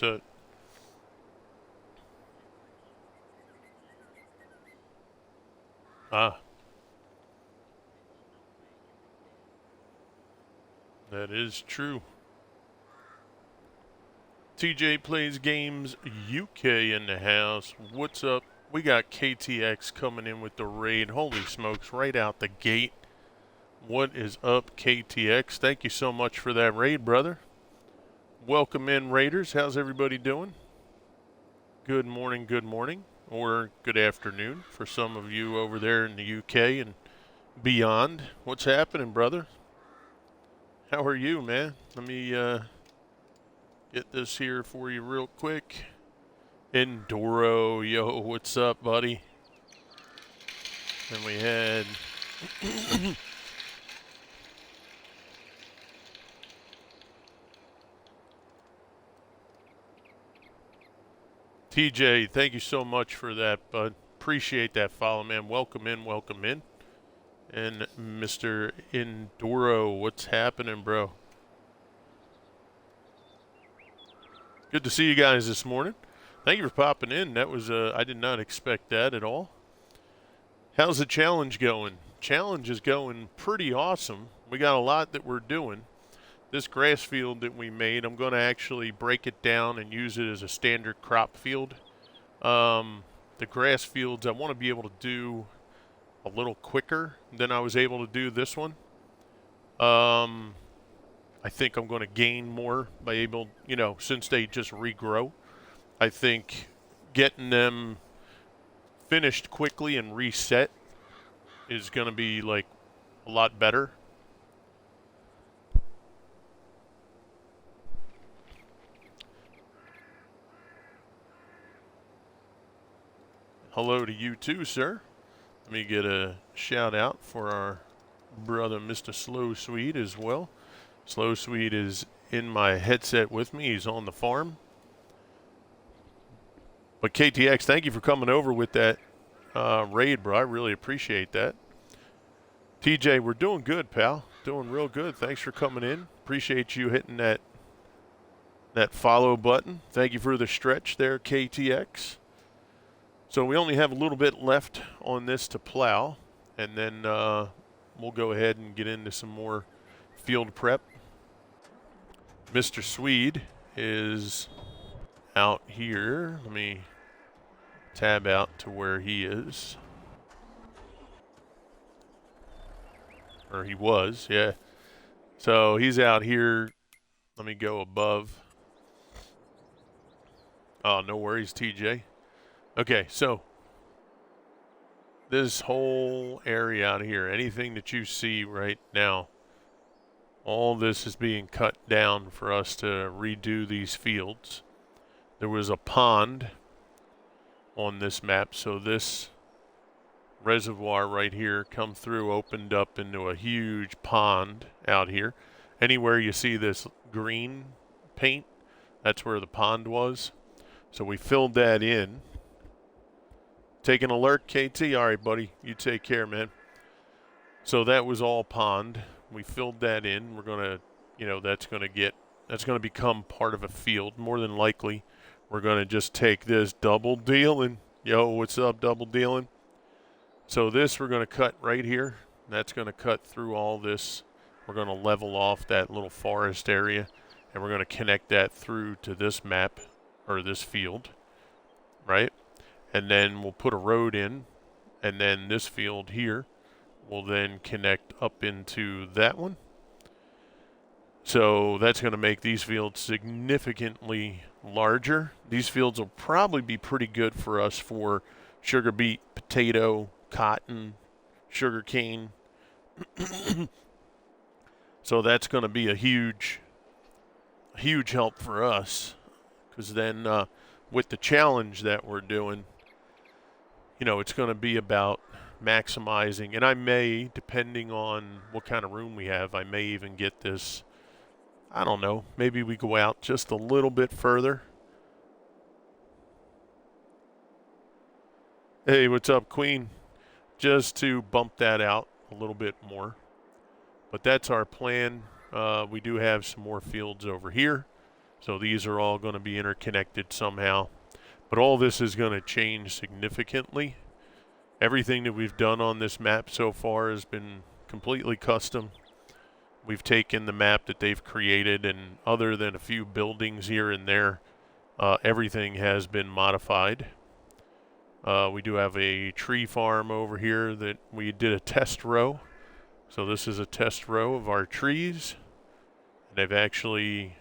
What's up? Ah, that is true. TJ Plays Games UK in the house. What's up? We got KTX coming in with the raid. Holy smokes, right out the gate. What is up, KTX? Thank you so much for that raid, brother. Welcome in, Raiders. How's everybody doing? Good morning, or good afternoon for some of you over there in the UK and beyond. What's happening, brother? How are you, man? Let me get this here for you real quick. Enduro, yo, what's up, buddy? And we had TJ, thank you so much for that, bud. Appreciate that follow, man. Welcome in, welcome in. And Mr. Enduro, what's happening, bro? Good to see you guys this morning. Thank you for popping in. That was I did not expect that at all. How's the challenge going? Challenge is going pretty awesome. We got a lot that we're doing. This grass field that we made, I'm going to actually break it down and use it as a standard crop field. The grass fields I want to be able to do a little quicker than I was able to do this one. I think I'm going to gain more by able, since they just regrow. I think getting them finished quickly and reset is going to be like a lot better. Hello to you too, sir. Let me get a shout out for our brother, Mr. Slow Swede, as well. Slow Swede is in my headset with me. He's on the farm. But KTX, thank you for coming over with that raid, bro. I really appreciate that. TJ, we're doing good, pal. Doing real good. Thanks for coming in. Appreciate you hitting that follow button. Thank you for the stretch there, KTX. So we only have a little bit left on this to plow, and then we'll go ahead and get into some more field prep. Mr. Swede is out here. Let me tab out to where he is. Or he was, yeah. So he's out here. Let me go above. Oh, no worries, TJ. Okay, so this whole area out here, anything that you see right now, all this is being cut down for us to redo these fields. There was a pond on this map, so this reservoir right here come through, opened up into a huge pond out here. Anywhere you see this green paint, that's where the pond was. So we filled that in. Take an alert, KT. All right, buddy. You take care, man. So that was all pond. We filled that in. We're going to, that's going to become part of a field. More than likely, we're going to just take this double dealing. Yo, what's up, double dealing? So this we're going to cut right here. That's going to cut through all this. We're going to level off that little forest area, and we're going to connect that through to this map, or this field, right? And then we'll put a road in, and then this field here will then connect up into that one. So that's going to make these fields significantly larger. These fields will probably be pretty good for us for sugar beet, potato, cotton, sugar cane. So that's going to be a huge help for us, because then with the challenge that we're doing, it's going to be about maximizing, and I may, depending on what kind of room we have, I may even get this, I don't know, maybe we go out just a little bit further. Hey, what's up, Queen? Just to bump that out a little bit more. But that's our plan. We do have some more fields over here. So these are all going to be interconnected somehow. But all this is going to change significantly. Everything that we've done on this map so far has been completely custom. We've taken the map that they've created, and other than a few buildings here and there, everything has been modified. We do have a tree farm over here that we did a test row. So this is a test row of our trees. They've actually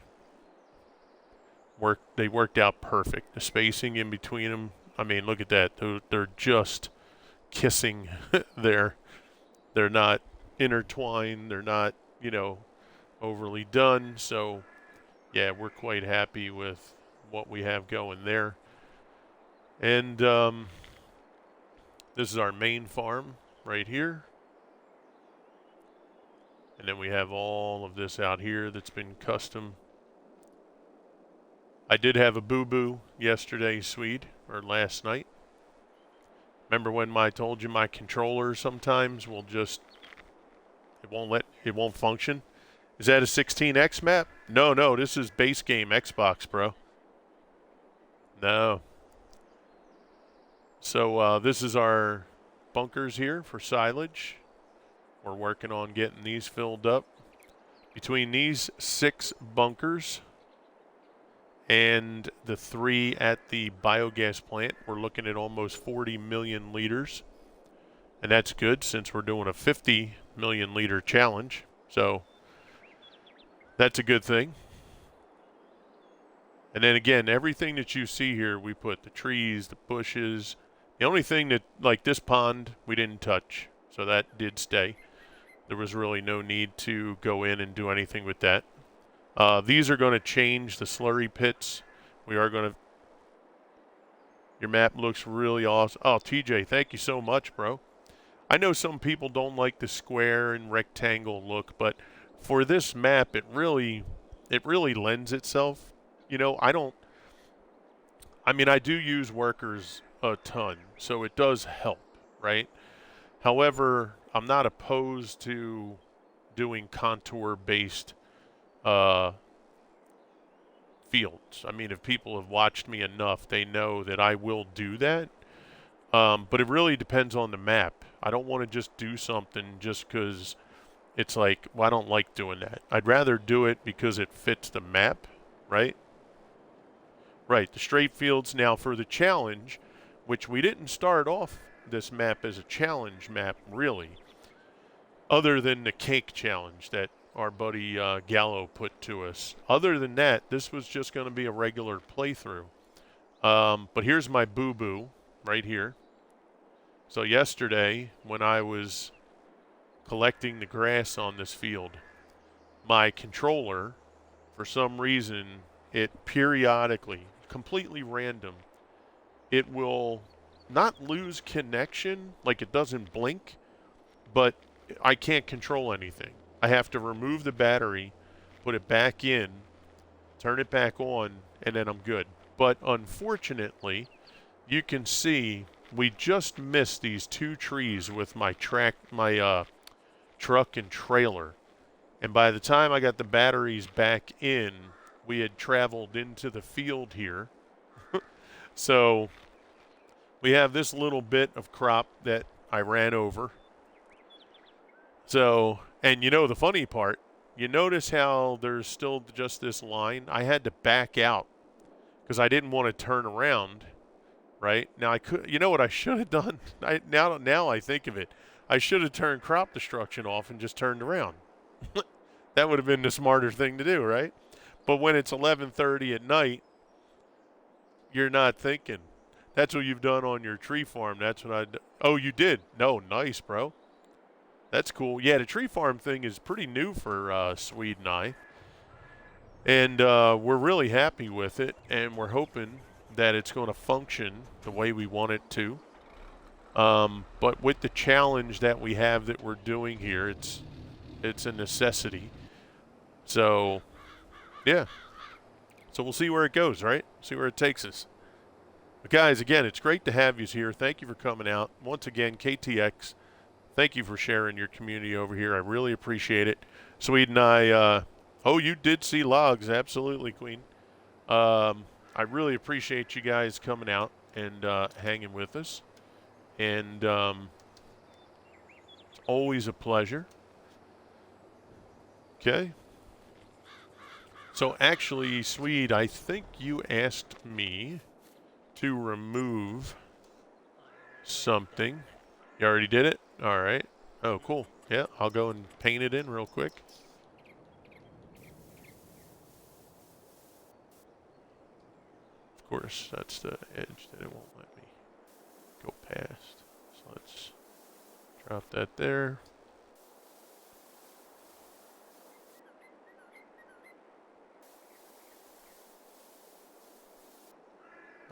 worked out perfect. The spacing in between them, I mean, look at that. They're just kissing there. They're not intertwined. They're not, overly done. So, yeah, we're quite happy with what we have going there. And this is our main farm right here. And then we have all of this out here that's been custom. I did have a boo-boo yesterday, Swede, or last night. Remember when I told you my controller sometimes will just, it won't function? Is that a 16X map? No, this is base game Xbox, bro. No. So this is our bunkers here for silage. We're working on getting these filled up. Between these 6 bunkers and the 3 at the biogas plant, we're looking at almost 40 million liters. And that's good since we're doing a 50 million liter challenge. So that's a good thing. And then again, everything that you see here, we put the trees, the bushes. The only thing that, like this pond, we didn't touch. So that did stay. There was really no need to go in and do anything with that. These are going to change the slurry pits. We are going to... Your map looks really awesome. Oh, TJ, thank you so much, bro. I know some people don't like the square and rectangle look, but for this map, it really lends itself. I do use workers a ton, so it does help, right? However, I'm not opposed to doing contour-based fields. I mean, if people have watched me enough, they know that I will do that. But it really depends on the map. I don't want to just do something just because it's like, well, I don't like doing that. I'd rather do it because it fits the map, right? Right, the straight fields now for the challenge, which we didn't start off this map as a challenge map, really, other than the cake challenge that our buddy Gallo put to us. Other than that, this was just going to be a regular playthrough. But here's my boo-boo right here. So yesterday, when I was collecting the grass on this field, my controller, for some reason, it periodically, completely random, it will not lose connection, like it doesn't blink, but I can't control anything. I have to remove the battery, put it back in, turn it back on, and then I'm good. But unfortunately, you can see we just missed these 2 trees with my truck and trailer. And by the time I got the batteries back in, we had traveled into the field here. So we have this little bit of crop that I ran over. So, and the funny part, you notice how there's still just this line? I had to back out because I didn't want to turn around, right? Now I could, what I should have done? Now I think of it. I should have turned crop destruction off and just turned around. That would have been the smarter thing to do, right? But when it's 11:30 at night, you're not thinking. That's what you've done on your tree farm. That's what Oh, you did? No, nice, bro. That's cool. Yeah, the tree farm thing is pretty new for Swede and I. And we're really happy with it, and we're hoping that it's going to function the way we want it to. But with the challenge that we have that we're doing here, it's a necessity. So, yeah. So we'll see where it goes, right? See where it takes us. But guys, again, it's great to have you here. Thank you for coming out. Once again, KTX, thank you for sharing your community over here. I really appreciate it. Swede and I, oh, you did see logs. Absolutely, Queen. I really appreciate you guys coming out and hanging with us. And it's always a pleasure. Okay. So actually, Swede, I think you asked me to remove something. You already did it? All right. Oh, cool. Yeah, I'll go and paint it in real quick. Of course, that's the edge that it won't let me go past. So let's drop that there.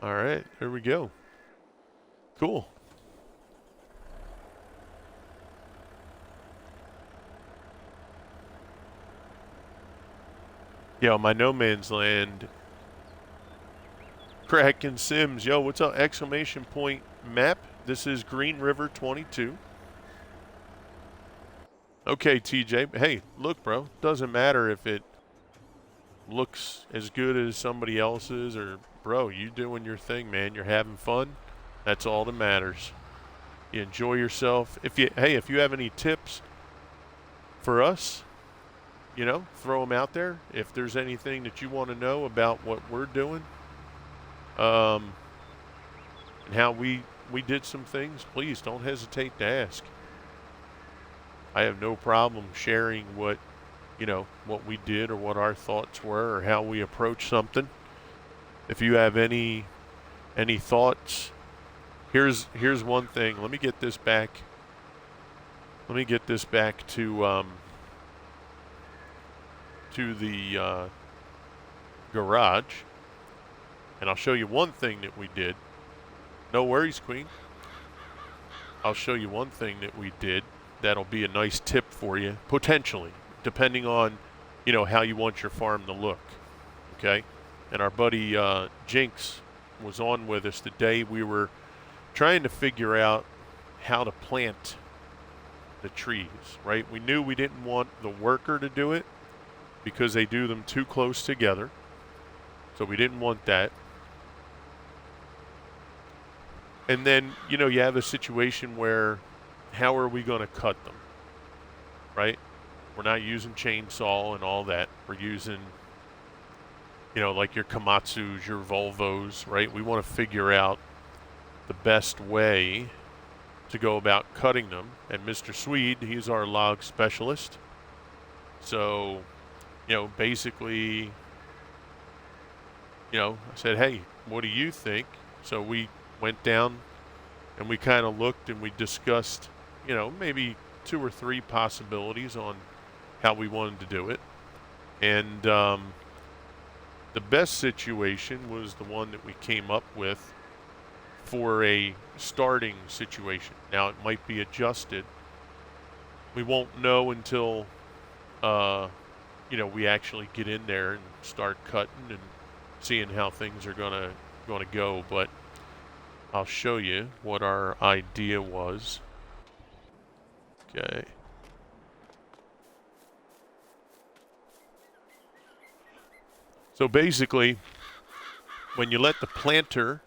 All right, there we go. Cool. Yo, my no man's land. Kraken Sims, yo, what's up? Exclamation point map. This is Green River 22. Okay, TJ. Hey, look, bro. Doesn't matter if it looks as good as somebody else's or, bro, you doing your thing, man. You're having fun. That's all that matters. You enjoy yourself. If you have any tips for us, you know, throw them out there. If there's anything that you want to know about what we're doing, and how we did some things, please don't hesitate to ask. I have no problem sharing what we did or what our thoughts were or how we approach something. If you have any thoughts, here's one thing. Let me get this back. Let me get this back to the garage, and I'll show you one thing that we did. No worries, Queen. I'll show you one thing that we did that'll be a nice tip for you, potentially, depending on, how you want your farm to look. Okay? And our buddy Jinx was on with us the day we were trying to figure out how to plant the trees, right? We knew we didn't want the worker to do it because they do them too close together. So we didn't want that. And then, you have a situation where how are we going to cut them, right? We're not using chainsaw and all that. We're using, like your Komatsus, your Volvos, right? We want to figure out the best way to go about cutting them. And Mr. Swede, he's our log specialist. So, basically, I said, hey, what do you think? So we went down and we kind of looked and we discussed, maybe 2 or 3 possibilities on how we wanted to do it. And the best situation was the one that we came up with for a starting situation. Now, it might be adjusted. We won't know until, we actually get in there and start cutting and seeing how things are gonna go. But I'll show you what our idea was. Okay. So basically, when you let the planter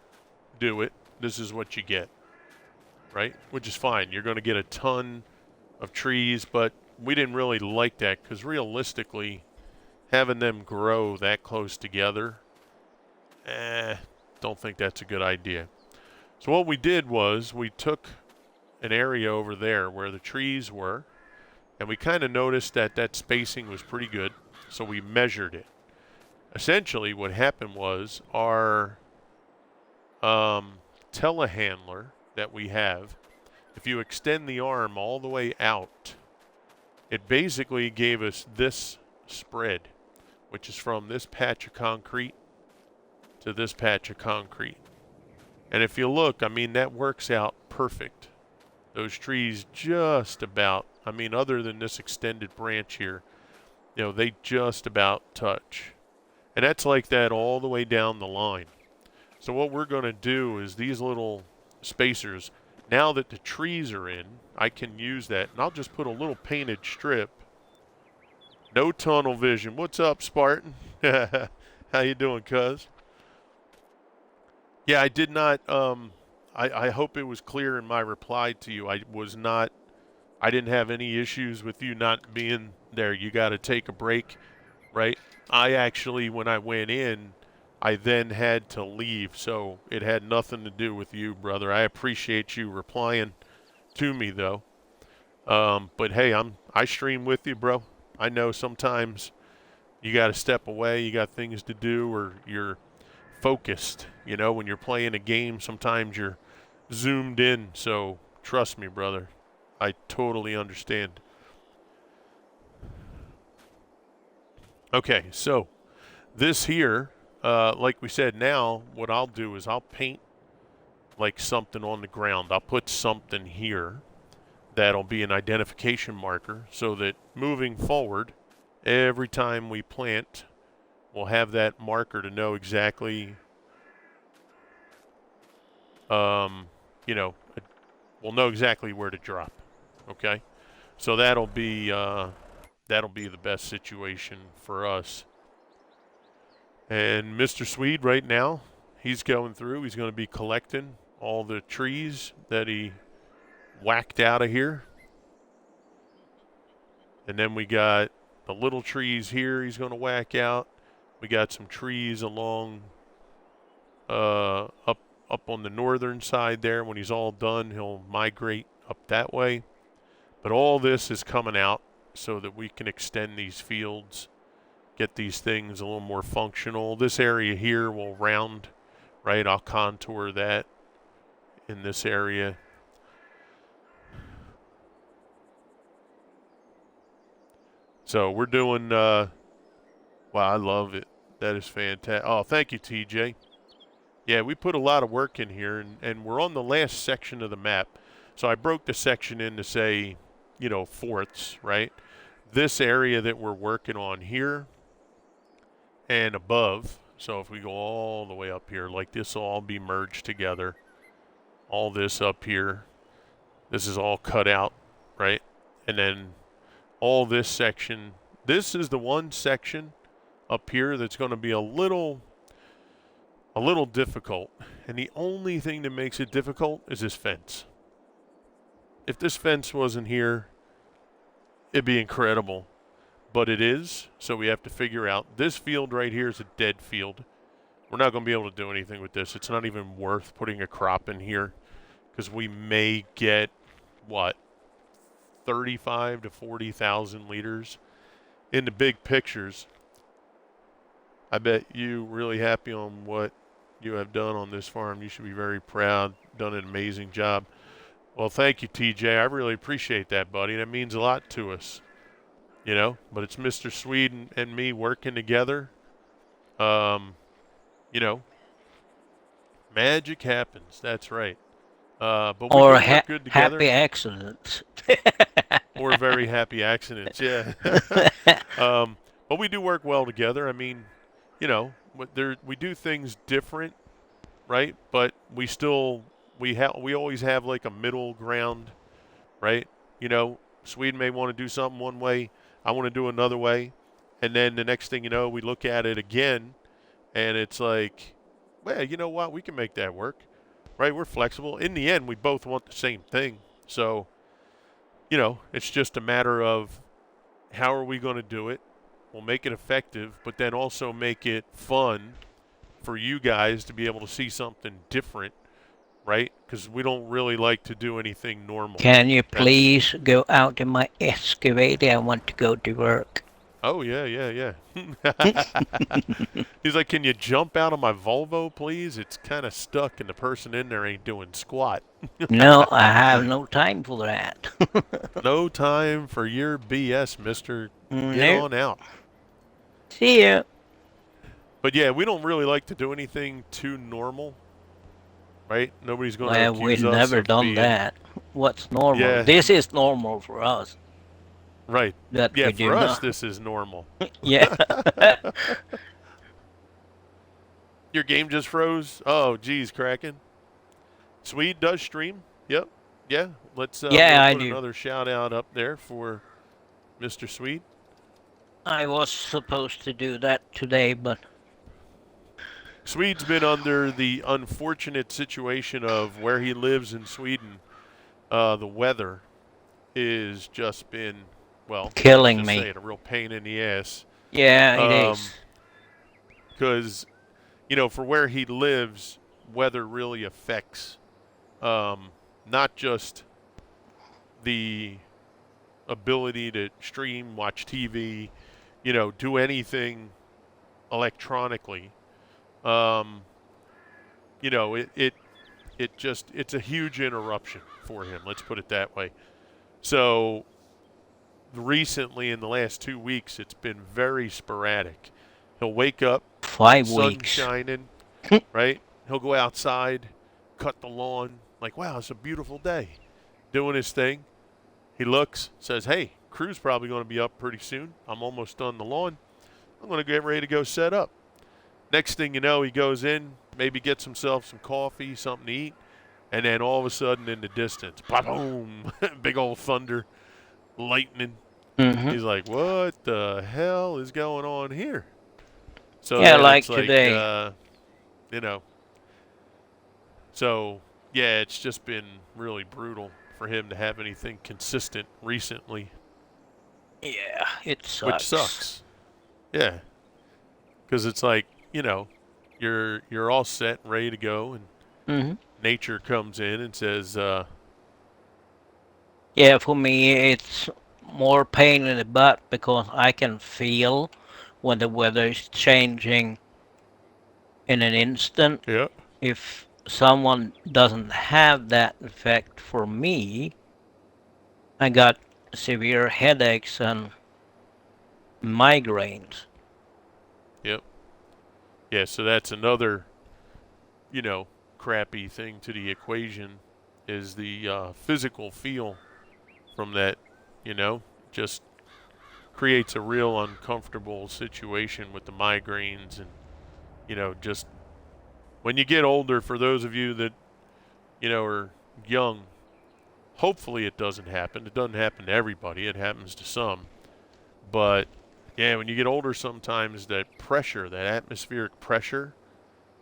do it, this is what you get, right? Which is fine. You're going to get a ton of trees, but we didn't really like that because realistically, having them grow that close together, don't think that's a good idea. So what we did was we took an area over there where the trees were, and we kind of noticed that spacing was pretty good, so we measured it. Essentially, what happened was our telehandler that we have, if you extend the arm all the way out, it basically gave us this spread, which is from this patch of concrete to this patch of concrete. And if you look, that works out perfect. Those trees just about, other than this extended branch here, they just about touch. And that's like that all the way down the line. So what we're going to do is these little spacers, now that the trees are in, I can use that. And I'll just put a little painted strip. No tunnel vision. What's up, Spartan? How you doing, cuz? Yeah, I did not. I hope it was clear in my reply to you. I was not. I didn't have any issues with you not being there. You got to take a break, right? I actually, when I went in, I then had to leave, so it had nothing to do with you, brother. I appreciate you replying to me, though. But hey, I stream with you, bro. I know sometimes you got to step away, you got things to do, or you're focused. You know, when you're playing a game, sometimes you're zoomed in. So trust me, brother. I totally understand. Okay, so this here, like we said, now what I'll do is I'll paint like something on the ground. I'll put something here that'll be an identification marker so that moving forward, every time we plant, we'll have that marker to know exactly, you know, we'll know exactly where to drop. Okay, so that'll be the best situation for us. And Mr. Swede right now, he's going through. He's going to be collecting all the trees that he whacked out of here. And then we got the little trees here he's going to whack out. We got some trees along up on the northern side there. When he's all done, he'll migrate up that way. But all this is coming out so that we can extend these fields, get these things a little more functional. This area here will round, right? I'll contour that in this area. So we're doing, wow, I love it. That is fantastic. Oh, thank you, TJ. Yeah, we put a lot of work in here, and we're on the last section of the map. So I broke the section into, say, you know, fourths, right? This area that we're working on here and above, so if we go all the way up here, like this will all be merged together. All this up here, this is all cut out, right? And then all this section, this is the one section up here that's going to be a little difficult. And the only thing that makes it difficult is this fence. If this fence wasn't here, it'd be incredible. But it is, so we have to figure out. This field right here is a dead field. We're not going to be able to do anything with this. It's not even worth putting a crop in here because we may get, what, 35 to 40,000 liters in the big pictures. I bet you really happy on what you have done on this farm. You should be very proud. Done an amazing job. Well, thank you, TJ. I really appreciate that, buddy. That means a lot to us, you know. But it's Mr. Sweden and me working together. You know, magic happens. That's right. But we Or do work good together. happy accidents. Or very happy accidents, yeah. But we do work well together. I mean, you know, we do things different, right? But we still we always have like a middle ground, right? You know, Sweden may want to do something one way, I want to do another way, and then the next thing you know, we look at it again, and it's like, well, you know what? We can make that work, right? We're flexible. In the end, we both want the same thing, so you know, it's just a matter of how are we going to do it. We'll make it effective, but then also make it fun for you guys to be able to see something different, right? Because we don't really like to do anything normal. Can you please go out in my excavator? I want to go to work. Oh, yeah. He's like, can you jump out of my Volvo, please? It's kind of stuck and the person in there ain't doing squat. No, I have no time for that. No time for your BS, mister. Get Nope. on out. See ya. But yeah, we don't really like to do anything too normal, right? Nobody's going to accuse we've us never of done being, that. What's normal? Yeah. This is normal for us. Right. That Yeah, we do for us, not. this is normal. Yeah. Your game just froze? Oh, geez, Kraken. Swede does stream. Yep. Yeah. Let's Yeah, I put do. another shout out up there for Mr. Swede. I was supposed to do that today, but Swede's been under the unfortunate situation of where he lives in Sweden. The weather is just been, well, let's Killing just say me. it, a real pain in the ass. Yeah, it Um, is. because for where he lives, weather really affects um, not just the ability to stream, watch TV, do anything electronically. Um, it's a huge interruption for him. Let's put it that way. So recently, in the last 2 weeks, it's been very sporadic. He'll wake up, Five sun weeks. shining, right? He'll go outside, cut the lawn, like, wow, it's a beautiful day. Doing his thing. He looks, says, hey, crew's probably going to be up pretty soon. I'm almost done the lawn. I'm going to get ready to go set up. Next thing you know, he goes in, maybe gets himself some coffee, something to eat, and then all of a sudden in the distance, boom, big old thunder, lightning. Hmm. He's like, what the hell is going on here? So Yeah, then it's like like, today. you know, so yeah, it's just been really brutal for him to have anything consistent recently, Yeah, it which sucks. sucks. Yeah, because it's like, you're all set, and ready to go, and Hmm. nature comes in and says, Yeah, for me, it's more pain in the butt because I can feel when the weather is changing in an instant. yeah, If someone doesn't have that effect for me, I got severe headaches and migraines. yep, yeah. So that's another, you know, crappy thing to the equation is the physical feel from that, just creates a real uncomfortable situation with the migraines and, just when you get older, for those of you that, are young, hopefully it doesn't happen. It doesn't happen to everybody, it happens to some. But yeah, when you get older, sometimes that pressure, that atmospheric pressure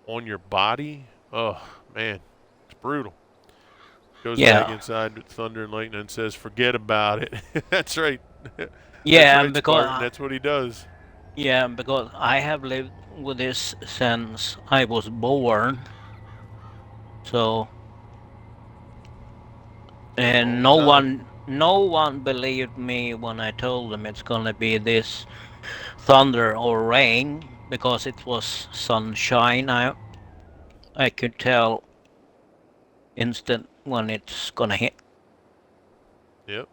on your body, oh, man, it's brutal. Goes back Yeah, inside with thunder and lightning and says, forget about it. That's right. That's yeah, right, Spartan. That's what he does. because I have lived with this since I was born. So, A and long time. no one believed me when I told them it's gonna be this thunder or rain because it was sunshine. I could tell instant when it's gonna hit. Yep.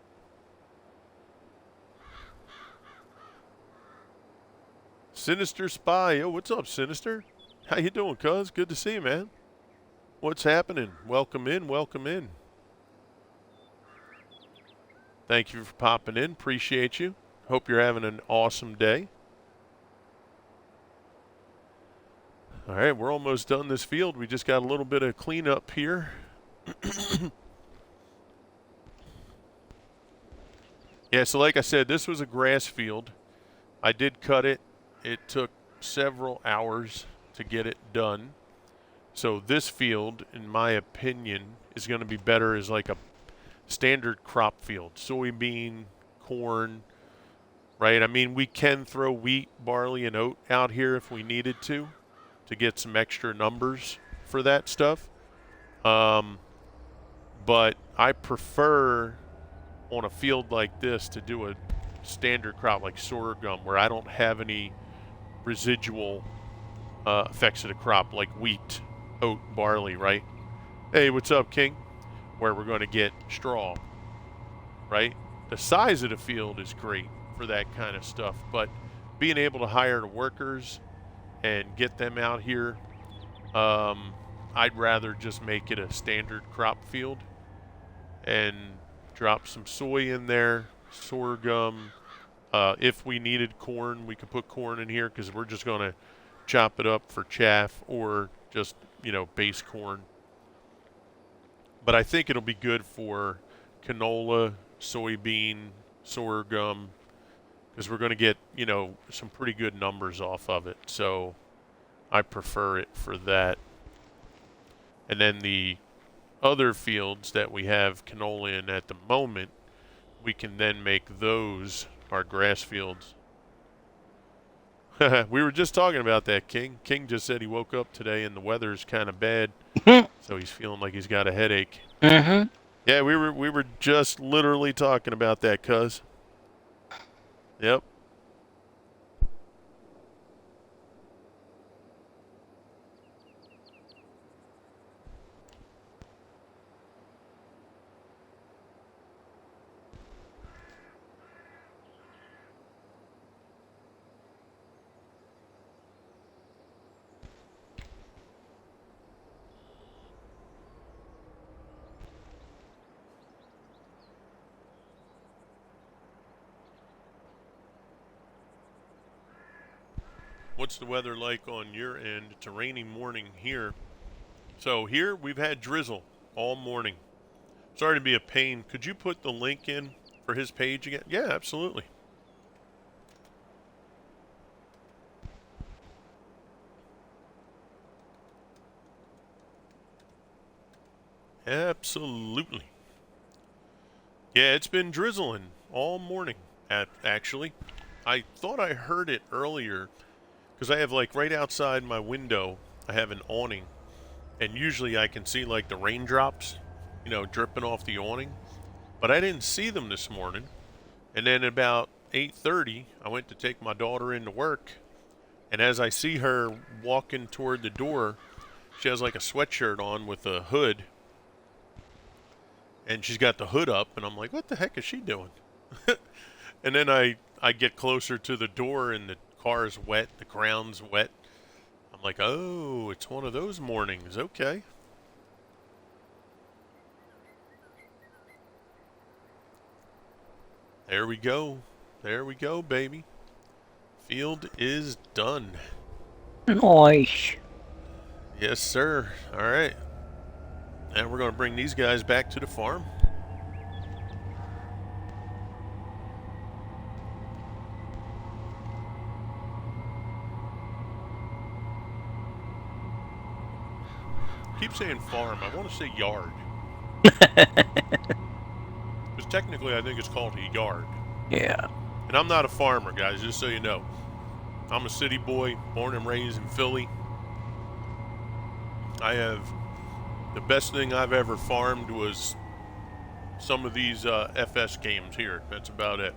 Sinister Spy. Yo, what's up, Sinister? How you doing, cuz? Good to see you, man. What's happening? Welcome in. Welcome in. Thank you for popping in. Appreciate you. Hope you're having an awesome day. All right, we're almost done this field. We just got a little bit of cleanup here. Yeah, so like I said, this was a grass field. I did cut it. It took several hours to get it done. So this field, in my opinion, is going to be better as like a standard crop field. Soybean, corn, right? I mean, we can throw wheat, barley, and oat out here if we needed to get some extra numbers for that stuff. Um, but I prefer on a field like this to do a standard crop like sorghum where I don't have any residual effects of the crop like wheat, oat, barley, right? Hey, what's up, King? Where we're going to get straw, right? The size of the field is great for that kind of stuff, but being able to hire the workers and get them out here, I'd rather just make it a standard crop field and drop some soy in there, sorghum. If we needed corn, we could put corn in here because we're just going to chop it up for chaff or just, base corn. But I think it'll be good for canola, soybean, sorghum because we're going to get, some pretty good numbers off of it. So I prefer it for that. And then the other fields that we have canola in at the moment, we can then make those our grass fields. We were just talking about that, King. King just said he woke up today and the weather's kind of bad, so he's feeling like he's got a headache. Mm-hmm. Yeah, we were just literally talking about that, cuz. Yep. What's the weather like on your end? It's a rainy morning here. So here we've had drizzle all morning. Sorry to be a pain. Could you put the link in for his page again? Yeah, absolutely. Absolutely. Yeah, it's been drizzling all morning, actually. I thought I heard it earlier because I have, like, right outside my window, I have an awning. And usually I can see, like, the raindrops, dripping off the awning. But I didn't see them this morning. And then about 8:30, I went to take my daughter into work. And as I see her walking toward the door, she has, like, a sweatshirt on with a hood. And she's got the hood up. And I'm like, what the heck is she doing? And then I get closer to the door and the car's wet, the ground's wet. I'm like, oh, it's one of those mornings. Okay. There we go. There we go, baby. Field is done. Nice. Yes, sir. All right. And we're going to bring these guys back to the farm. Keep saying farm. I want to say yard. Because technically I think it's called a yard. Yeah. And I'm not a farmer, guys, just so you know. I'm a city boy, born and raised in Philly. I have the best thing I've ever farmed was some of these FS games here. That's about it.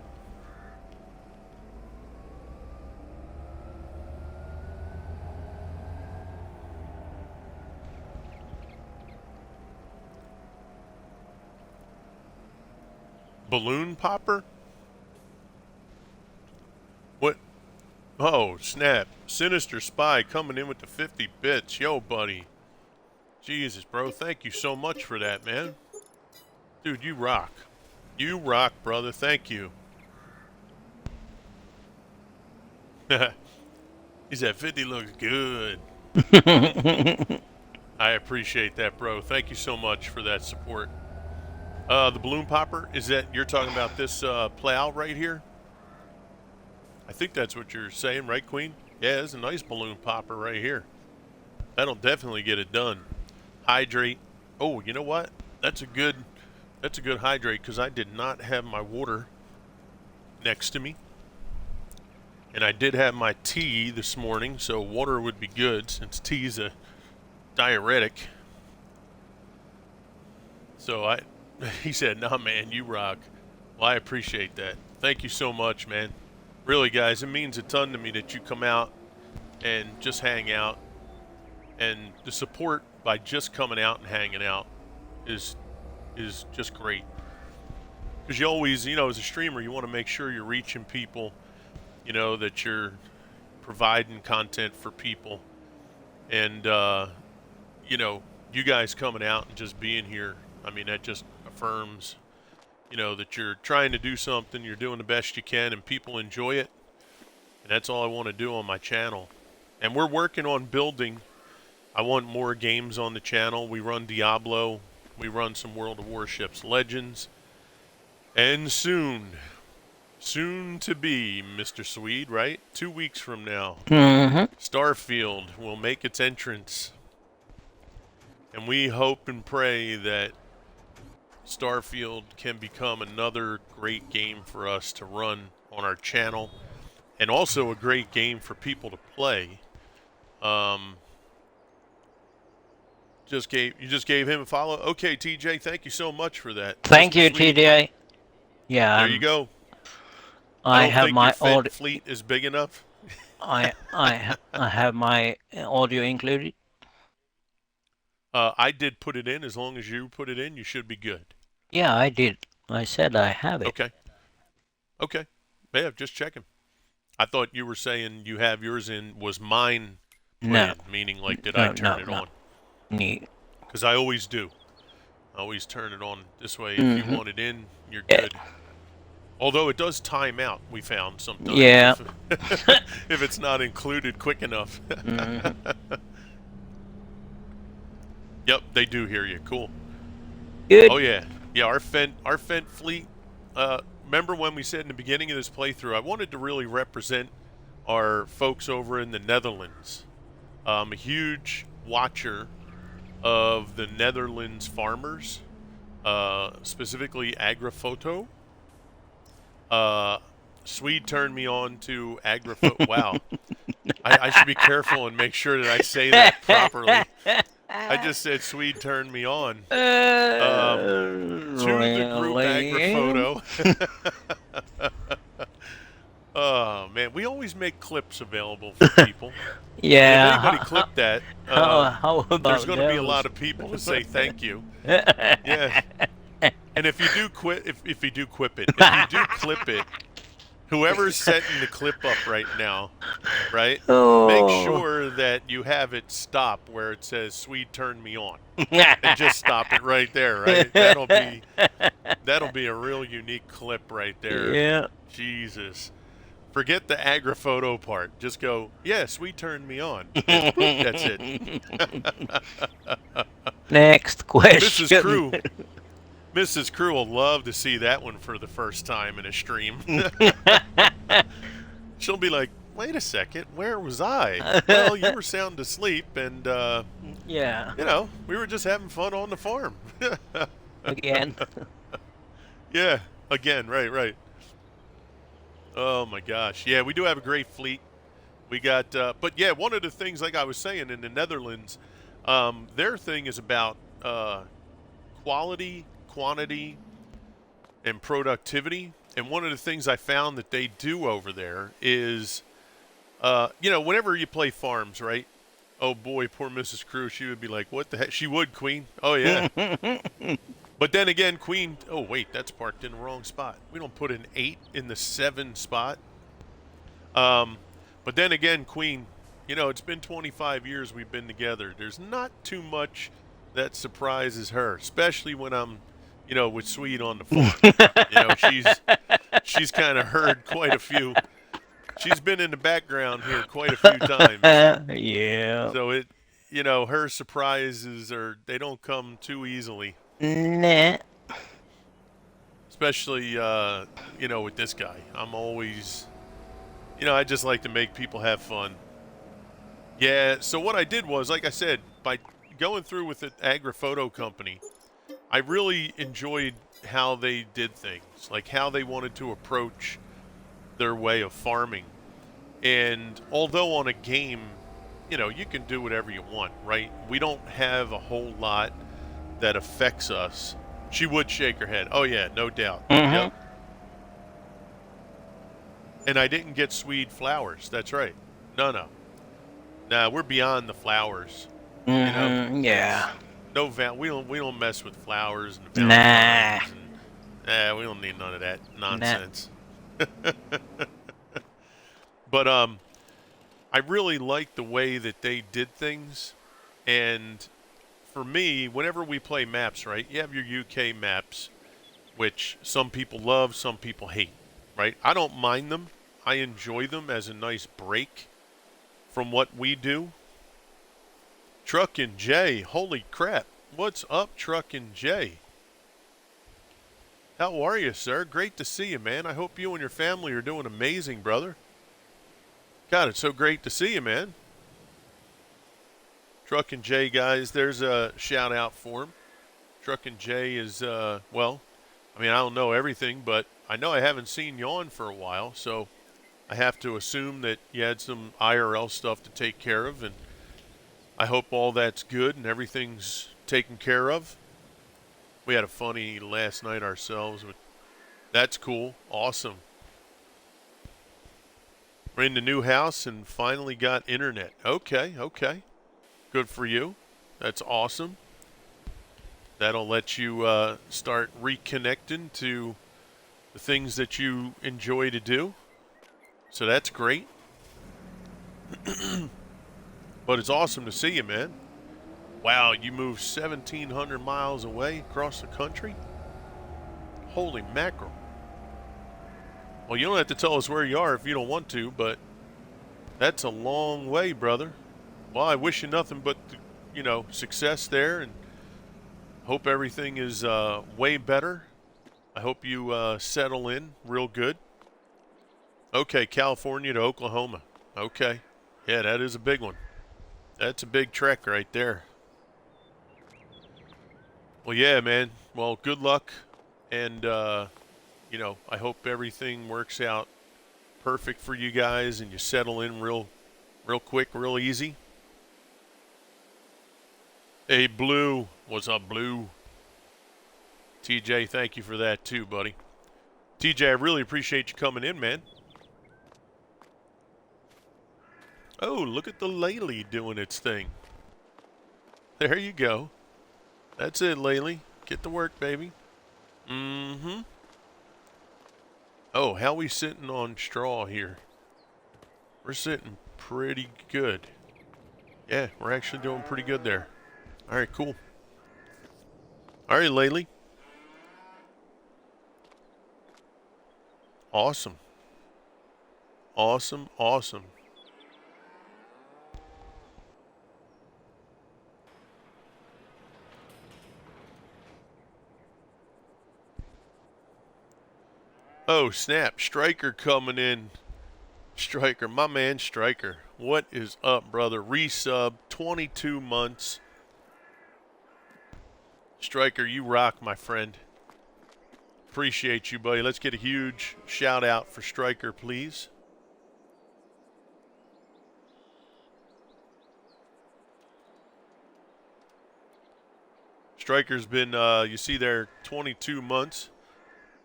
Balloon popper? What? Oh, snap. Sinister Spy coming in with the 50 bits. Yo, buddy. Jesus, bro. Thank you so much for that, man. Dude, you rock. You rock, brother. Thank you. He said 50 looks good. I appreciate that, bro. Thank you so much for that support. The balloon popper, is that you're talking about this plow right here? I think that's what you're saying, right, Queen? Yeah, there's a nice balloon popper right here. That'll definitely get it done. Hydrate. Oh, you know what? That's a good hydrate because I did not have my water next to me. And I did have my tea this morning, so water would be good since tea's a diuretic. So he said, nah, man, you rock. Well, I appreciate that. Thank you so much, man. Really, guys, it means a ton to me that you come out and just hang out. And the support by just coming out and hanging out is just great. Because you always, as a streamer, you want to make sure you're reaching people, that you're providing content for people. And, you guys coming out and just being here, I mean, that just affirms, that you're trying to do something, you're doing the best you can, and people enjoy it. And that's all I want to do on my channel. And we're working on building. I want more games on the channel. We run Diablo. We run some World of Warships Legends. And soon, Soon to be, Mr. Swede, right? 2 weeks from now, Mm-hmm. Starfield will make its entrance. And we hope and pray that Starfield can become another great game for us to run on our channel and also a great game for people to play. Um, you just gave him a follow. Okay, TJ, thank you so much for that, Thank Mr. you, Swede. TDA. Yeah, There you go. I I don't have think your my Fent audio. fleet is big enough. I have my audio included. I did put it in. As long as you put it in, you should be good. Yeah, I did. I said I have it. Okay. Okay. Yeah, just checking. I thought you were saying you have yours in. Was mine No, playing? Meaning, like, did I no, turn no, it no. on? Nee. Because I always do. I always turn it on this way. If you Mm-hmm. want it in, you're Yeah. good. Although it does time out, we found sometimes Yeah. if if it's not included quick enough. Mm-hmm. Yep, they do hear you. Cool. Good. Oh yeah, yeah. Our Fent fleet. Remember when we said in the beginning of this playthrough, I wanted to really represent our folks over in the Netherlands. I'm a huge watcher of the Netherlands farmers, specifically Agrifoto. Uh, Swede turned me on to Agrifoto. Wow, I should be careful and make sure that I say that properly. I just said Swede turned me on to the group Really? Agrifoto. Oh man, we always make clips available for people, and if Yeah. anybody clipped that, How there's about going to be a those? lot of people to say thank you. Yeah, and if you do if you do quip it, if you do clip it, whoever's setting the clip up right now, right? Make Oh. sure that you have it stop where it says "Swede turned me on," and just stop it right there, right? That'll be a real unique clip right there. Yeah. Jesus. Forget the Agrifoto part. Just go, yeah, Swede turned me on. And boop, that's it. Next Mrs. question. Crew. Mrs. Crew will love to see that one for the first time in a stream. She'll be like, wait a second, where was I? Well, you were sound asleep, and, Yeah. we were just having fun on the farm. Again. Yeah, again, right. Oh my gosh. Yeah, we do have a great fleet. We got, but yeah, one of the things, like I was saying, in the Netherlands, their thing is about quality, quantity, and productivity. And one of the things I found that they do over there is, whenever you play farms, right? Oh boy, poor Mrs. Crew, she would be like, what the heck? She would, Queen. Oh yeah. But then again, Queen, oh wait, that's parked in the wrong spot. We don't put an 8 in the 7 spot. But then again, Queen, it's been 25 years we've been together. There's not too much that surprises her, especially when I'm, with Swede on the farm. She's kind of heard quite a few. She's been in the background here quite a few times. Yeah. So her surprises they don't come too easily. Nah. Especially, with this guy. I'm always, I just like to make people have fun. Yeah, so what I did was, like I said, by going through with the Agrifoto company, I really enjoyed how they did things, like how they wanted to approach their way of farming. And although on a game, you can do whatever you want, right? We don't have a whole lot that affects us. She would shake her head. Oh, yeah, no doubt. Yep. And I didn't get Swede flowers. That's right. No. Nah, we're beyond the flowers. Yeah. No we don't mess with flowers and Nah. Valentines and we don't need none of that nonsense. But I really like the way that they did things, and for me, whenever we play maps, right? You have your UK maps, which some people love, some people hate, right? I don't mind them. I enjoy them as a nice break from what we do. Truck and Jay, holy crap. What's up, Truck and Jay? How are you, sir? Great to see you, man. I hope you and your family are doing amazing, brother. God, it's so great to see you, man. Truck and Jay, guys, there's a shout out for him. Truck and Jay is, well, I mean, I don't know everything, but I know I haven't seen you on for a while, so I have to assume that you had some IRL stuff to take care of, and I hope all that's good and everything's taken care of. We had a funny last night ourselves, but that's cool. Awesome. We're in the new house and finally got internet. Okay, okay. Good for you. That's awesome. That'll let you start reconnecting to the things that you enjoy to do. So that's great. But it's awesome to see you, man. Wow, you moved 1,700 miles away across the country? Holy mackerel. Well, you don't have to tell us where you are if you don't want to, but that's a long way, brother. Well, I wish you nothing but, success there, and hope everything is way better. I hope you settle in real good. Okay, California to Oklahoma. Okay. Yeah, that is a big one. That's a big trek right there. Well, yeah, man. Well, good luck. And, I hope everything works out perfect for you guys and you settle in real quick, real easy. Hey, Blue. What's up, Blue? TJ, thank you for that too, buddy. TJ, I really appreciate you coming in, man. Oh, look at the Laylee doing its thing. There you go. That's it, Laylee. Get to work, baby. Mm-hmm. Oh, how we sitting on straw here? We're sitting pretty good. Yeah, we're actually doing pretty good there. All right, cool. All right, Laylee. Awesome. Awesome, awesome. Oh, snap. Striker coming in. Striker, my man Striker. What is up, brother? Resub, 22 months. Striker, you rock, my friend. Appreciate you, buddy. Let's get a huge shout out for Striker, please. Striker's been, you see there, 22 months.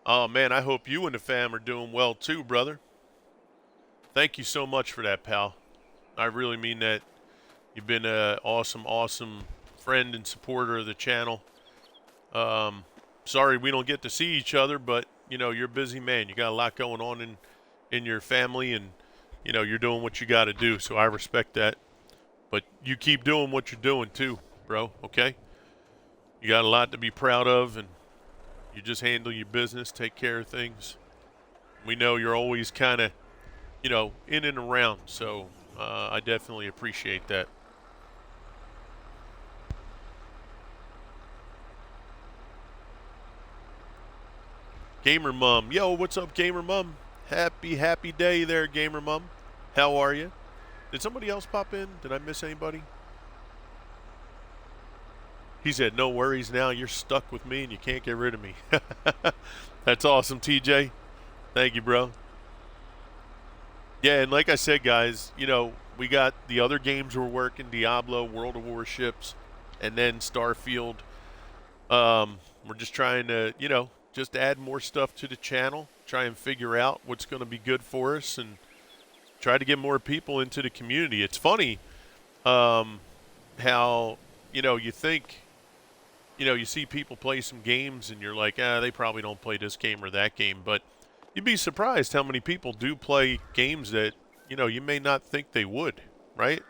Oh, man, I hope you and the fam are doing well too, brother. Thank you so much for that, pal. I really mean that. You've been an awesome, awesome friend and supporter of the channel. Sorry we don't get to see each other, but, you're a busy man. You got a lot going on in your family, and, you're doing what you got to do, so I respect that. But you keep doing what you're doing too, bro, okay? You got a lot to be proud of, and you just handle your business, take care of things. We know you're always kind of, in and around, so I definitely appreciate that. Gamer Mom. Yo, what's up, Gamer Mom? Happy day there, Gamer Mom. How are you? Did somebody else pop in? Did I miss anybody? He said, no worries now. You're stuck with me and you can't get rid of me. That's awesome, TJ. Thank you, bro. Yeah, and like I said, guys, we got the other games we're working, Diablo, World of Warships, and then Starfield. We're just trying to, just add more stuff to the channel, try and figure out what's going to be good for us, and try to get more people into the community. It's funny how, you think, you see people play some games and you're like, they probably don't play this game or that game. But you'd be surprised how many people do play games that, you may not think they would, right?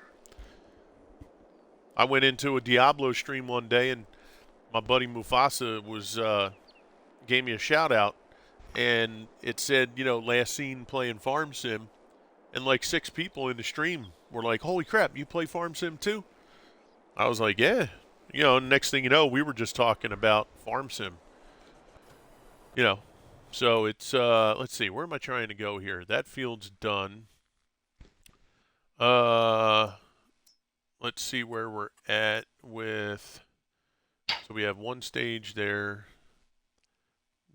I went into a Diablo stream one day and my buddy Mufasa was gave me a shout out, and it said, last seen playing Farm Sim, and like 6 people in the stream were like, holy crap, you play Farm Sim too? I was like, yeah. Next thing you know, we were just talking about Farm Sim. You know, so it's let's see, where am I trying to go here? That field's done. Uh, let's see where we're at with. So we have one stage there.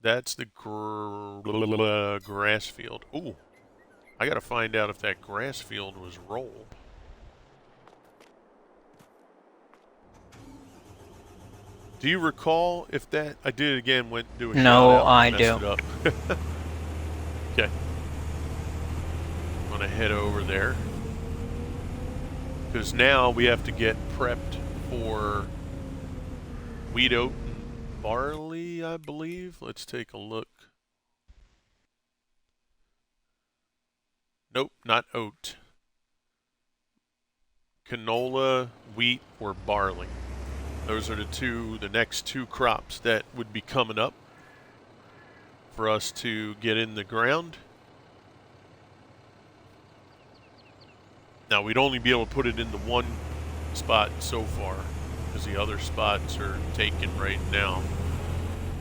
That's the grass field. Ooh, I got to find out if that grass field was rolled. Do you recall if that? I did it again. Went to do a shot No, out. I Messed do. it up. Okay, I'm gonna head over there because now we have to get prepped for wheat, oat, and barley. I believe. Let's take a look. Nope, not oat. Canola, wheat, or barley. Those are the next two crops that would be coming up for us to get in the ground. Now, we'd only be able to put it into one spot so far because the other spots are taken right now.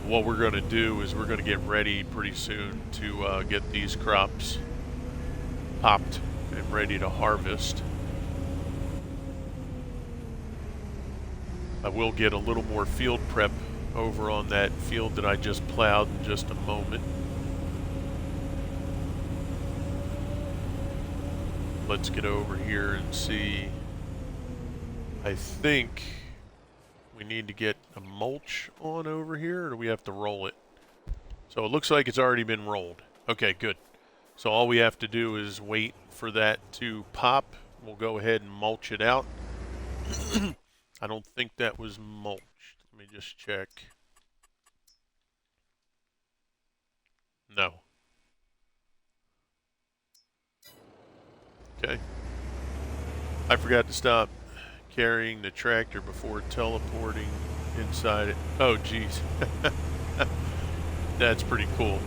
What we're going to do is we're going to get ready pretty soon to get these crops popped and ready to harvest. I will get a little more field prep over on that field that I just plowed in just a moment. Let's get over here and see. I think we need to get a mulch on over here, or do we have to roll it? So it looks like it's already been rolled. Okay, good. So all we have to do is wait for that to pop. We'll go ahead and mulch it out. I don't think that was mulched. Let me just check. No. Okay. I forgot to stop carrying the tractor before teleporting inside it. Oh, geez. That's pretty cool.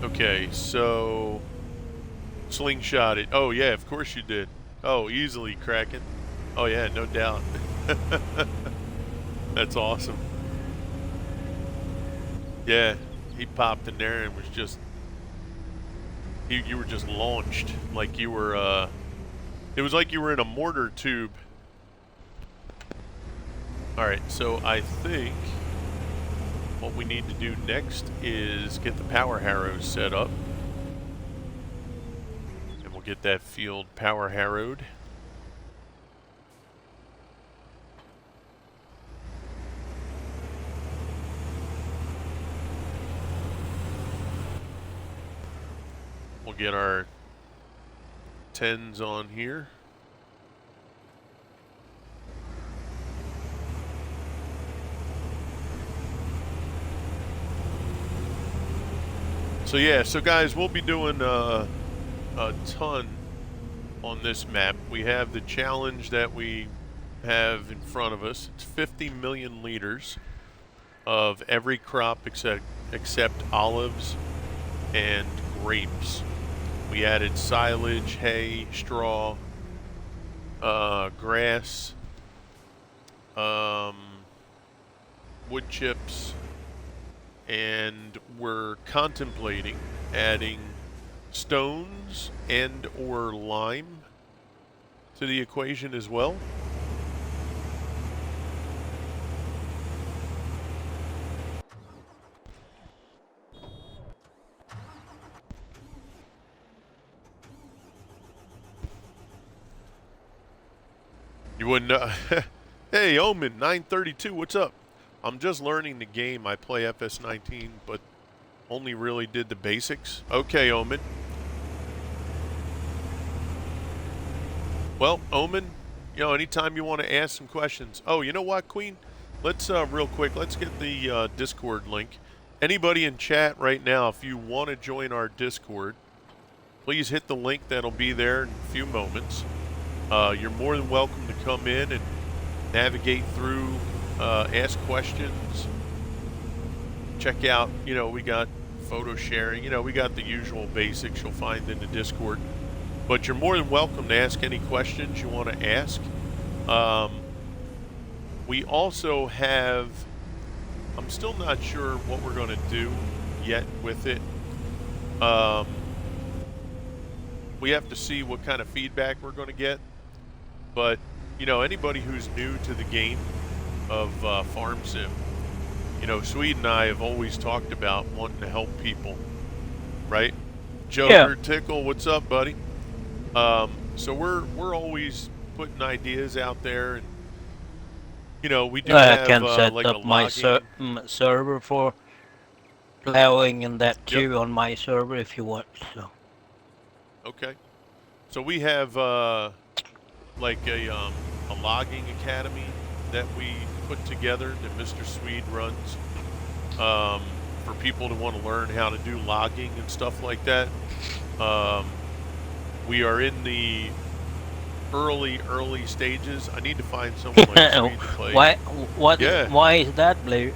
Okay, so slingshot it. Oh, yeah, of course you did. Oh, easily, Kraken. Oh, yeah, no doubt. That's awesome. Yeah, he popped in there and was just, you were just launched like you were, it was like you were in a mortar tube. Alright, so I think what we need to do next is get the power harrows set up. And we'll get that field power harrowed. We'll get our 10s on here. So yeah, so guys, we'll be doing a ton on this map. We have the challenge that we have in front of us. It's 50 million liters of every crop except olives and grapes. We added silage, hay, straw, grass, wood chips, and we're contemplating adding stones and or lime to the equation as well. You wouldn't know. Hey, Omen 932, what's up? I'm just learning the game. I play FS19, but only really did the basics. Okay, Omen. Well, Omen, anytime you want to ask some questions. Oh, you know what, Queen? Let's, real quick, let's get the Discord link. Anybody in chat right now, if you want to join our Discord, please hit the link that'll be there in a few moments. You're more than welcome to come in and navigate through, ask questions, check out, we got photo sharing, we got the usual basics you'll find in the Discord. But you're more than welcome to ask any questions you want to ask. We also have, I'm still not sure what we're going to do yet with it. We have to see what kind of feedback we're going to get. But, you know, anybody who's new to the game of Farm Sim, you know, Swede and I have always talked about wanting to help people, right? Yeah, Joker, Tickle, what's up, buddy? So we're always putting ideas out there, and you know, we do I have can set like a up my logging. server for plowing and that Yep. too on my server if you want. So Okay. So we have like a logging academy that we put together that Mr. Swede runs for people to want to learn how to do logging and stuff like that. Um, we are in the early stages. I need to find someone like Swede to play. why Yeah, why is that blue?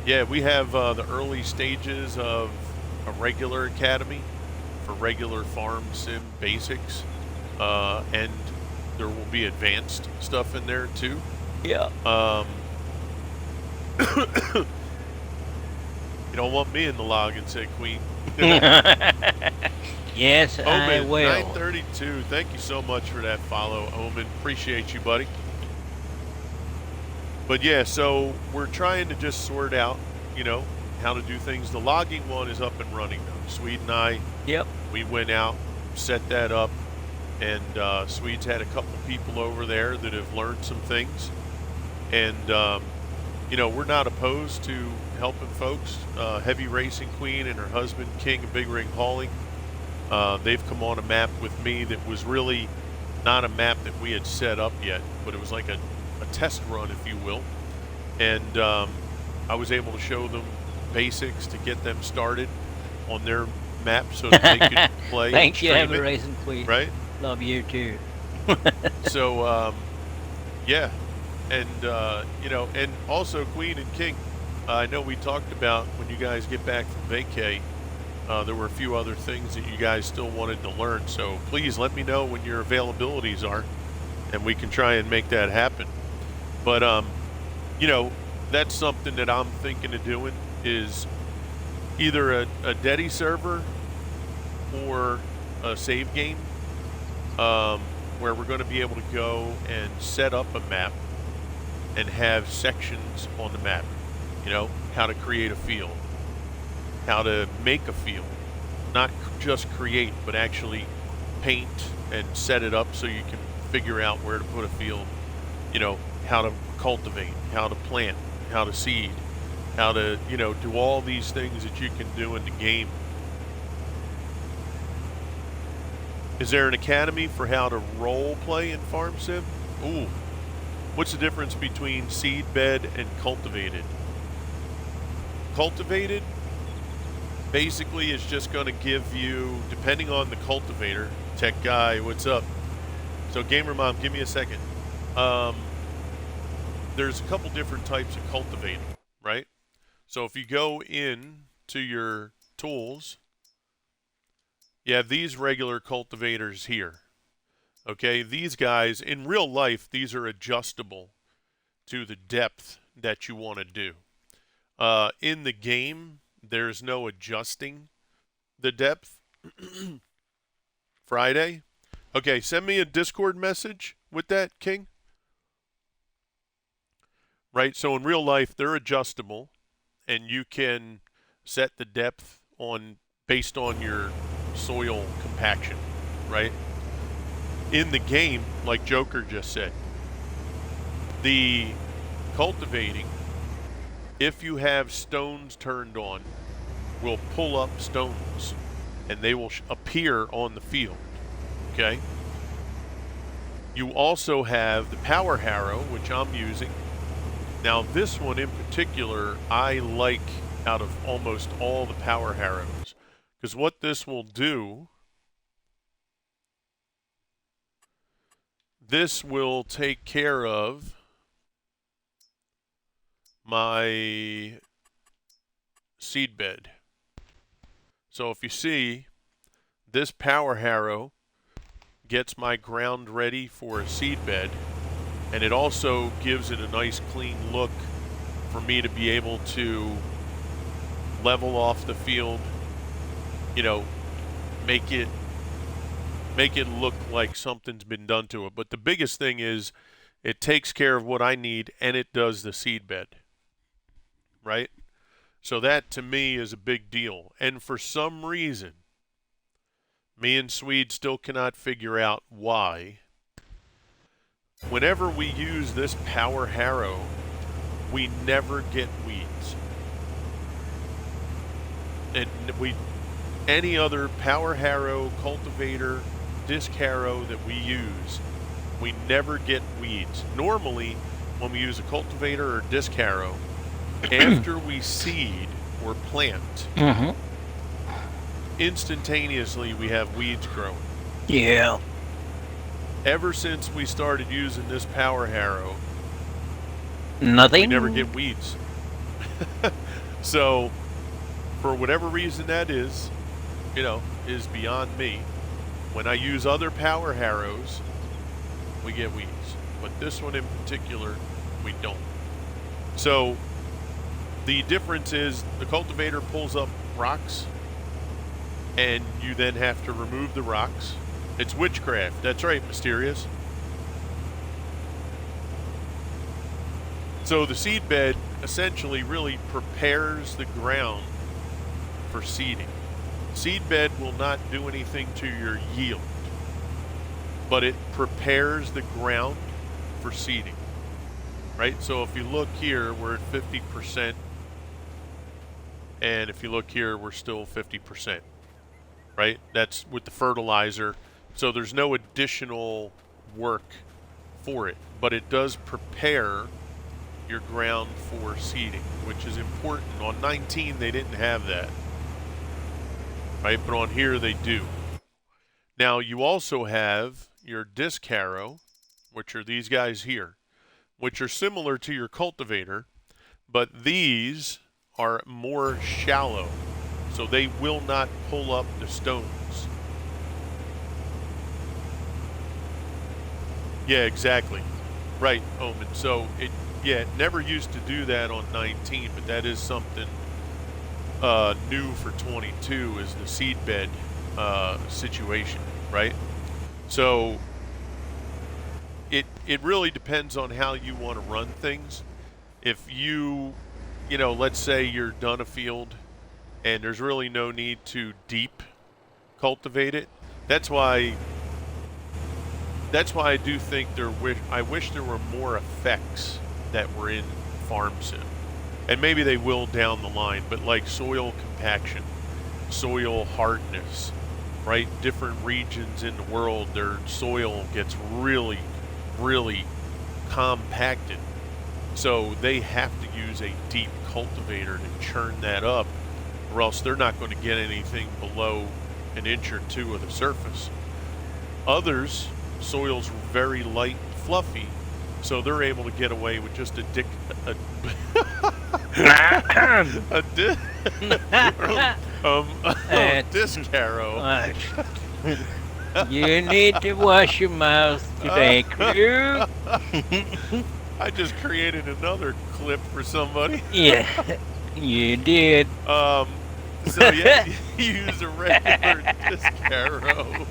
yeah. We have the early stages of a regular academy for regular farm sim basics, and there will be advanced stuff in there too. Yeah. Um, you don't want me in the log and say Queen. Yes, I Omen will. 932. Thank you so much for that follow, Omen. Appreciate you, buddy. But yeah, so we're trying to just sort out, you know, how to do things. The logging one is up and running though. Swede and I, Yep. we went out, set that up, and Swede's had a couple people over there that have learned some things. And you know, we're not opposed to helping folks. Heavy Racing Queen and her husband King of Big Ring Hauling, they've come on a map with me that was really not a map that we had set up yet, but it was like a test run, if you will. And I was able to show them basics to get them started on their map so that they could play and Thank you, stream Heavy it, Racing Queen. right? Love you too. So yeah, and you know, and also Queen and King. I know we talked about when you guys get back from vacay. There were a few other things that you guys still wanted to learn. So please let me know when your availabilities are, and we can try and make that happen. But you know, that's something that I'm thinking of doing is either a Dedi server or a save game, where we're going to be able to go and set up a map and have sections on the map. You know, how to create a field, how to make a field, not just create, but actually paint and set it up so you can figure out where to put a field. You know, how to cultivate, how to plant, how to seed, how to, you know, do all these things that you can do in the game. Is there an academy for how to role play in Farm Sim? Ooh. What's the difference between seed bed and cultivated? Cultivated basically is just going to give you, depending on the cultivator, tech guy, what's up? So Gamer Mom, give me a second. There's a couple different types of cultivating, right? So if you go in to your tools, you have these regular cultivators here. Okay, these guys, in real life, these are adjustable to the depth that you want to do. In the game, there's no adjusting the depth. Friday? Okay, send me a Discord message with that, King. Right, so in real life, they're adjustable, and you can set the depth on based on your soil compaction, right? In the game, like Joker just said, the cultivating, if you have stones turned on, will pull up stones and they will appear on the field. Okay? You also have the power harrow, which I'm using. Now, this one in particular, I like out of almost all the power harrows, because what this will do, this will take care of my seed bed. So if you see, this power harrow gets my ground ready for a seed bed, And it also gives it a nice clean look for me to be able to level off the field, you know, make it look like something's been done to it. But the biggest thing is it takes care of what I need and it does the seed bed, right? So that to me is a big deal. And for some reason, me and Swede still cannot figure out why. Whenever we use this power harrow, we never get weeds. And any other power harrow, cultivator, disc harrow that we use, we never get weeds. Normally, when we use a cultivator or disc harrow, after we seed or plant, instantaneously we have weeds growing. Yeah. Ever since we started using this power harrow, Nothing. we never get weeds. So, for whatever reason that is, is beyond me. When I use other power harrows, we get weeds. But this one in particular, we don't. So, the difference is the cultivator pulls up rocks, and you then have to remove the rocks. It's witchcraft. That's right, Mysterious. So the seed bed essentially really prepares the ground for seeding. Seed bed will not do anything to your yield, but it prepares the ground for seeding, right? So if you look here, we're at 50%, and if you look here, we're still 50%, right? That's with the fertilizer. So there's no additional work for it, but it does prepare your ground for seeding, which is important. On 19, they didn't have that, right? But on here, they do. Now, you also have your disc harrow, which are these guys here, which are similar to your cultivator, but these are more shallow, so they will not pull up the stones. Yeah, exactly. Right, Omen. So it never used to do that on 19, but that is something new for 22 is the seed bed situation, right? So it really depends on how you want to run things. If let's say you're done a field and there's really no need to deep cultivate it. That's why I do think I wish there were more effects that were in Farm Sim. And maybe they will down the line, but like soil compaction, soil hardness, right? Different regions in the world, their soil gets really, really compacted. So they have to use a deep cultivator to churn that up, or else they're not going to get anything below an inch or two of the surface. Others, soil's very light and fluffy, so they're able to get away with just a disc harrow. You need to wash your mouth today, crew. I just created another clip for somebody. Yeah, you did. So yeah, you use a regular disc harrow.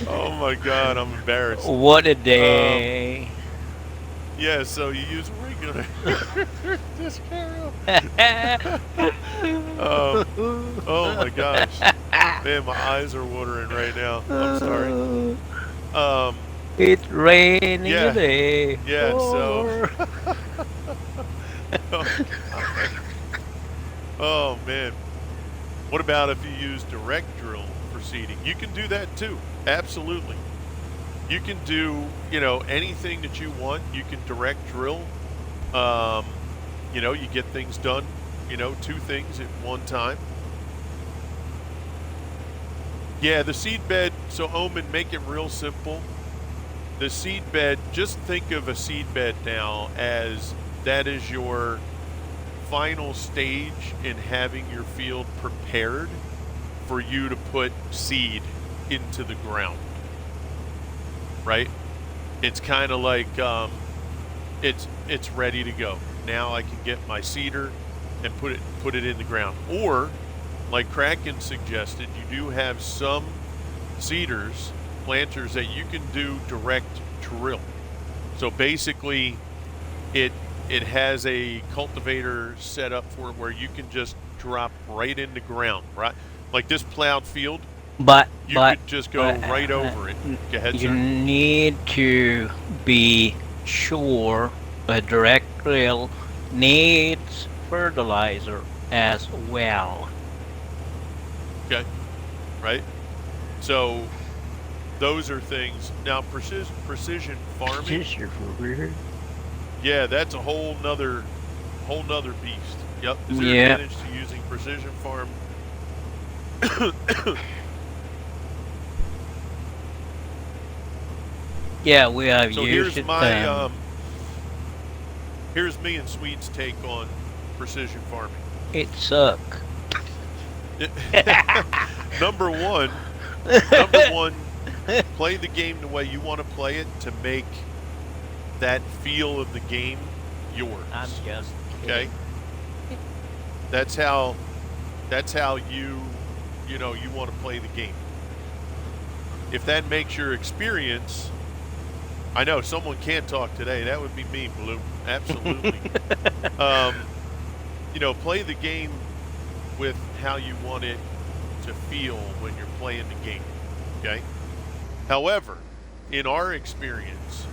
Oh my God, I'm embarrassed. What a day. Yeah, so you use a regular disc harrow. Oh my gosh. Man, my eyes are watering right now. I'm sorry. It's raining today. Yeah, so. Oh man. What about if you use direct drill for seeding? You can do that too. Absolutely. You can do, anything that you want. You can direct drill. You get things done, 2 things at one time. Yeah, the seed bed, so Omen, make it real simple. The seed bed, just think of a seed bed now as that is your final stage in having your field prepared for you to put seed into the ground, right? it's kind of like it's ready to go. Now I can get my seeder and put it in the ground. Or, like Kraken suggested, you do have some seeders, planters that you can do direct drill. So basically, it it has a cultivator set up for it where you can just drop right in the ground, right? Like this plowed field, But you but could just go but right over it. Go ahead, you sir. need to be sure a direct drill needs fertilizer as well. Okay, right? So those are things. Now, precision farming, yeah, that's a whole nother beast. Yep. Is there Yeah, advantage to using precision farm? yeah, we have So used here's it. my here's me and Sweet's take on precision farming. It suck. number one, number one, play the game the way you want to play it to make that feel of the game yours. I'm just Okay, kidding. that's how you want to play the game. If that makes your experience, I know someone can't talk today. That would be me, Blue. Absolutely. um, play the game with how you want it to feel when you're playing the game. Okay. However, in our experience,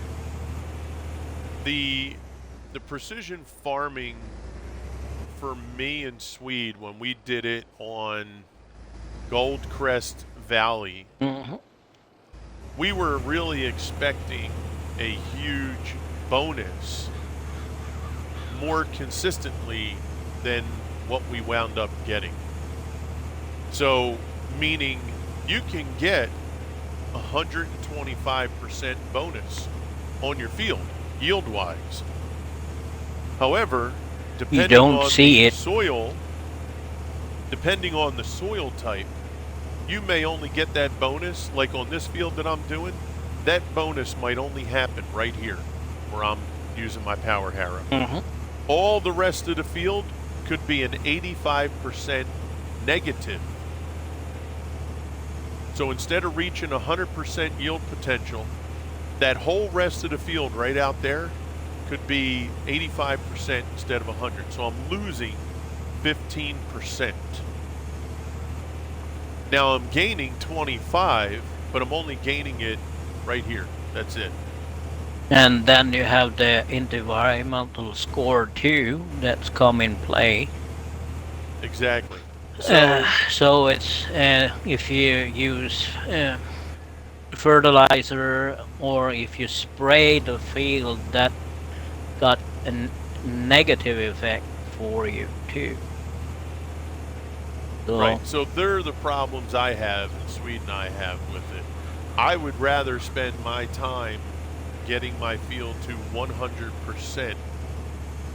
the precision farming for me and Swede when we did it on Goldcrest Valley, Mhm. we were really expecting a huge bonus more consistently than what we wound up getting. So, meaning you can get 125% bonus on your field, yield wise. However, You depending don't on see the it. soil, depending on the soil type, you may only get that bonus, like on this field that I'm doing, that bonus might only happen right here where I'm using my power harrow. Hmm. All the rest of the field could be an 85% negative. So instead of reaching 100% yield potential, that whole rest of the field right out there could be 85% instead of 100. So I'm losing 15%. Now I'm gaining 25, but I'm only gaining it right here. That's it. And then you have the environmental score too that's come in play. Exactly. So, So it's if you use fertilizer or if you spray the field, that got a negative effect for you too. So, right. So there are the problems I have and Sweden I have with it. I would rather spend my time getting my field to 100%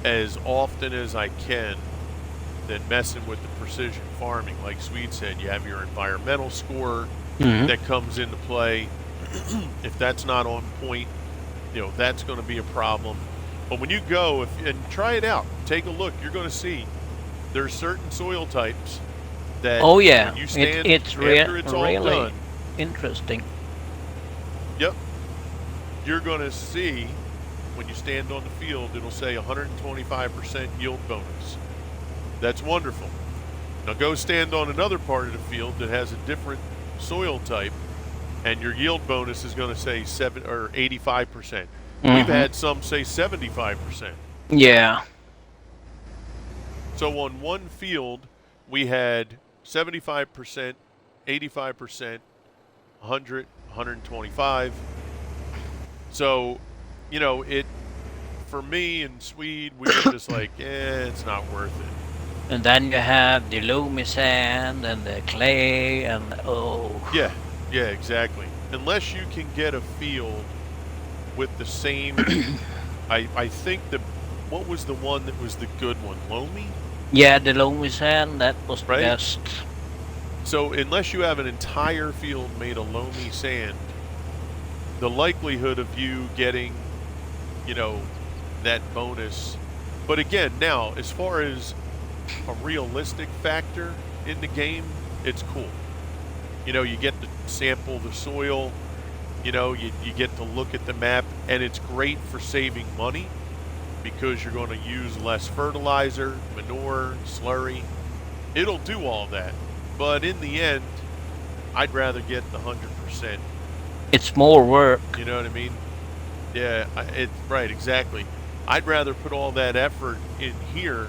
as often as I can than messing with the precision farming. Like Swede said, you have your environmental score mhm. that comes into play. If that's not on point, that's going to be a problem. But when you go and try it out, take a look, you're going to see there's certain soil types that Oh yeah, when you stand it's after it's all really done, interesting. yep, you're going to see when you stand on the field, it'll say 125% yield bonus. That's wonderful. Now go stand on another part of the field that has a different soil type, and your yield bonus is going to say 7 or 85%. We've Hmm. had some say 75%. Yeah. So on one field, we had 75%, 85%, 100, 125. So, it for me and Swede, we were just like, it's not worth it. And then you have the loamy sand and the clay and oh. Yeah, yeah, exactly. Unless you can get a field with the same, I think what was the one that was the good one? Loamy? Yeah, the loamy sand, that was the Right? best. So unless you have an entire field made of loamy sand, the likelihood of you getting, you know, that bonus. But again, now, as far as a realistic factor in the game, it's cool. You know, you get to sample the soil, you know, you get to look at the map, and it's great for saving money because you're going to use less fertilizer, manure, slurry. It'll do all that. But in the end, I'd rather get the 100%. It's more work. You know what I mean? Yeah, it's right, exactly. I'd rather put all that effort in here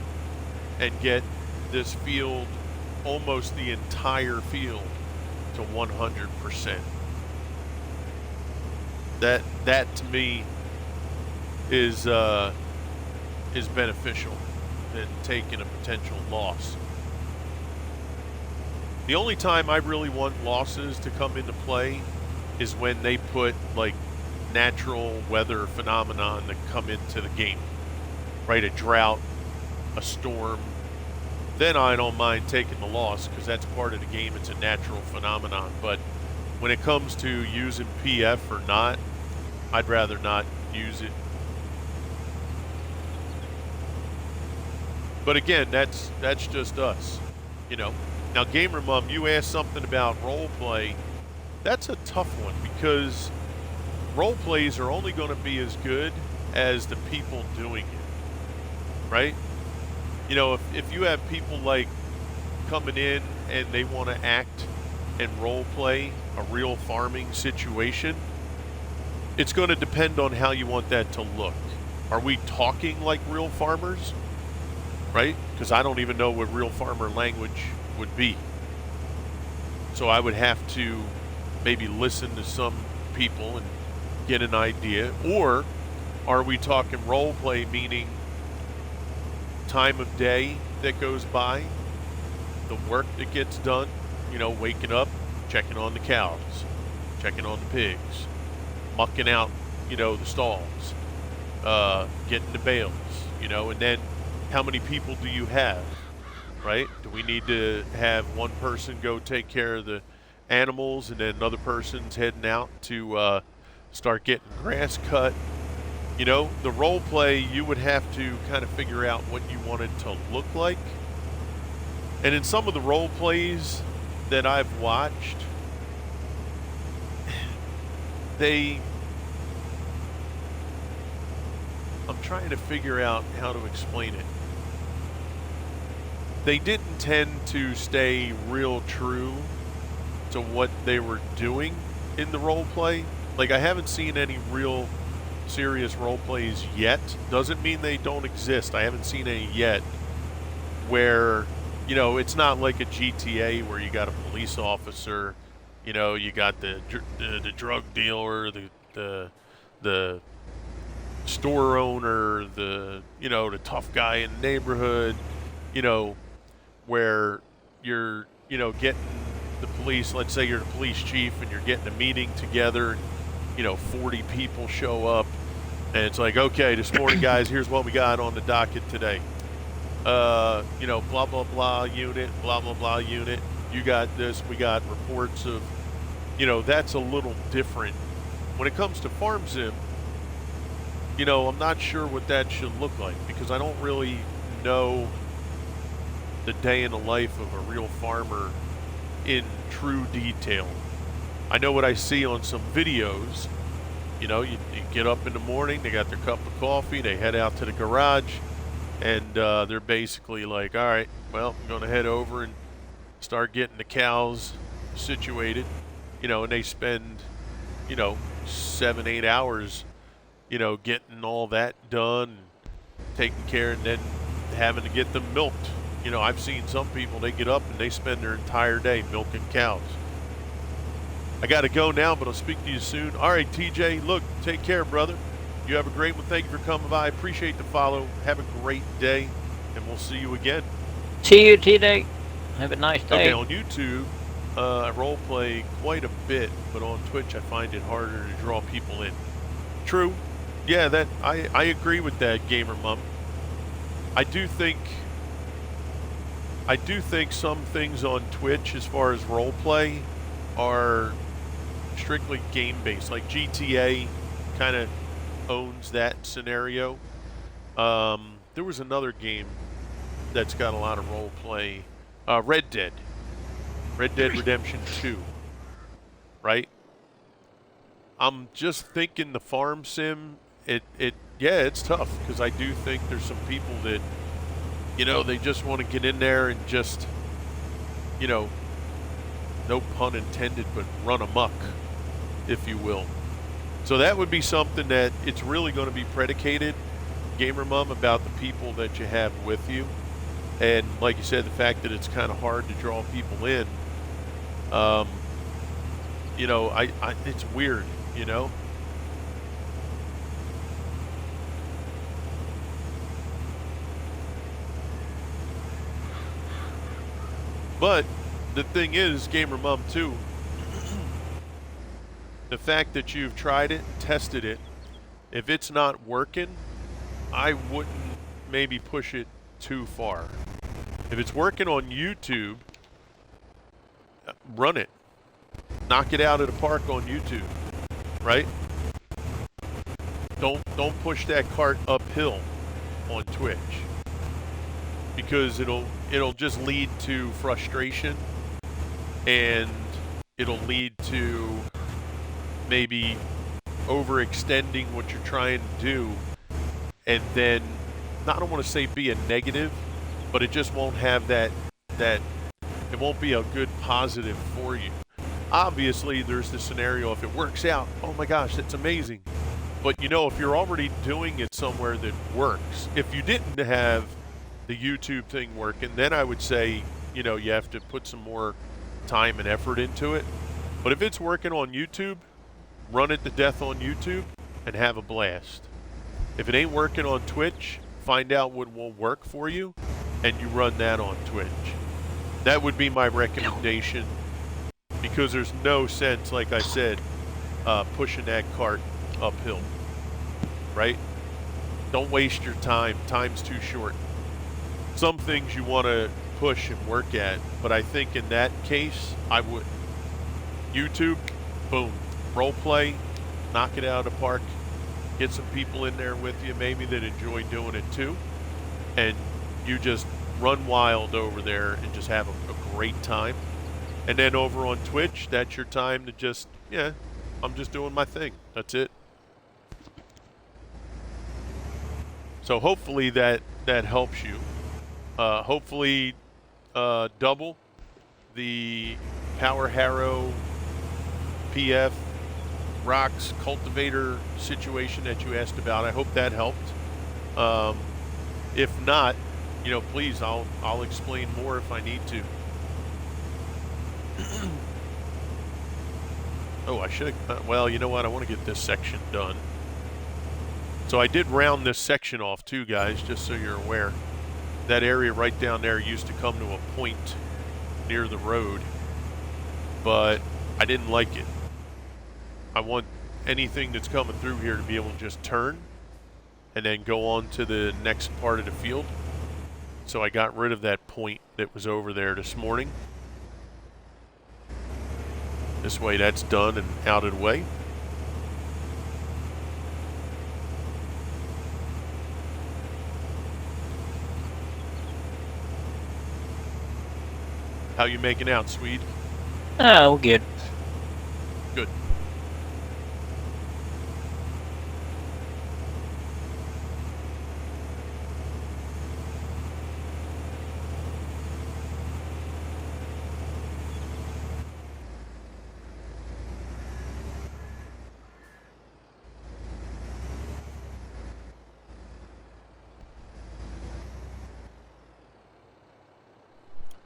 and get this field, almost the entire field, to 100%. That to me is beneficial than taking a potential loss. The only time I really want losses to come into play is when they put like natural weather phenomenon that come into the game, right? A drought, a storm. Then I don't mind taking the loss because that's part of the game. It's a natural phenomenon. But when it comes to using PF or not, I'd rather not use it. But again, that's just us, you know. Now, Gamer Mom, you asked something about role play. That's a tough one because role plays are only going to be as good as the people doing it, right? You know, if you have people like coming in and they want to act and role play a real farming situation, it's going to depend on how you want that to look. Are we talking like real farmers, right? Because I don't even know what real farmer language would be. So I would have to maybe listen to some people and get an idea. Or are we talking role play, meaning time of day that goes by, the work that gets done, you know, waking up, checking on the cows, checking on the pigs, mucking out, you know, the stalls, getting the bales, you know, and then how many people do you have, right? Do we need to have one person go take care of the animals and then another person's heading out to start getting grass cut? You know, the role play, you would have to kind of figure out what you want it to look like. And in some of the role plays that I've watched, I'm trying to figure out how to explain it. They didn't tend to stay real true to what they were doing in the role play. Like, I haven't seen any real serious role plays yet. Doesn't mean they don't exist. I haven't seen any yet where, you know, it's not like a GTA where you got a police officer, you know, you got the drug dealer, the store owner, you know, the tough guy in the neighborhood, you know, where you're, you know, getting the police, let's say you're the police chief and you're getting a meeting together and, you know, 40 people show up and it's like, okay, this morning, guys, here's what we got on the docket today. You know, blah, blah, blah unit, blah, blah, blah unit. You got this, we got reports of, you know, that's a little different. When it comes to Farm Sim, you know, I'm not sure what that should look like because I don't really know the day in the life of a real farmer in true detail. I know what I see on some videos. You know, you get up in the morning, they got their cup of coffee, they head out to the garage, and they're basically like, all right, well, I'm going to head over and start getting the cows situated, you know, and they spend, you know, 7-8 hours, you know, getting all that done, taking care, and then having to get them milked. You know, I've seen some people, they get up and they spend their entire day milking cows. I got to go now, but I'll speak to you soon. All right, TJ, look, take care, brother. You have a great one. Thank you for coming by. I appreciate the follow. Have a great day, and we'll see you again. See you, T-Day. Have a nice day. Okay, on YouTube, I role play quite a bit, but on Twitch, I find it harder to draw people in. True. Yeah, that I agree with that, Gamer Mom. I do think some things on Twitch, as far as role play, are strictly game-based, like GTA kind of owns that scenario. There was another game that's got a lot of role play. Red Dead Redemption 2, right? I'm just thinking the farm sim, yeah, it's tough because I do think there's some people that, they just want to get in there and just, no pun intended, but run amok, if you will. So that would be something that it's really going to be predicated, Gamer Mom, about the people that you have with you. And like you said, the fact that it's kind of hard to draw people in, it's weird, But the thing is, Gamer Mom, too, the fact that you've tried it, tested it, if it's not working, I wouldn't maybe push it too far. If it's working on YouTube, run it. Knock it out of the park on YouTube, right? Don't push that cart uphill on Twitch, because it'll just lead to frustration, and it'll lead to maybe overextending what you're trying to do, and then, I don't want to say be a negative, but it just won't have that it won't be a good positive for you. Obviously, there's the scenario, if it works out, oh my gosh, that's amazing. But if you're already doing it somewhere that works, if you didn't have the YouTube thing working, then I would say, you have to put some more time and effort into it. But if it's working on YouTube, run it to death on YouTube and have a blast. If it ain't working on Twitch, find out what will work for you and you run that on Twitch. That would be my recommendation, because there's no sense, like I said, pushing that cart uphill, right? Don't waste your time. Time's too short. Some things you want to push and work at, but I think in that case, I wouldn't. YouTube, boom, role play, knock it out of the park, get some people in there with you maybe that enjoy doing it too, and you just run wild over there and just have a great time. And then over on Twitch, that's your time to just, I'm just doing my thing. That's it. So hopefully that helps you. Hopefully double the Power Harrow PF Rocks cultivator situation that you asked about. I hope that helped. If not, please, I'll explain more if I need to. Oh, I should have, well, you know what? I want to get this section done. So I did round this section off too, guys, just so you're aware. That area right down there used to come to a point near the road, but I didn't like it. I want anything that's coming through here to be able to just turn and then go on to the next part of the field. So I got rid of that point that was over there this morning. This way that's done and out of the way. How you making out, Swede? Oh, good. Good.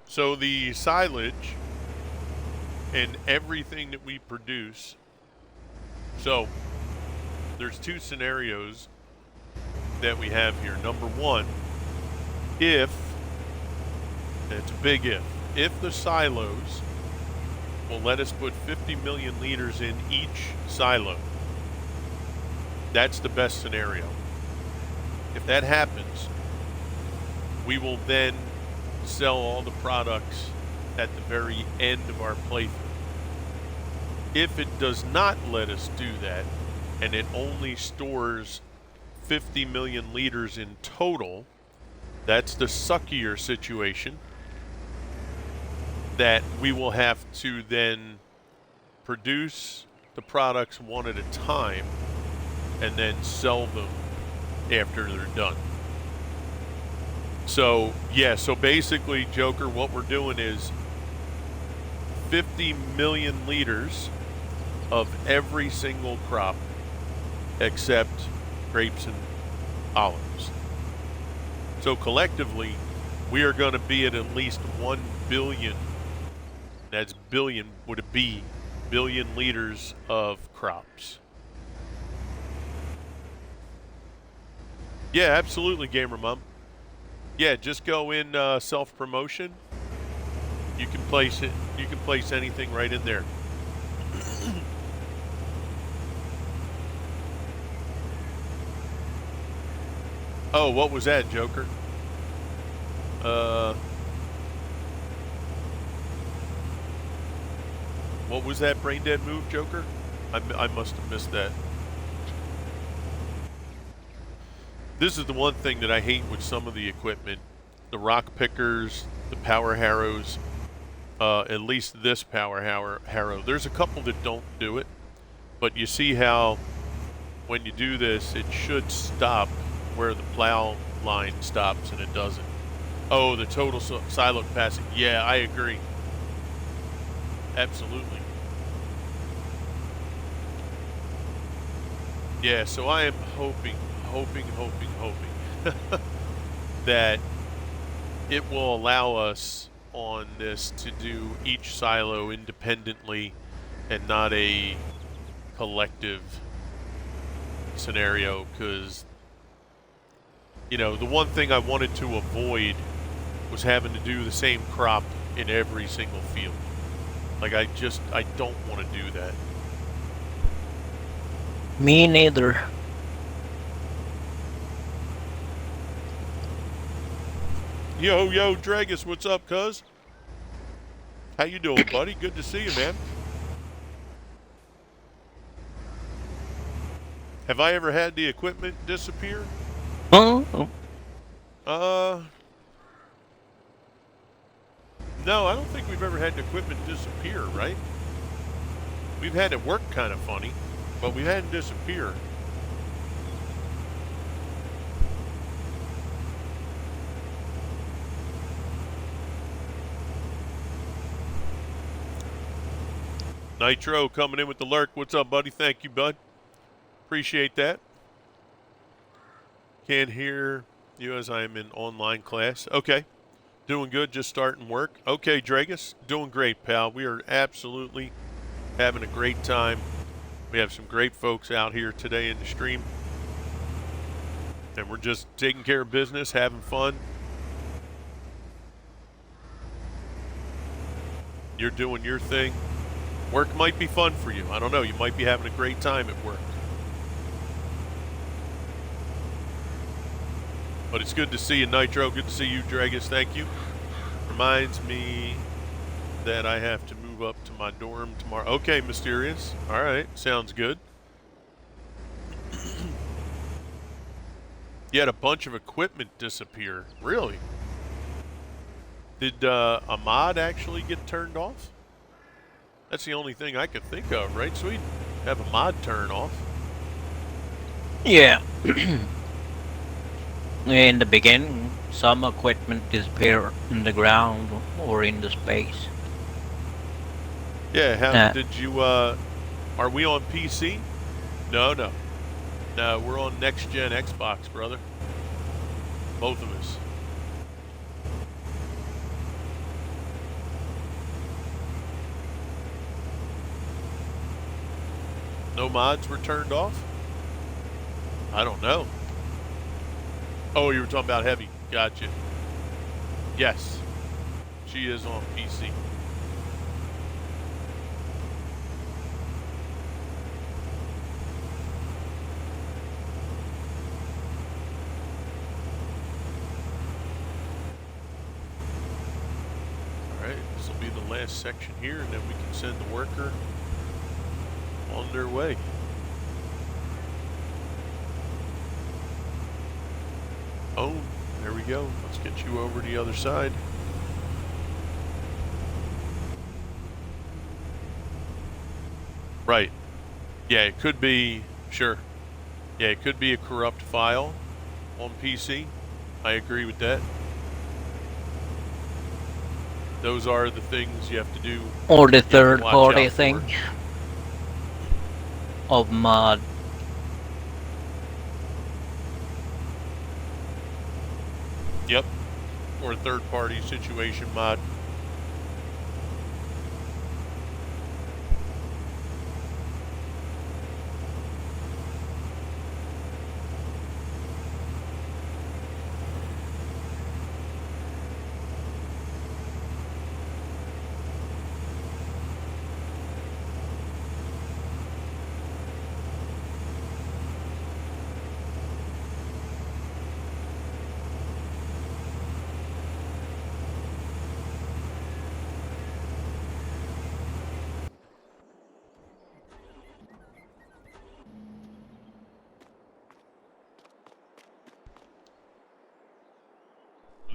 So the silage and everything that we produce, so there's two scenarios that we have here. Number one, if, and it's a big if the silos will let us put 50 million liters in each silo, that's the best scenario. If that happens, we will then sell all the products at the very end of our playthrough. If it does not let us do that, and it only stores 50 million liters in total, that's the suckier situation, that we will have to then produce the products one at a time and then sell them after they're done. So, yeah, so basically, Joker, what we're doing is 50 million liters of every single crop except grapes and olives. So collectively, we are going to be at least 1 billion, that's billion, would it be, billion liters of crops. Yeah, absolutely, Gamer Mom. Yeah, just go in self-promotion. You can place it. You can place anything right in there. Oh, what was that, Joker? What was that brain dead move, Joker? I must have missed that. This is the one thing that I hate with some of the equipment. The rock pickers, the power harrows, at least this power harrow. There's a couple that don't do it, but you see how when you do this, it should stop where the plow line stops, and it doesn't. Oh, the total silo capacity. Yeah, I agree. Absolutely. Yeah, so I am hoping that it will allow us on this to do each silo independently and not a collective scenario, because, you know, the one thing I wanted to avoid was having to do the same crop in every single field. Like, I don't want to do that. Me neither. Yo, Dragus, what's up, cuz? How you doing, buddy? Good to see you, man. Have I ever had the equipment disappear? Oh. No, I don't think we've ever had the equipment disappear, right? We've had it work kind of funny, but we've had it disappear. Nitro coming in with the lurk. What's up, buddy? Thank you, bud. Appreciate that. Can't hear you as I'm in online class. Okay. Doing good, just starting work. Okay, Dragus, doing great, pal. We are absolutely having a great time. We have some great folks out here today in the stream. And we're just taking care of business, having fun. You're doing your thing. Work might be fun for you. I don't know. You might be having a great time at work. But it's good to see you, Nitro. Good to see you, Dragus. Thank you. Reminds me that I have to move up to my dorm tomorrow. Okay, Mysterious. All right. Sounds good. You had a bunch of equipment disappear. Really? Did a mod actually get turned off? That's the only thing I could think of, right? So we'd have a mod turn off. Yeah. In the beginning, some equipment disappear in the ground or in the space. Yeah, how did you, are we on PC? No, we're on next-gen Xbox, brother. Both of us. No mods were turned off? I don't know. Oh, you were talking about Heavy. Gotcha. Yes. She is on PC. Alright, this will be the last section here, and then we can send the worker On their way. Oh, there we go. Let's get you over to the other side. Right. Yeah, it could be, sure. Yeah, it could be a corrupt file on PC. I agree with that. Those are the things you have to do. Or the You have to third watch party out for. thing of mod. Yep. Or a third party situation mod.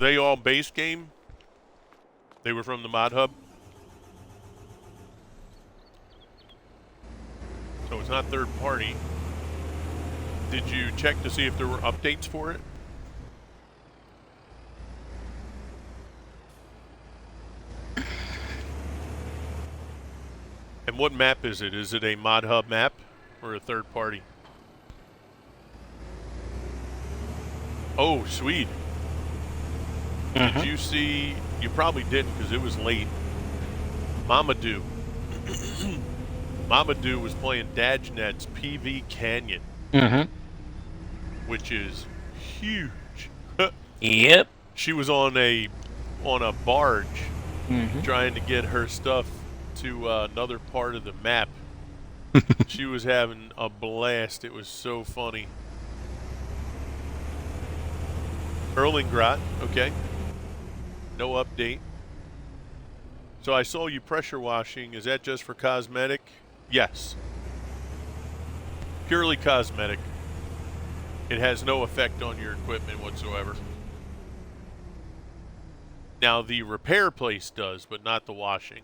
They all base game? They were from the mod hub? So it's not third party. Did you check to see if there were updates for it? And what map is it? Is it a mod hub map or a third party? Oh, sweet. Did you see? You probably didn't because it was late. Mamadou. Mamadou was playing Dadgenet's PV Canyon, which is huge. Yep. She was on a barge trying to get her stuff to another part of the map. She was having a blast. It was so funny. Erlingrad, okay. No update. So I saw you pressure washing. Is that just for cosmetic? Yes. Purely cosmetic. It has no effect on your equipment whatsoever. Now the repair place does, but not the washing.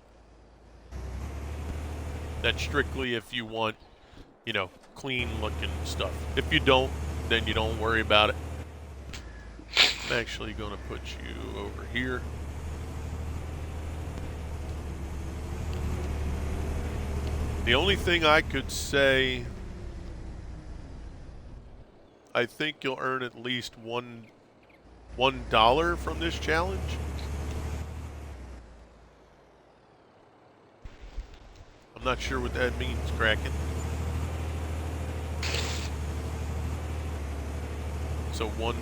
That's strictly if you want, you know, clean looking stuff. If you don't, then you don't worry about it. I'm actually going to put you over here. The only thing I could say, I think you'll earn at least $1 from this challenge. I'm not sure what that means, Kraken. So $1.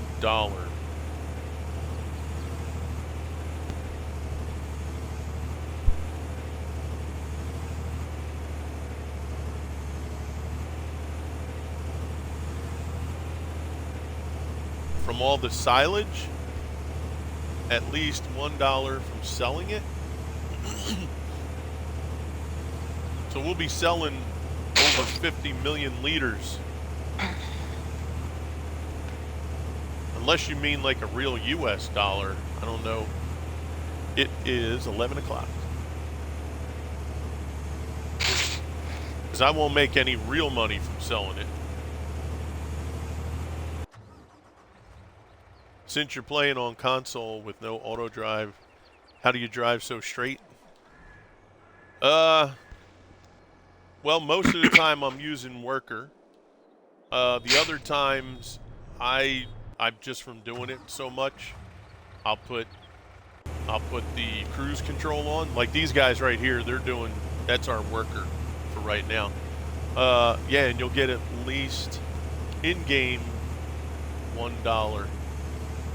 From all the silage, at least $1 from selling it. So we'll be selling over 50 million liters. Unless you mean like a real US dollar. I don't know. It is 11 o'clock. Because I won't make any real money from selling it. Since you're playing on console with no auto drive, how do you drive so straight? Well, most of the time I'm using worker. The other times, I'm just from doing it so much, I'll put the cruise control on. Like these guys right here, they're doing, that's our worker for right now. Yeah, and you'll get at least in-game $1.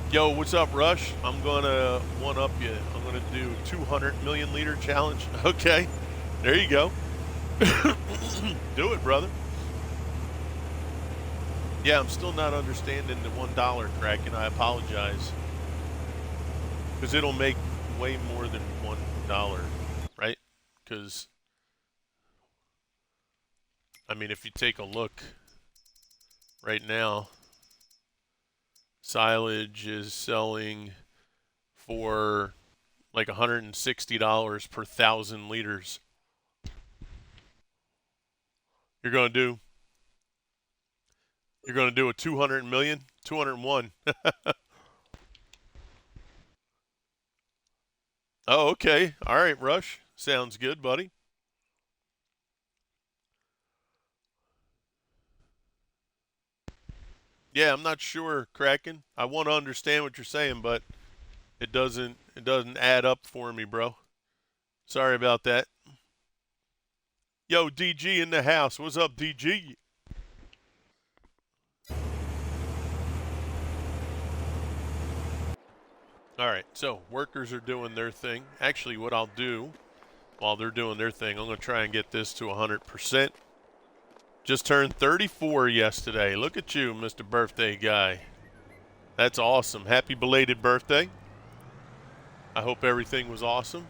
Yo, what's up, Rush? I'm gonna one-up you. I'm gonna do 200 million liter challenge. Okay, there you go. Do it, brother. Yeah, I'm still not understanding the $1 crack, and I apologize. Because it'll make way more than $1, right? Because I mean, if you take a look right now, silage is selling for like $160 per 1,000 liters. You're going to do a 200 million, 201. Oh, okay. All right, Rush. Sounds good, buddy. Yeah, I'm not sure, Kraken. I want to understand what you're saying, but it doesn't add up for me, bro. Sorry about that. Yo, DG in the house. What's up, DG? All right, so workers are doing their thing. Actually, what I'll do while they're doing their thing, I'm going to try and get this to 100%. Just turned 34 yesterday. Look at you, Mr. Birthday Guy. That's awesome. Happy belated birthday. I hope everything was awesome.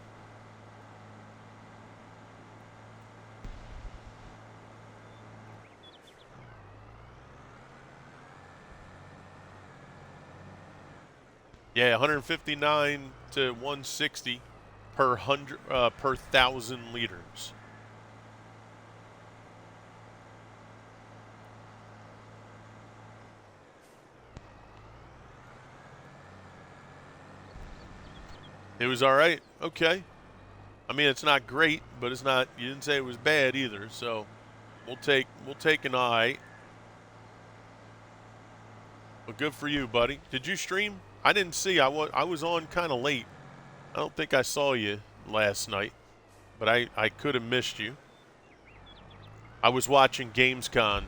Yeah, 159 to 160 per 1,000 liters. It was all right. Okay. I mean, it's not great, but it's not. You didn't say it was bad either. So we'll take an eye. But good for you, buddy. Did you stream? I didn't see. I was on kind of late. I don't think I saw you last night, but I could have missed you. I was watching Gamescom,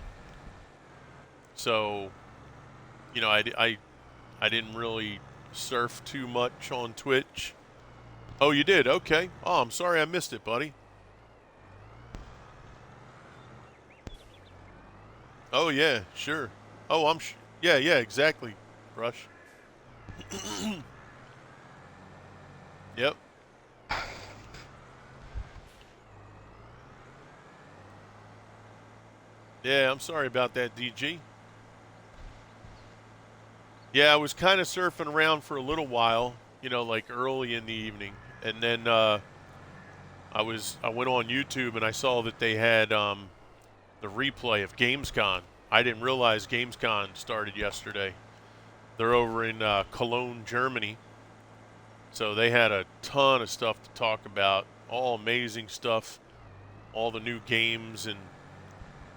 so I didn't really surf too much on Twitch. Oh, you did? Okay. Oh, I'm sorry I missed it, buddy. Oh yeah, sure. Oh, yeah, yeah, exactly. Rush. Yep. Yeah, I'm sorry about that, DG. Yeah, I was kind of surfing around for a little while, like early in the evening, and then I went on YouTube and I saw that they had the replay of Gamescom. I didn't realize Gamescom started yesterday. They're over in Cologne, Germany, so they had a ton of stuff to talk about. All amazing stuff, all the new games and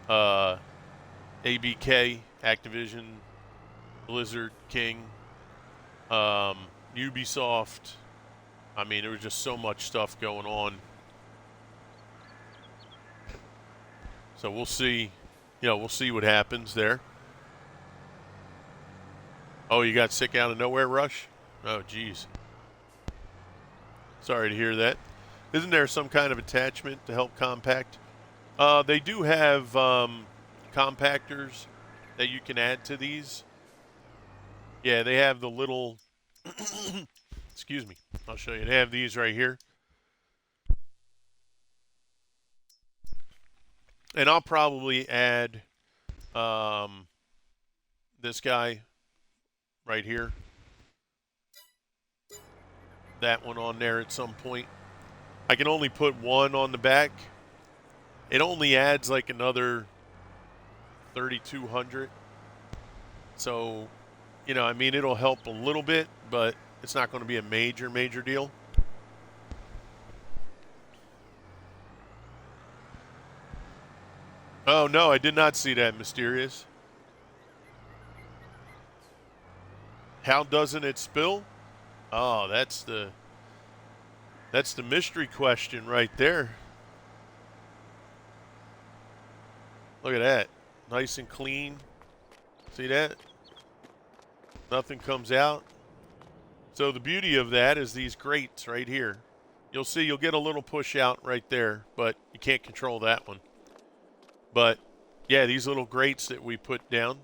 uh, ABK, Activision, Blizzard, King, um, Ubisoft. I mean, there was just so much stuff going on. So we'll see. We'll see what happens there. Oh, you got sick out of nowhere, Rush? Oh, geez. Sorry to hear that. Isn't there some kind of attachment to help compact? They do have compactors that you can add to these. Yeah, they have the little. Excuse me. I'll show you. They have these right here. And I'll probably add um, this guy right here. That one on there at some point. I can only put one on the back. It only adds like another 3,200. So, I mean, it'll help a little bit, but it's not going to be a major, major deal. Oh, no, I did not see that, Mysterious. How doesn't it spill? Oh, that's the mystery question right there. Look at that. Nice and clean. See that? Nothing comes out. So the beauty of that is these grates right here. You'll see you'll get a little push out right there, but you can't control that one. But yeah, these little grates that we put down,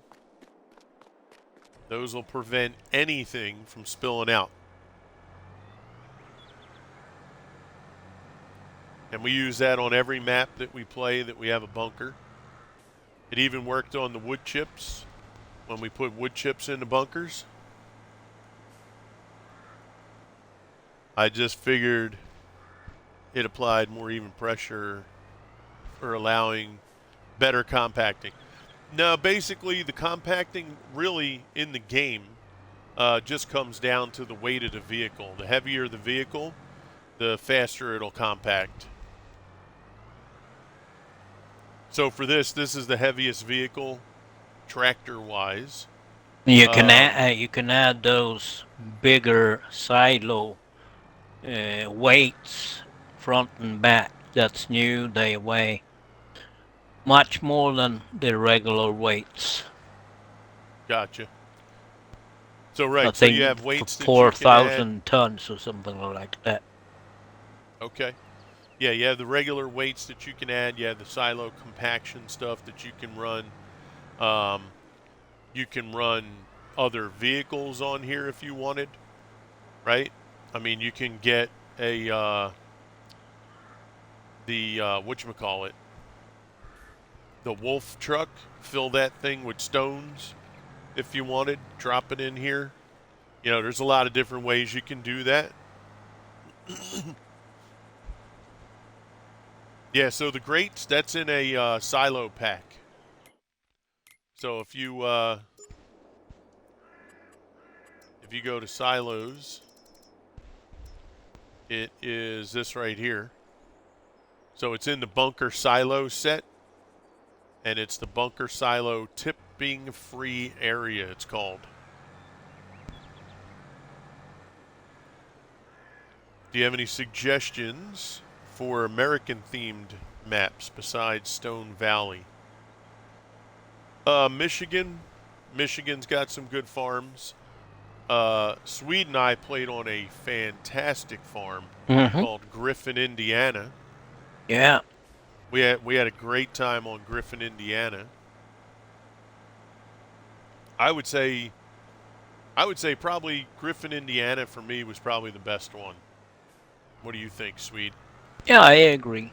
those will prevent anything from spilling out. And we use that on every map that we play that we have a bunker. It even worked on the wood chips when we put wood chips in the bunkers. I just figured it applied more even pressure for allowing better compacting. No, basically the compacting really in the game just comes down to the weight of the vehicle. The heavier the vehicle, the faster it'll compact. So for this is the heaviest vehicle tractor-wise. You can add those bigger silo weights front and back. That's new. They weigh much more than the regular weights. Gotcha. So I right, so you think have weights that you can add. 4,000 tons or something like that. Okay. Yeah, you have the regular weights that you can add. You have the silo compaction stuff that you can run. Um, you can run other vehicles on here if you wanted, right? I mean, you can get a whatchamacallit, the Wolf truck, fill that thing with stones if you wanted, drop it in here. You know, there's a lot of different ways you can do that. Yeah, so the grates, that's in a silo pack. So if you go to silos, it is this right here. So it's in the bunker silo set, and it's the bunker silo tipping free area, it's called. Do you have any suggestions for American themed maps besides Stone Valley? Michigan. Michigan's got some good farms. Sweden and I played on a fantastic farm called Griffin, Indiana. Yeah. We had a great time on Griffin, Indiana. I would say probably Griffin, Indiana for me was probably the best one. What do you think, Swede? Yeah, I agree.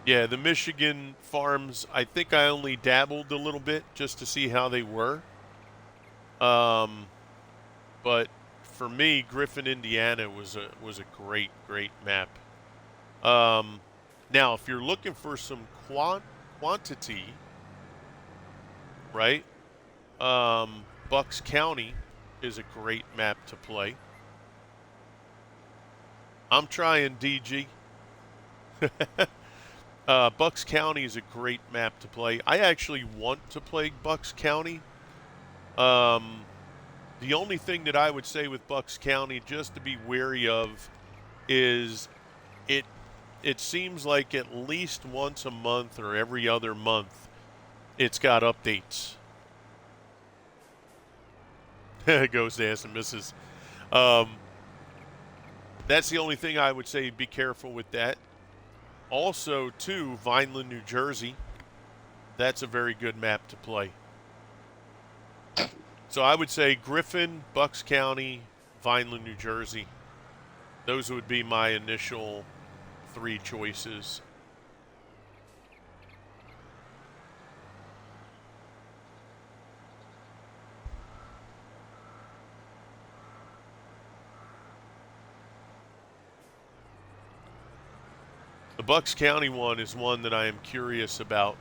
Yeah, the Michigan farms, I think I only dabbled a little bit just to see how they were. But for me, Griffin, Indiana was a great map. Now, if you're looking for some quantity, right? Bucks County is a great map to play. I'm trying, DG. Bucks County is a great map to play. I actually want to play Bucks County. The only thing that I would say with Bucks County, just to be wary of, is it seems like at least once a month or every other month, it's got updates. It goes to and misses. That's the only thing I would say. Be careful with that. Also, too, Vineland, New Jersey. That's a very good map to play. So I would say Griffin, Bucks County, Vineland, New Jersey. Those would be my initial 3 choices. The Bucks County one is one that I am curious about,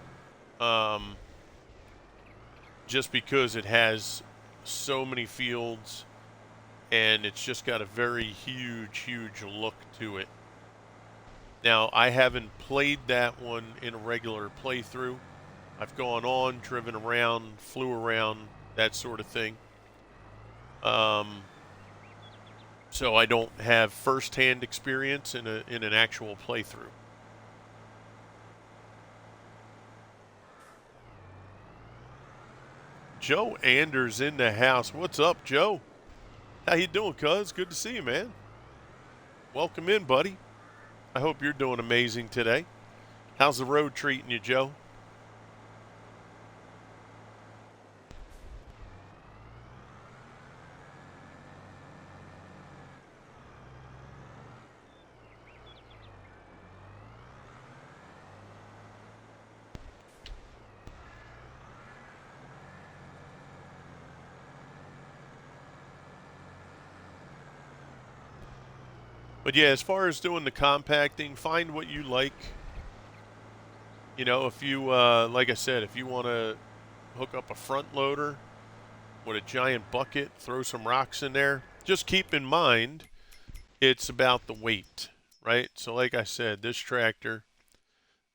just because it has so many fields and it's just got a very huge look to it. Now, I haven't played that one in a regular playthrough. I've gone on, driven around, flew around, that sort of thing. So I don't have first-hand experience in an actual playthrough. Joe Anders in the house. What's up, Joe? How you doing, cuz? Good to see you, man. Welcome in, buddy. I hope you're doing amazing today. How's the road treating you, Joe? But yeah, as far as doing the compacting, find what you like. You know, if you, like I said, if you want to hook up a front loader with a giant bucket, throw some rocks in there, just keep in mind it's about the weight, right? So like I said, this tractor,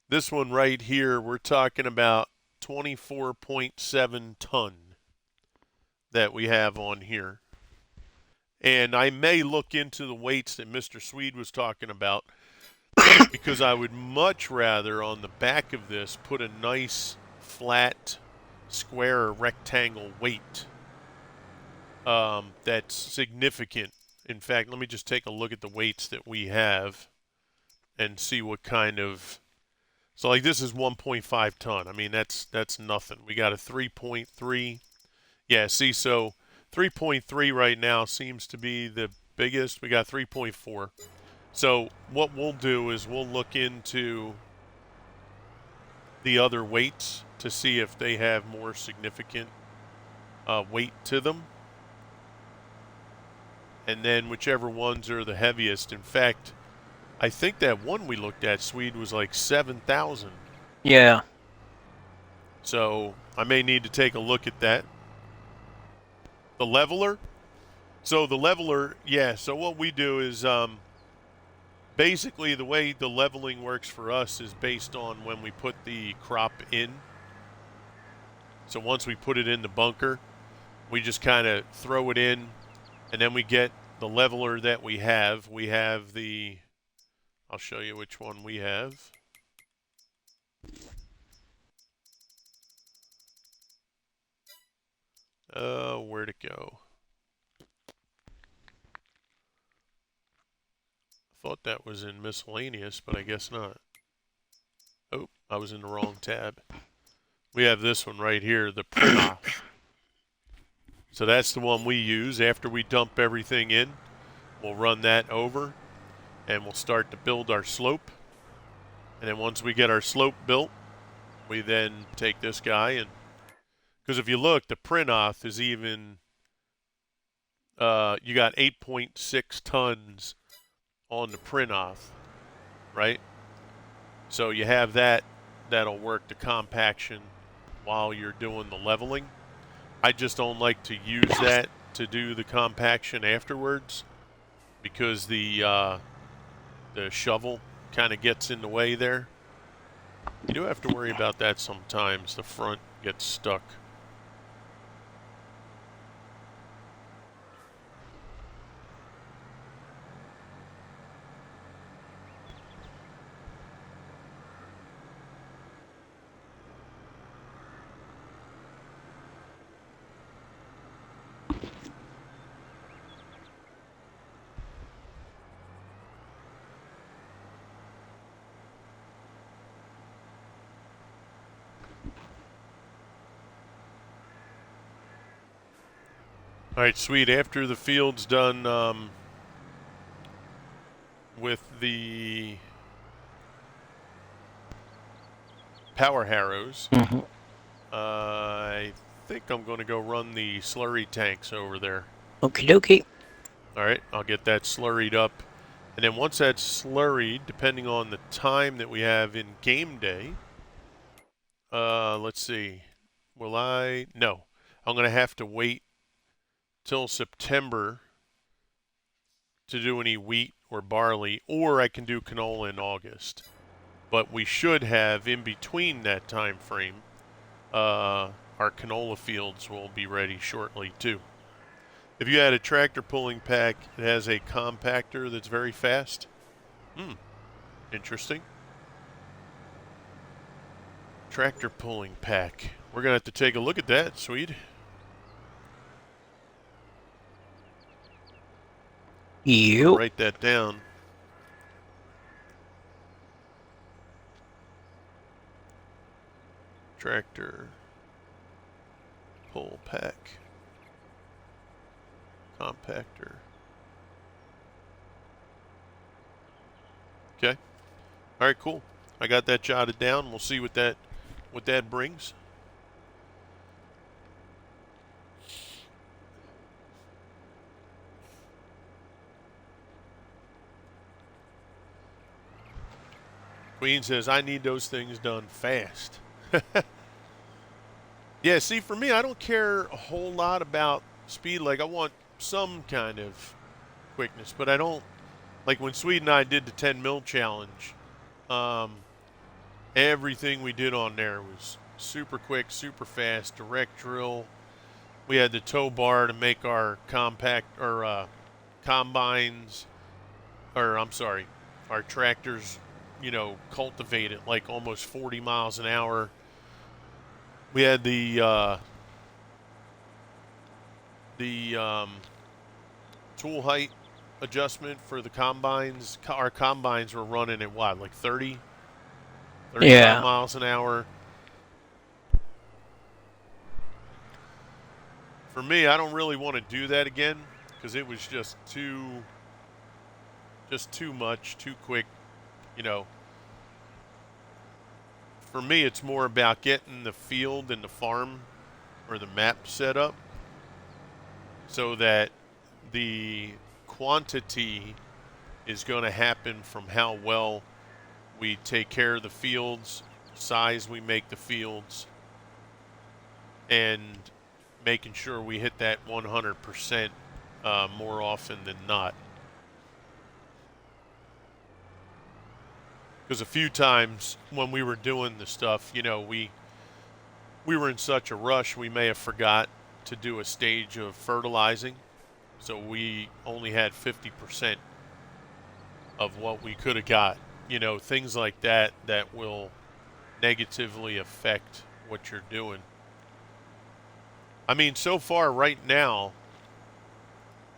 this one right here, we're talking about 24.7 ton that we have on here. And I may look into the weights that Mr. Swede was talking about because I would much rather on the back of this put a nice flat square or rectangle weight that's significant. In fact, let me just take a look at the weights that we have and see what kind of. So like this is 1.5 ton. I mean that's nothing. We got a 3.3. Yeah, see, so 3.3 right now seems to be the biggest. We got 3.4. So what we'll do is we'll look into the other weights to see if they have more significant weight to them. And then whichever ones are the heaviest. In fact, I think that one we looked at, Swede, was like 7,000. Yeah. So I may need to take a look at that. The leveler. So the leveler, yeah. So what we do is basically the way the leveling works for us is based on when we put the crop in. So once we put it in the bunker, we just kind of throw it in, and then we get the leveler that we have. We have the, I'll show you which one we have. Where'd it go? I thought that was in miscellaneous, but I guess not. Oh, I was in the wrong tab. We have this one right here, the print off. So that's the one we use. After we dump everything in, we'll run that over and we'll start to build our slope. And then once we get our slope built, we then take this guy and, because if you look, the print off is even, you got 8.6 tons on the print off, right? So you have that, that'll work the compaction while you're doing the leveling. I just don't like to use that to do the compaction afterwards because the shovel kind of gets in the way there. You do have to worry about that sometimes. The front gets stuck. All right, sweet. After the field's done with the power harrows, Mm-hmm. I think I'm going to go run the slurry tanks over there. Okie dokie. All right, I'll get that slurried up. And then once that's slurried, depending on the time that we have in game day, let's see. Will I? No. I'm going to have to wait till September to do any wheat or barley, or I can do canola in August. But we should have in between that time frame, our canola fields will be ready shortly too. If you had a tractor pulling pack, it has a compactor that's very fast. Interesting. Tractor pulling pack. We're going to have to take a look at that, Swede. I'll You. write that down. Tractor pull pack. Compactor. Okay. All right, cool. I got that jotted down. We'll see what that brings. Queen says, I need those things done fast. Yeah, see, for me, I don't care a whole lot about speed. Like, I want some kind of quickness, but I don't. Like, when Sweden and I did the 10 mil challenge, um, everything we did on there was super quick, super fast, direct drill. We had the tow bar to make our compact or combines, or I'm sorry, our tractors, cultivate at like almost 40 miles an hour. We had the tool height adjustment for the combines. Our combines were running at what, like 30, 35 Yeah. miles an hour. For me, I don't really want to do that again because it was just too much, too quick. You know, for me, it's more about getting the field and the farm or the map set up so that the quantity is going to happen from how well we take care of the fields, size we make the fields, and making sure we hit that 100% more often than not. Because a few times when we were doing the stuff, we were in such a rush, we may have forgot to do a stage of fertilizing, so we only had 50% of what we could have got. Things like that will negatively affect what you're doing. I mean, so far right now,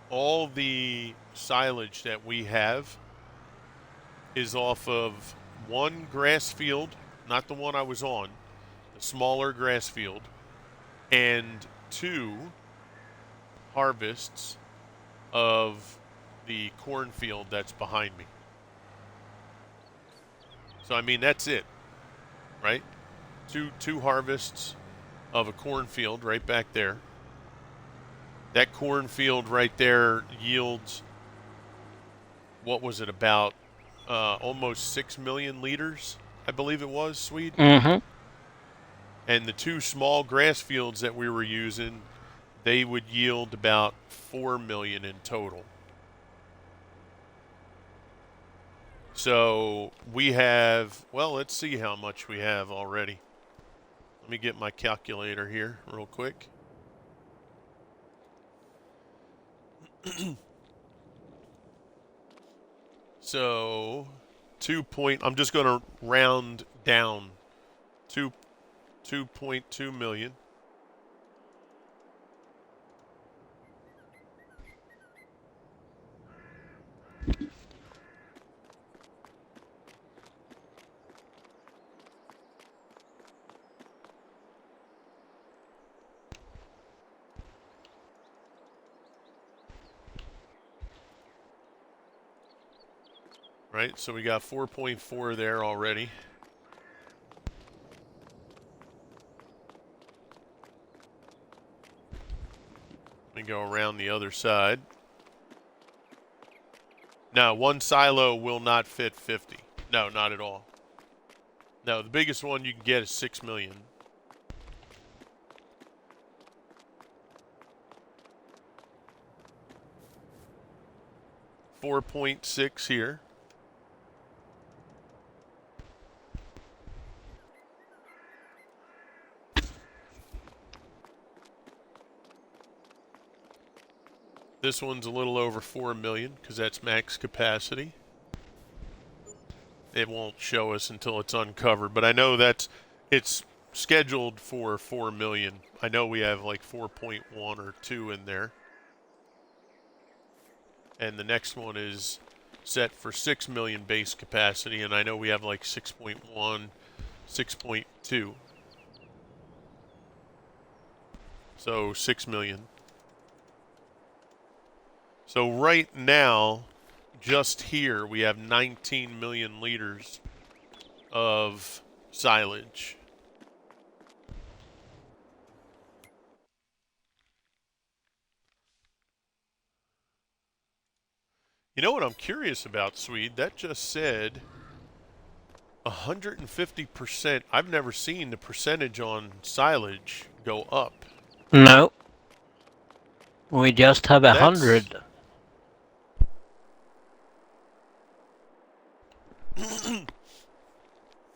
all the silage that we have is off of one grass field, not the one I was on, the smaller grass field, and two harvests of the cornfield that's behind me. So I mean that's it, right? Two harvests of a cornfield right back there. That cornfield right there yields, what was it, about almost 6 million liters, I believe it was, Swede. Mm-hmm. And the two small grass fields that we were using, they would yield about 4 million in total. So we have, well, let's see how much we have already. Let me get my calculator here real quick. So, I'm just going to round down, 2 2.2 million. Right? So we got 4.4 there already. Let me go around the other side. No, one silo will not fit 50. No, not at all. No, the biggest one you can get is 6 million. 4.6 here. This one's a little over 4 million because that's max capacity. It won't show us until it's uncovered, but I know it's scheduled for 4 million. I know we have like 4.1 or 2 in there. And the next one is set for 6 million base capacity, and I know we have like 6.1, 6.2. So 6 million. So right now, just here, we have 19 million liters of silage. You know what I'm curious about, Swede? That just said 150%. I've never seen the percentage on silage go up. No, we just have That's 100.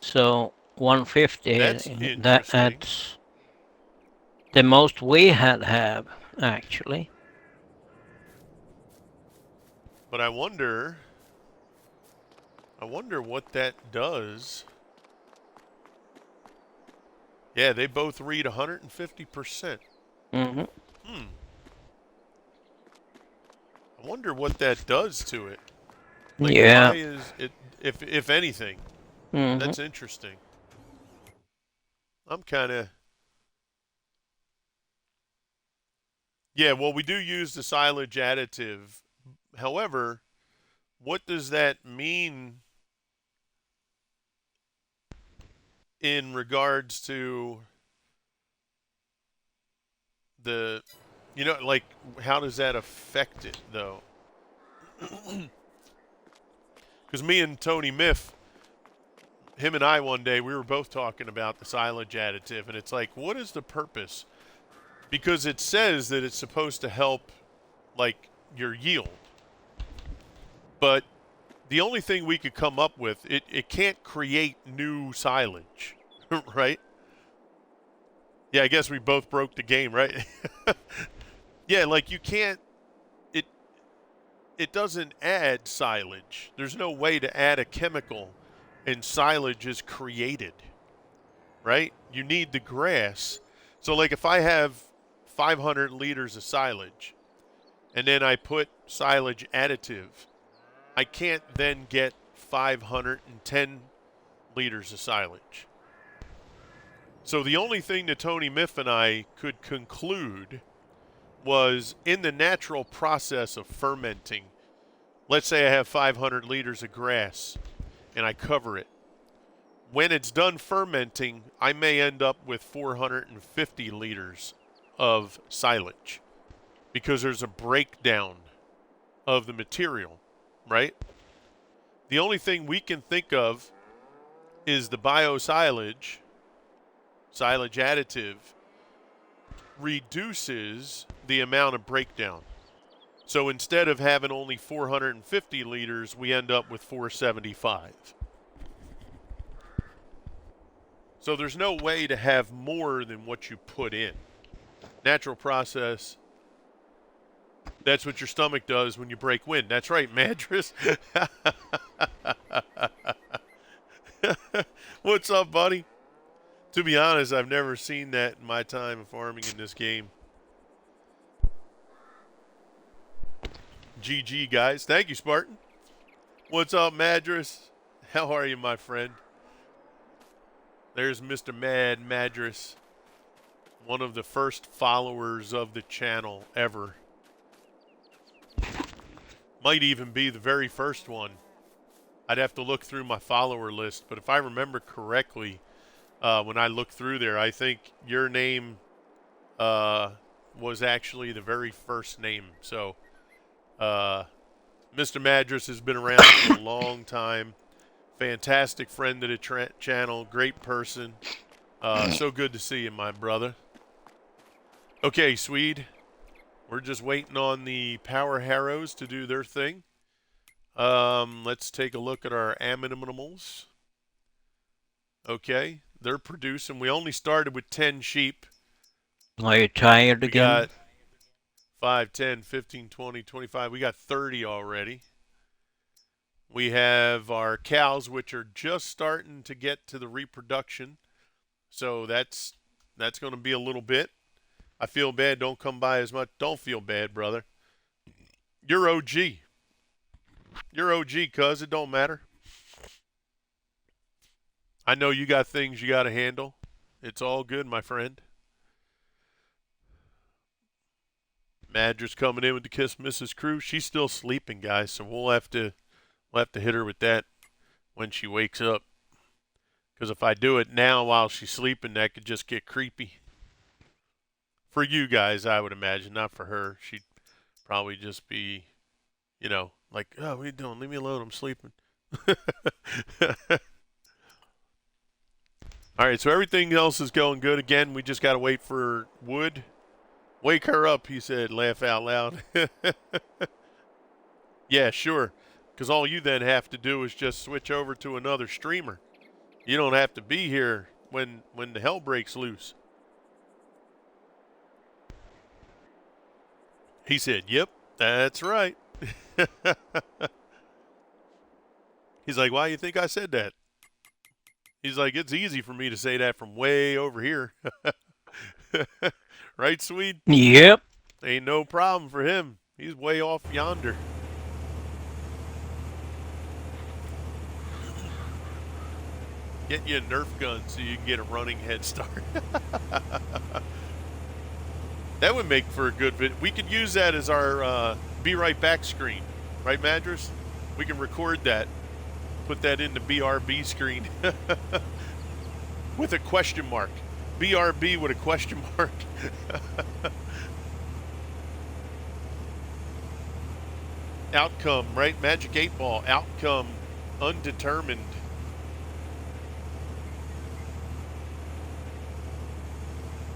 So 150, that's that interesting. that's the most we have actually. But I wonder what that does. Yeah, they both read 150%. Hmm. Hmm. I wonder what that does to it. Like, why Yeah. is it, if anything? Hmm. That's interesting. I'm kind of, yeah, well, we do use the silage additive. However, what does that mean in regards to the, like, how does that affect it, though? Because me and Tony Miff, him and I one day, we were both talking about the silage additive, and it's like, what is the purpose? Because it says that it's supposed to help, like, your yield. But the only thing we could come up with, it can't create new silage, right? Yeah, I guess we both broke the game, right? Yeah, like you can't, it it doesn't add silage. There's no way to add a chemical and silage is created, right? You need the grass. So like if I have 500 liters of silage and then I put silage additive, I can't then get 510 liters of silage. So the only thing that Tony Miff and I could conclude was in the natural process of fermenting. Let's say I have 500 liters of grass and I cover it. When it's done fermenting, I may end up with 450 liters of silage because there's a breakdown of the material, right? The only thing we can think of is the biosilage, silage additive, reduces the amount of breakdown. So instead of having only 450 liters, we end up with 475. So there's no way to have more than what you put in. Natural process, that's what your stomach does when you break wind. That's right, Madras. What's up, buddy? To be honest, I've never seen that in my time of farming in this game. GG, guys. Thank you, Spartan. What's up, Madras? How are you, my friend? There's Mr. Madras, one of the first followers of the channel ever. Might even be the very first one. I'd have to look through my follower list, but if I remember correctly, when I looked through there, I think your name uh, was actually the very first name. So, Mr. Madras has been around for a long time. Fantastic friend of the channel. Great person. So good to see you, my brother. Okay, Swede. We're just waiting on the power harrows to do their thing. Let's take a look at our animals. Okay, they're producing. We only started with 10 sheep. Are you tired We again? got 5, 10, 15, 20, 25. We got 30 already. We have our cows, which are just starting to get to the reproduction. So that's going to be a little bit. I feel bad. Don't come by as much. Don't feel bad, brother. You're OG. You're OG, cuz it don't matter. I know you got things you got to handle. It's all good, my friend. Madras coming in with the Kiss Mrs. Crew. She's still sleeping, guys, so we'll have to hit her with that when she wakes up. Because if I do it now while she's sleeping, that could just get creepy. For you guys, I would imagine, not for her. She'd probably just be, like, oh, what are you doing? Leave me alone. I'm sleeping. All right, so everything else is going good. Again, we just got to wait for Wood. Wake her up, he said, laugh out loud. Yeah, sure. Because all you then have to do is just switch over to another streamer. You don't have to be here when the hell breaks loose. He said, yep, that's right. He's like, why do you think I said that? He's like, it's easy for me to say that from way over here. Right, Swede? Yep. Ain't no problem for him. He's way off yonder. Get you a Nerf gun so you can get a running head start. That would make for a good video. We could use that as our be right back screen. Right, Madras? We can record that. Put that in the BRB screen. With a question mark. BRB with a question mark. Outcome, right? Magic 8 Ball. Outcome undetermined.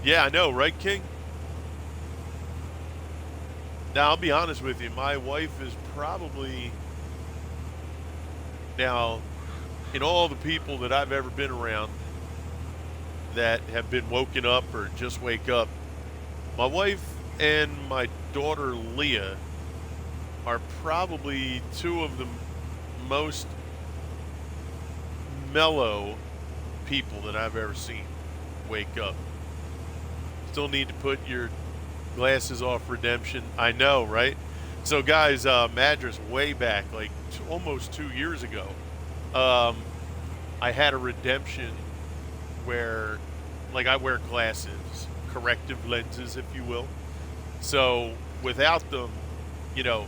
Yeah, I know, right, King? Now, I'll be honest with you. My wife is probably... Now, in all the people that I've ever been around that have been woken up or just wake up, my wife and my daughter Leah are probably two of the most mellow people that I've ever seen wake up. Still need to put your glasses off, Redemption. I know, right? So, guys, Madras way back, like almost 2 years ago, I had a Redemption where, like, I wear glasses, corrective lenses, if you will. So, without them, you know,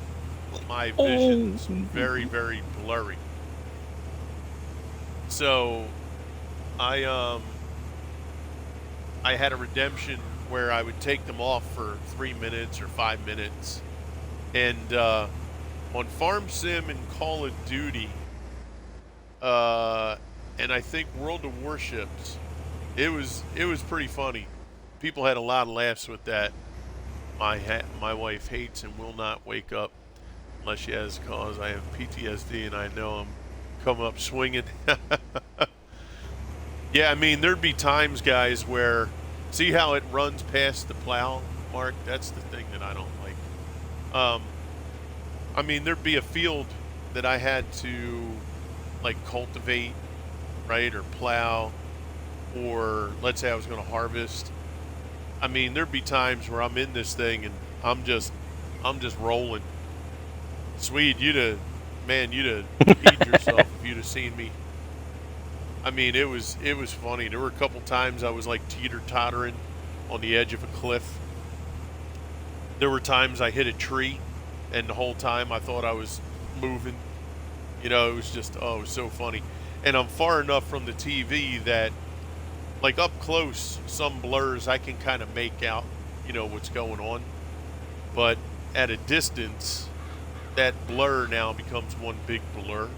my vision's very, very blurry. So, I had a Redemption where I would take them off for 3 minutes or 5 minutes, and on Farm Sim and Call of Duty, and I think World of Warships, it was pretty funny. People had a lot of laughs with that. My wife hates and will not wake up unless she has cause. I have PTSD and I know I'm come up swinging. Yeah, I mean, there'd be times, guys, where see how it runs past the plow, Mark? That's the thing that I don't like. I mean, there'd be a field that I had to, like, cultivate, right, or plow, or let's say I was going to harvest. I mean, there'd be times where I'm in this thing and I'm just rolling. Swede, you'd have peed yourself if you'd have seen me. I mean, it was funny. There were a couple times I was like teeter-tottering on the edge of a cliff. There were times I hit a tree, and the whole time I thought I was moving. You know, it was just, oh, it was so funny. And I'm far enough from the TV that, like, up close, some blurs I can kind of make out, you know, what's going on. But at a distance, that blur now becomes one big blur.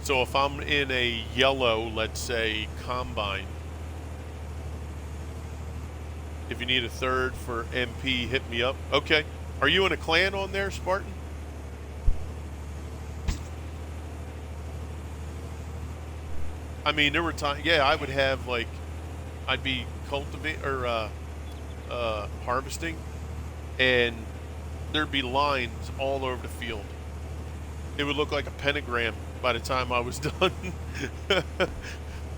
So if I'm in a yellow, let's say, combine, if you need a third for MP, hit me up. Okay. Are you in a clan on there, Spartan? I mean, there were times, yeah, I would have, like, I'd be cultivating or harvesting, and there'd be lines all over the field. It would look like a pentagram by the time I was done.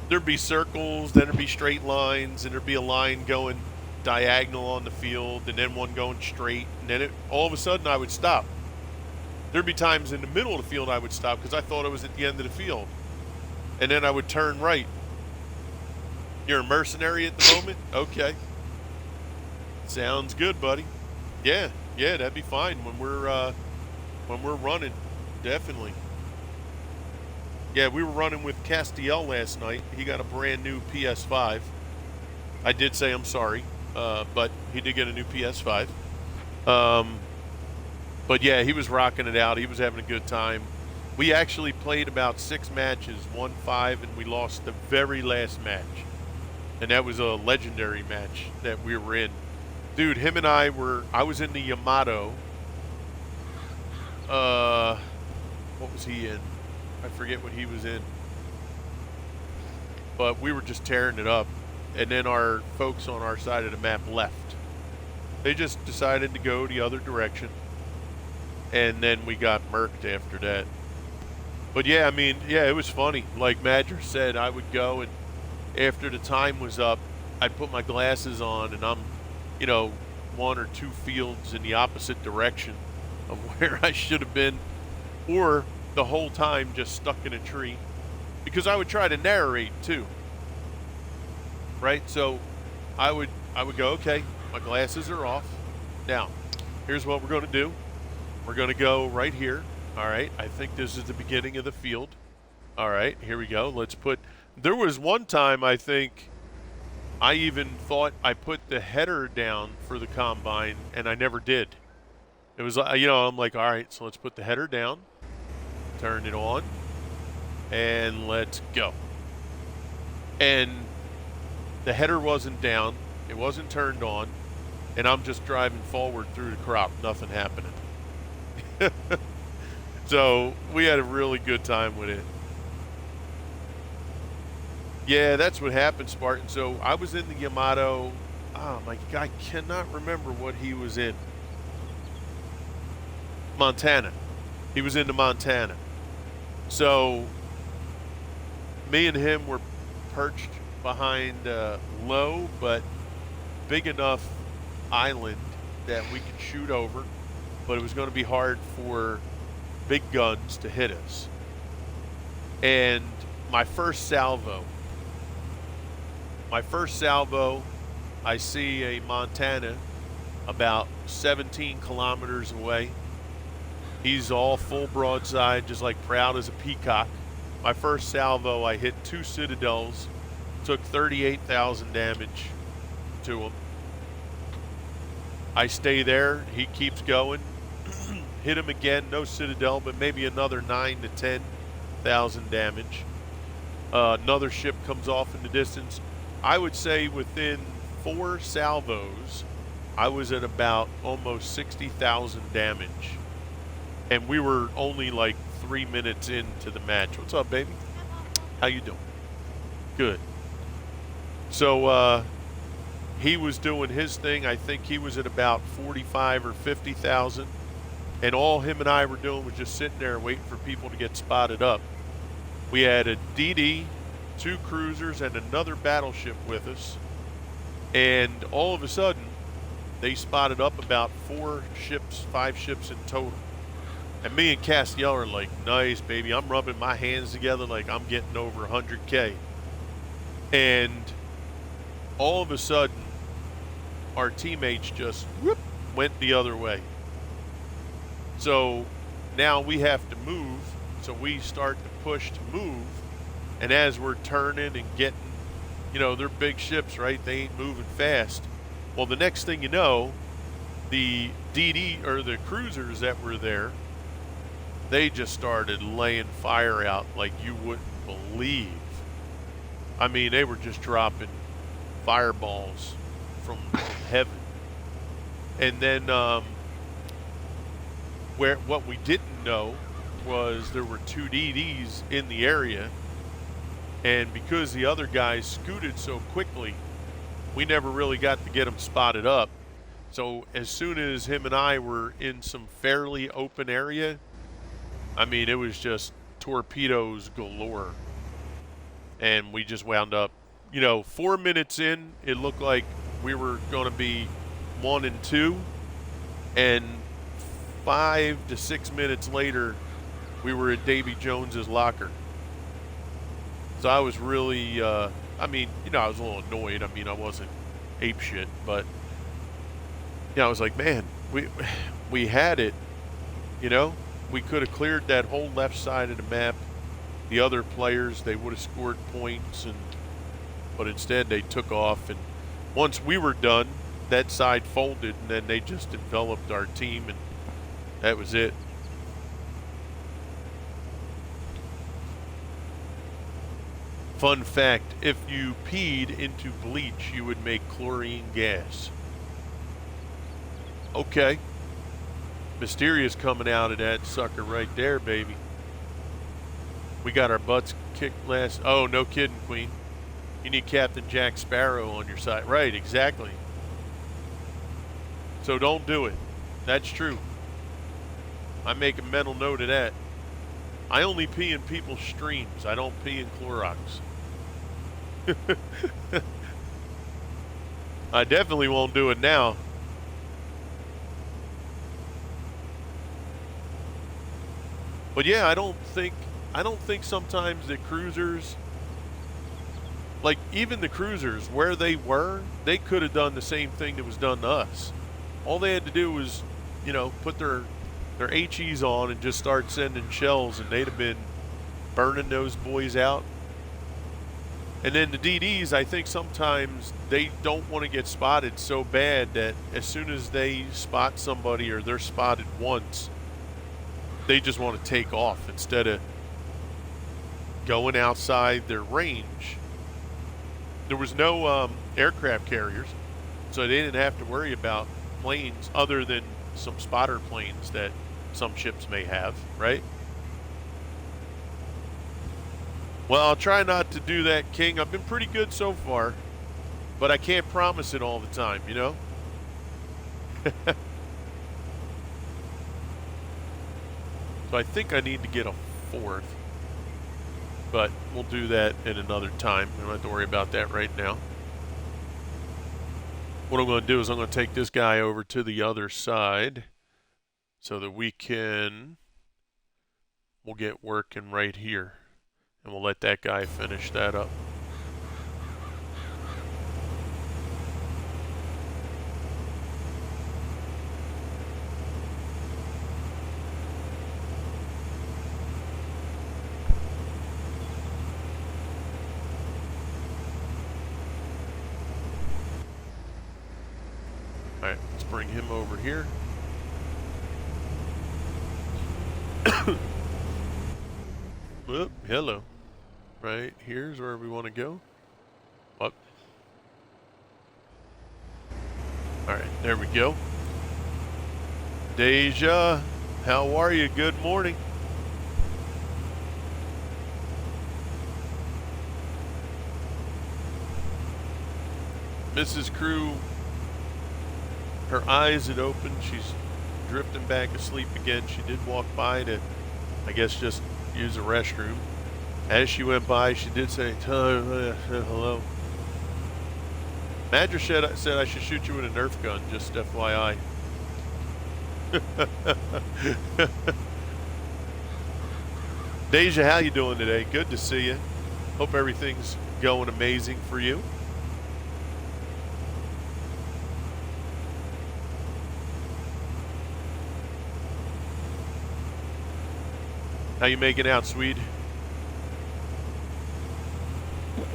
There'd be circles, then there'd be straight lines, and there'd be a line going diagonal on the field, and then one going straight, and then all of a sudden I would stop. There'd be times in the middle of the field I would stop because I thought it was at the end of the field, and then I would turn right. You're a mercenary at the moment? Okay. Sounds good, buddy. Yeah, that'd be fine when we're running, definitely. Yeah, we were running with Castiel last night. He got a brand new PS5. I did say I'm sorry, but he did get a new PS5. But yeah, he was rocking it out. He was having a good time. We actually played about 6 matches, won 5, and we lost the very last match. And that was a legendary match that we were in. Dude, him and I was in the Yamato. What was he in? I forget what he was in. But we were just tearing it up. And then our folks on our side of the map left. They just decided to go the other direction. And then we got murked after that. But yeah, I mean, yeah, it was funny. Like Madger said, I would go, and after the time was up, I'd put my glasses on, and I'm, you know, 1 or 2 fields in the opposite direction of where I should have been, or the whole time just stuck in a tree, because I would try to narrate too, right? So I would go, okay, my glasses are off. Now, here's what we're going to do. We're going to go right here. All right, I think this is the beginning of the field. All right, here we go. Let's put, there was one time I think I even thought I put the header down for the combine, and I never did. It was, you know, I'm like, all right, so let's put the header down, turn it on, and let's go. And the header wasn't down, it wasn't turned on, and I'm just driving forward through the crop, nothing happening. So we had a really good time with it. Yeah, that's what happened, Spartan. So I was in the Yamato. Oh my God, I cannot remember what he was in. Montana. He was into Montana. So me and him were perched behind a low but big enough island that we could shoot over, but it was going to be hard for big guns to hit us. And my first salvo, I see a Montana about 17 kilometers away. He's all full broadside, just like proud as a peacock. My first salvo, I hit 2 citadels, took 38,000 damage to him. I stay there, he keeps going. Hit him again, no citadel, but maybe another 9 to 10,000 damage. Another ship comes off in the distance. I would say within 4 salvos, I was at about almost 60,000 damage. And we were only like 3 minutes into the match. What's up, baby? How you doing? Good. So he was doing his thing. I think he was at about 45 or 50,000. And all him and I were doing was just sitting there waiting for people to get spotted up. We had a DD, 2 cruisers, and another battleship with us. And all of a sudden, they spotted up about 4 ships, 5 ships in total. And me and Castiel are like, nice, baby. I'm rubbing my hands together like I'm getting over 100K. And all of a sudden, our teammates just went the other way. So now we have to move, so we start to push to move, and as we're turning and getting, you know, they're big ships, right? They ain't moving fast. Well, the next thing you know, the DD, or the cruisers that were there, they just started laying fire out like you wouldn't believe. I mean, they were just dropping fireballs from heaven. And then what we didn't know was there were 2 DDs in the area, and because the other guys scooted so quickly, we never really got to get them spotted up. So as soon as him and I were in some fairly open area, I mean, it was just torpedoes galore. And we just wound up, you know, 4 minutes in, it looked like we were going to be 1 and 2, and 5 to 6 minutes later, we were at Davy Jones's locker. So I was really, I mean, you know, I was a little annoyed. I mean, I wasn't ape shit, but, you know, I was like, man, we had it, you know? We could have cleared that whole left side of the map. The other players, they would have scored points, but instead they took off. And once we were done, that side folded, and then they just enveloped our team, and that was it. Fun fact, if you peed into bleach, you would make chlorine gas. Okay. Mysterious coming out of that sucker right there, baby. We got our butts kicked last. Oh, no kidding, Queen. You need Captain Jack Sparrow on your side. Right, exactly. So don't do it. That's true. I make a mental note of that. I only pee in people's streams. I don't pee in Clorox. I definitely won't do it now. But yeah, I don't think sometimes the cruisers, like even the cruisers where they were, they could have done the same thing that was done to us. All they had to do was, put their HEs on and just start sending shells, and they'd have been burning those boys out. And then the DDs, I think sometimes they don't want to get spotted so bad that as soon as they spot somebody or they're spotted once, they just want to take off instead of going outside their range. There was no aircraft carriers, so they didn't have to worry about planes other than some spotter planes that some ships may have, right? Well, I'll try not to do that, King. I've been pretty good so far, but I can't promise it all the time, you know? So I think I need to get a fourth, but we'll do that in another time. We don't have to worry about that right now. What I'm going to do is I'm going to take this guy over to the other side so that we'll get working right here, and we'll let that guy finish that up. All right, let's bring him over here. Whoop, hello. Right here's where we want to go. Up. All right, there we go. Deja, how are you? Good morning. Mrs. Crew, her eyes had opened. She's drifting back asleep again. She did walk by to, I guess, just use the restroom. As she went by, she did say, hello. Madra said I should shoot you with a Nerf gun, just FYI. Deja, how you doing today? Good to see you. Hope everything's going amazing for you. How you making out, Swede?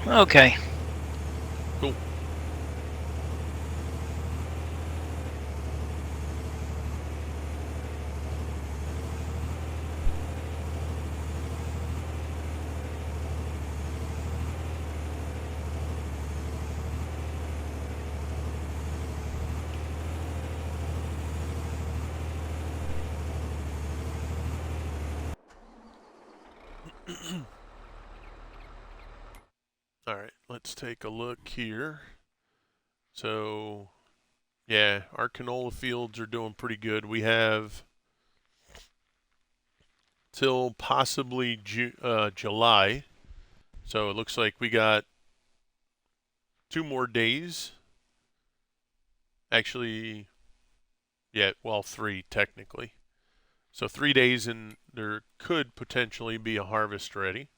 Okay. Cool. All right, let's take a look here. So, yeah, our canola fields are doing pretty good. We have till possibly July. So it looks like we got 2 more days. Actually, yeah, well, 3 technically. So 3 days and there could potentially be a harvest ready.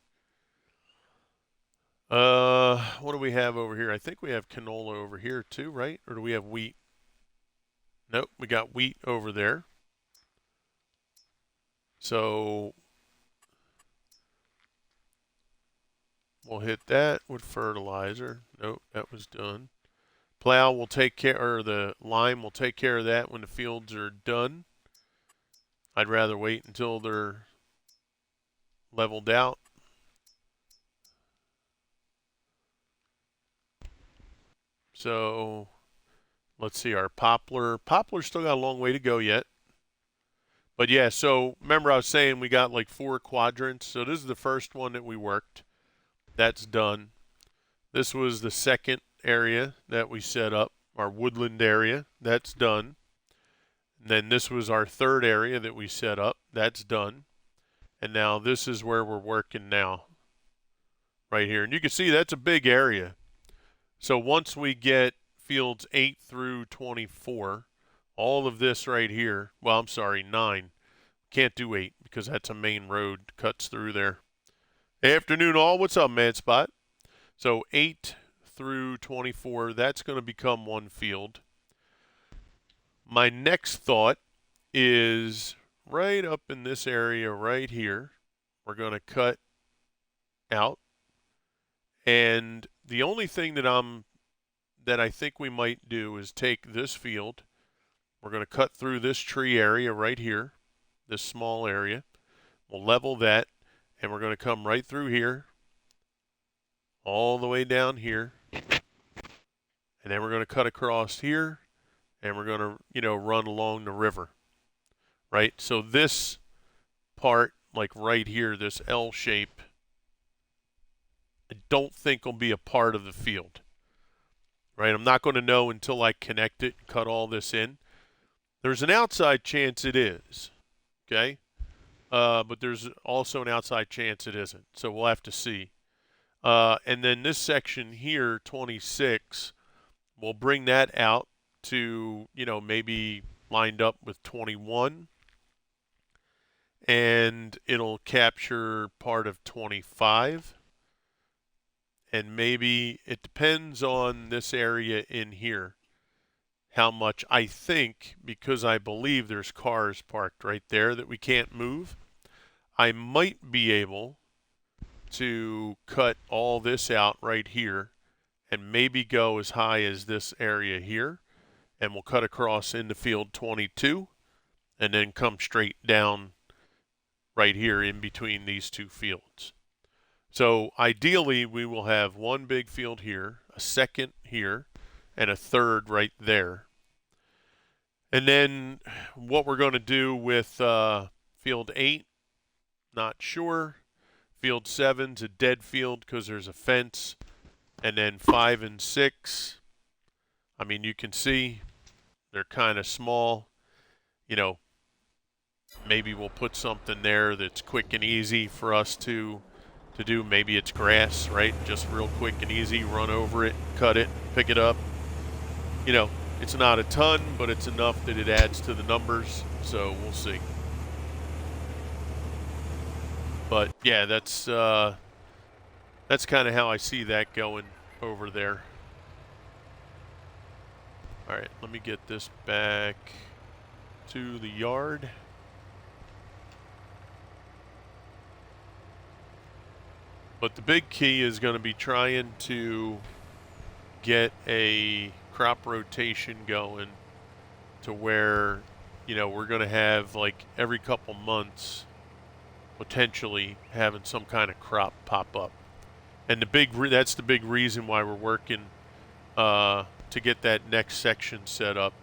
What do we have over here? I think we have canola over here too, right? Or do we have wheat? Nope, we got wheat over there. So we'll hit that with fertilizer. Nope, that was done. Plow will take care, or the lime will take care of that when the fields are done. I'd rather wait until they're leveled out. So let's see, our poplar. Poplar's still got a long way to go yet. But yeah, so remember I was saying we got like 4 quadrants. So this is the first one that we worked. That's done. This was the second area that we set up, our woodland area. That's done. And then this was our third area that we set up. That's done. And now this is where we're working now, right here. And you can see that's a big area. So once we get fields 8 through 24, all of this right here, well, I'm sorry, 9. Can't do 8 because that's a main road cuts through there. Afternoon all, what's up, Man Spot? So 8 through 24, that's going to become one field. My next thought is right up in this area right here, we're going to cut out. And the only thing that I think we might do is take this field. We're going to cut through this tree area right here, this small area. We'll level that, and we're going to come right through here, all the way down here. And then we're going to cut across here, and we're going to, run along the river, right? So this part, like right here, this L shape, I don't think will be a part of the field, right? I'm not going to know until I connect it and cut all this in. There's an outside chance it is, okay? But there's also an outside chance it isn't. So we'll have to see. And then this section here, 26, we'll bring that out to, maybe lined up with 21. And it'll capture part of 25. And maybe it depends on this area in here, how much. I think, because I believe there's cars parked right there that we can't move, I might be able to cut all this out right here and maybe go as high as this area here, and we'll cut across into field 22 and then come straight down right here in between these two fields. So ideally we will have one big field here, a second here, and a third right there. And then what we're going to do with field 8, not sure. Field 7's a dead field because there's a fence. And then 5 and 6, I mean, you can see they're kind of small. Maybe we'll put something there that's quick and easy for us to do. Maybe it's grass, right? Just real quick and easy, run over it, cut it, pick it up. It's not a ton, but it's enough that it adds to the numbers, so we'll see. But yeah, that's kind of how I see that going over there. All right, let me get this back to the yard. But the big key is going to be trying to get a crop rotation going to where, we're going to have like every couple months potentially having some kind of crop pop up. And that's the big reason why we're working to get that next section set up,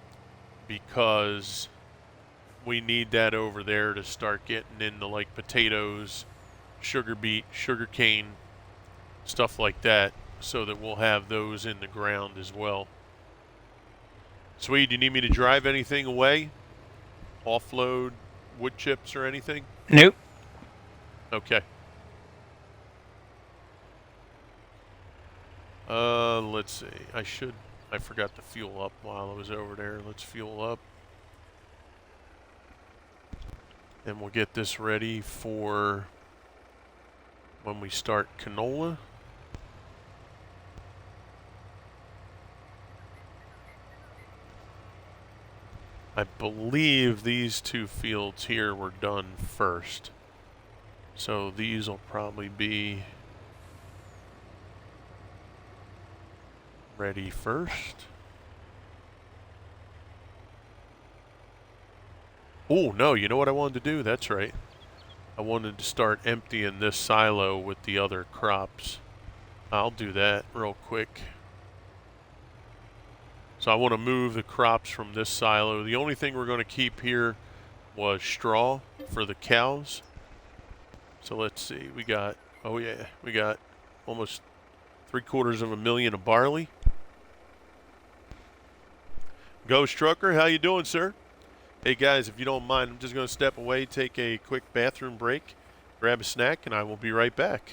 because we need that over there to start getting into like potatoes, sugar beet, sugar cane, stuff like that, so that we'll have those in the ground as well. Swede, do you need me to drive anything away? Offload wood chips or anything? Nope. Okay. Let's see. I forgot to fuel up while I was over there. Let's fuel up. And we'll get this ready for when we start canola. I believe these two fields here were done first. So these will probably be ready first. Oh, no, you know what I wanted to do? That's right. I wanted to start emptying this silo with the other crops. I'll do that real quick. So I want to move the crops from this silo. The only thing we're going to keep here was straw for the cows. So let's see. We got, oh yeah, we got almost 750,000 of barley. Ghost Trucker, how you doing, sir? Hey guys, if you don't mind, I'm just going to step away, take a quick bathroom break, grab a snack, and I will be right back.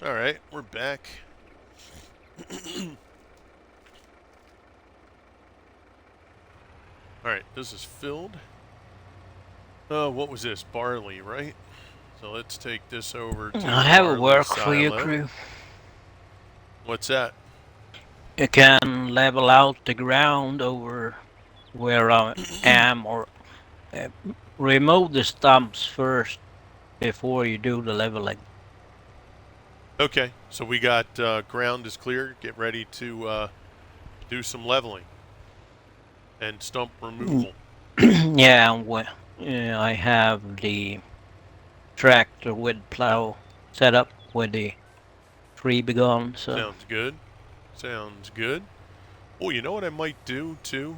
All right, we're back. All right, this is filled. What was this? Barley, right? So let's take this over to I the have a barley work for you, silo. crew. What's that? You can level out the ground over where I am, or uh, remove the stumps first before you do the leveling. Okay, so we got ground is clear. Get ready to do some leveling and stump removal. Yeah, I have the tractor with plow set up with the tree begun. So Sounds good. Sounds good. Oh, you know what I might do too?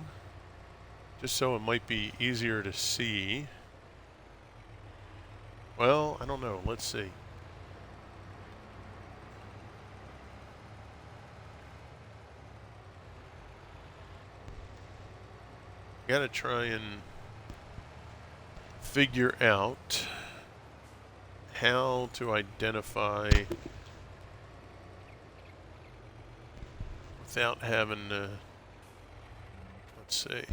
Just so it might be easier to see. Well, I don't know. Let's see. Gotta try and figure out how to identify without having to, let's see.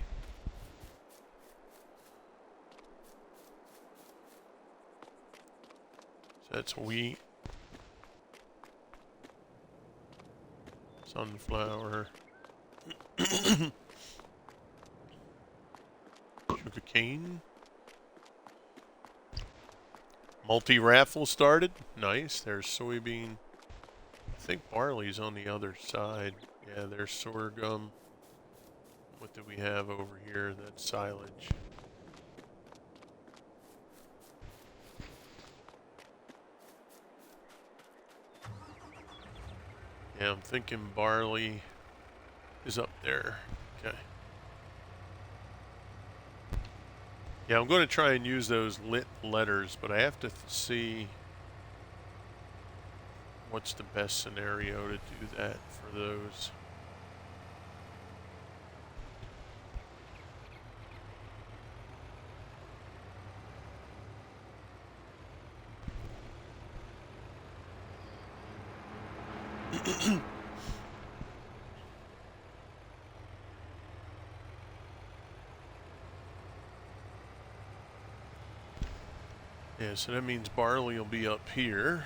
So that's wheat, sunflower, sugar cane. Multi-raffle started. Nice. There's soybean. I think barley's on the other side. Yeah, there's sorghum. What do we have over here? That's silage. Yeah, I'm thinking barley is up there. Okay. Yeah, I'm going to try and use those lit letters, but I have to see what's the best scenario to do that for those. Yeah, so that means barley will be up here.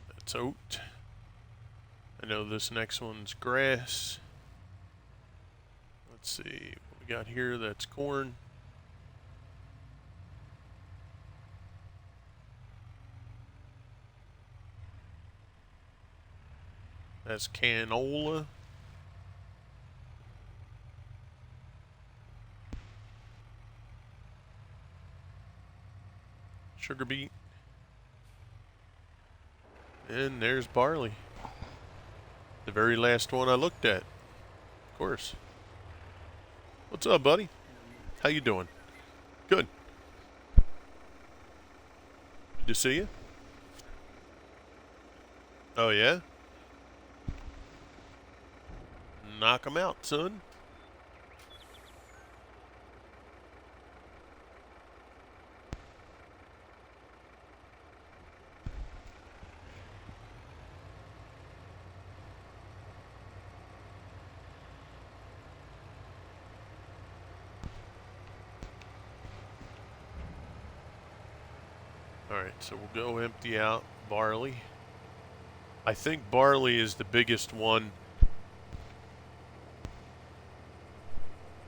That's oat. I know this next one's grass. Let's see what we got here. That's corn. That's canola. Sugar beet. And there's barley. The very last one I looked at. Of course. What's up, buddy? How you doing? Good. Good to see you. Oh, yeah? Knock 'em out, son. Alright, so we'll go empty out barley. I think barley is the biggest one.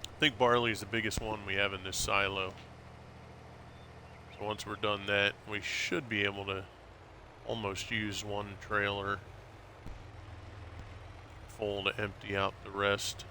I think barley is the biggest one we have in this silo. So once we're done that, we should be able to almost use one trailer full to empty out the rest.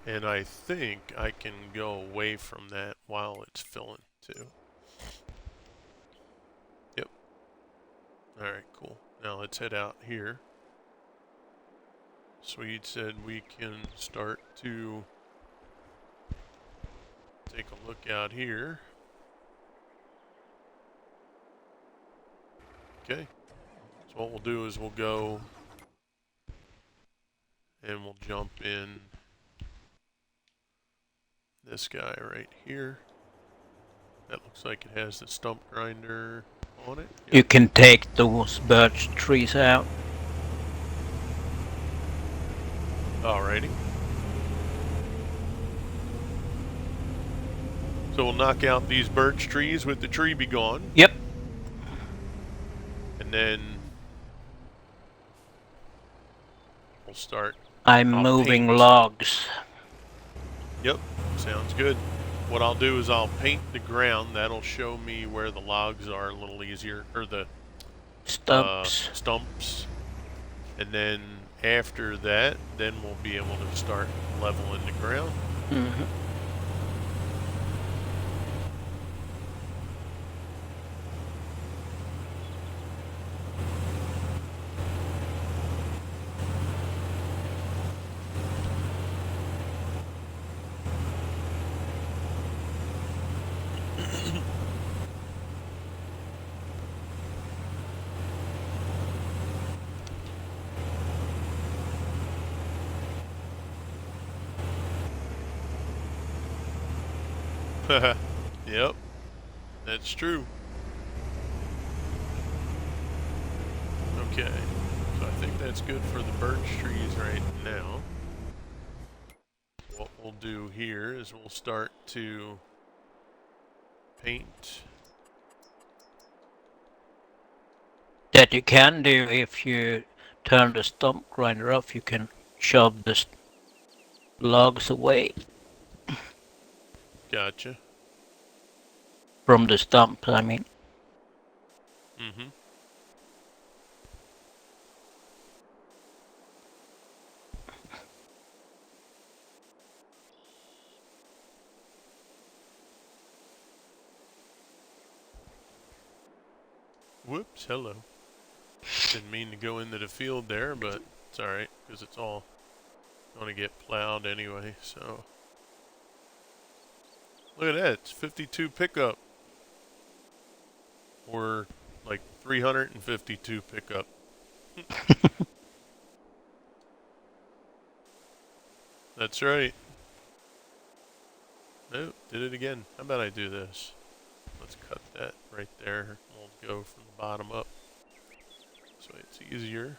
And I think I can go away from that while it's filling too. Yep. Alright, cool. Now let's head out here. Swede said we can start to take a look out here. Okay. So what we'll do is we'll go And we'll jump in this guy right here. That looks like it has the stump grinder on it. Yep. You can take those birch trees out. Alrighty. So we'll knock out these birch trees with the tree be gone. Yep. And then we'll start. I'm I'll moving paint. logs. Yep, sounds good. What I'll do is I'll paint the ground. That'll show me where the logs are a little easier, or the stumps. And then after that, then we'll be able to start leveling the ground. Mm-hmm. Yep, that's true. Okay, so I think that's good for the birch trees right now. What we'll do here is we'll start to paint. That you can do if you turn the stump grinder off, you can shove the logs away Gotcha. from the stump, I mean. Mm-hmm. Whoops, hello. Didn't mean to go into the field there, but it's alright, because it's all going to get plowed anyway, so. Look at that, it's 52 pickup. Or like 352 pickup. That's right. Nope, did it again. How about I do this? Let's cut that right there. We'll go from the bottom up. So it's easier.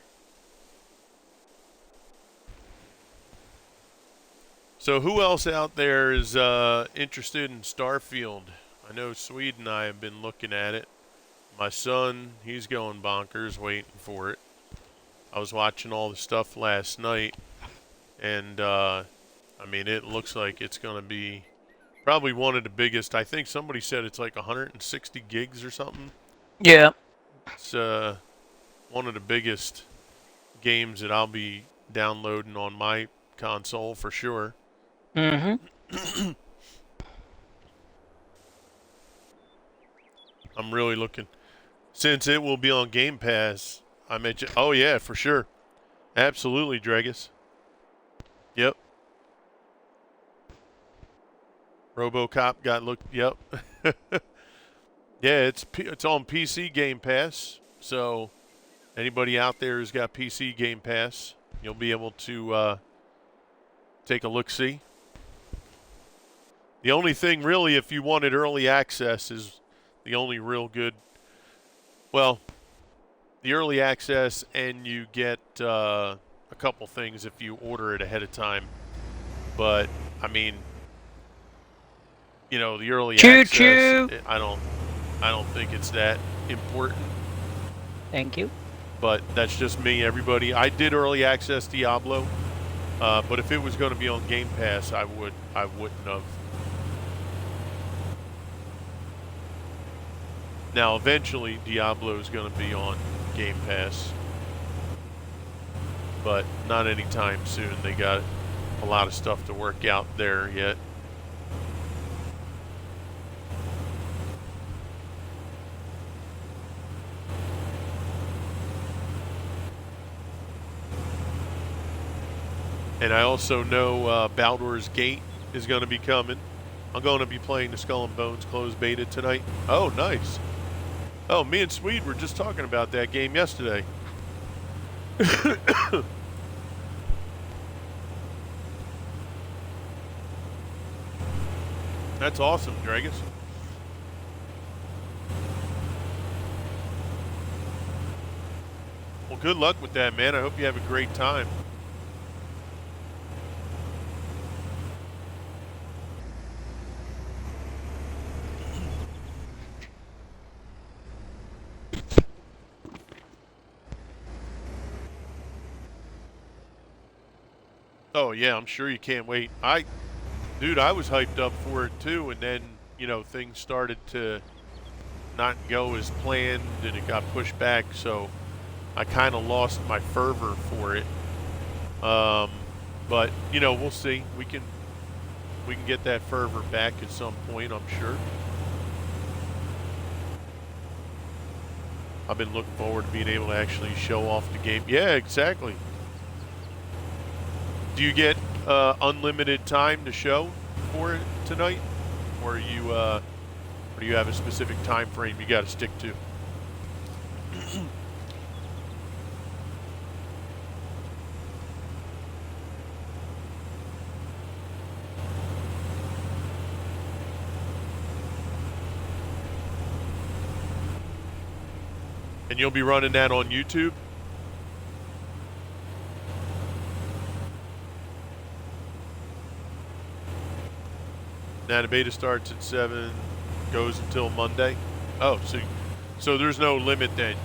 So who else out there is interested in Starfield? I know Swede and I have been looking at it. My son, he's going bonkers waiting for it. I was watching all the stuff last night, and I mean, it looks like it's going to be probably one of the biggest. I think somebody said it's like 160 gigs or something. Yeah. It's one of the biggest games that I'll be downloading on my console for sure. Mm-hmm. I'm really looking. Since it will be on Game Pass, I mentioned. Oh, yeah, for sure. Absolutely, Dragus. Yep. RoboCop got looked. Yep. Yeah, it's on PC Game Pass. So anybody out there who's got PC Game Pass, you'll be able to take a look-see. The only thing really, if you wanted early access, is the only real good. Well, the early access, and you get a couple things if you order it ahead of time. But I mean, you know, the early access, I don't think it's that important. Thank you. But that's just me. Everybody, I did early access Diablo, but if it was going to be on Game Pass, I wouldn't have. Now, eventually, Diablo is going to be on Game Pass, but not anytime soon. They got a lot of stuff to work out there yet. And I also know Baldur's Gate is going to be coming. I'm going to be playing the Skull and Bones closed beta tonight. Oh, nice. Oh, me and Swede were just talking about that game yesterday. That's awesome, Dragus. Well, good luck with that, man. I hope you have a great time. Oh yeah, I'm sure you can't wait. Dude, I was hyped up for it too, and then things started to not go as planned, and it got pushed back. So I kind of lost my fervor for it. Um, but we'll see. We can get that fervor back at some point, I'm sure. I've been looking forward to being able to actually show off the game. Yeah, exactly. Do you get unlimited time to show for it tonight, or do you have a specific time frame you got to stick to? And you'll be running that on YouTube? Now the beta starts at 7, goes until Monday. Oh, so there's no limit then.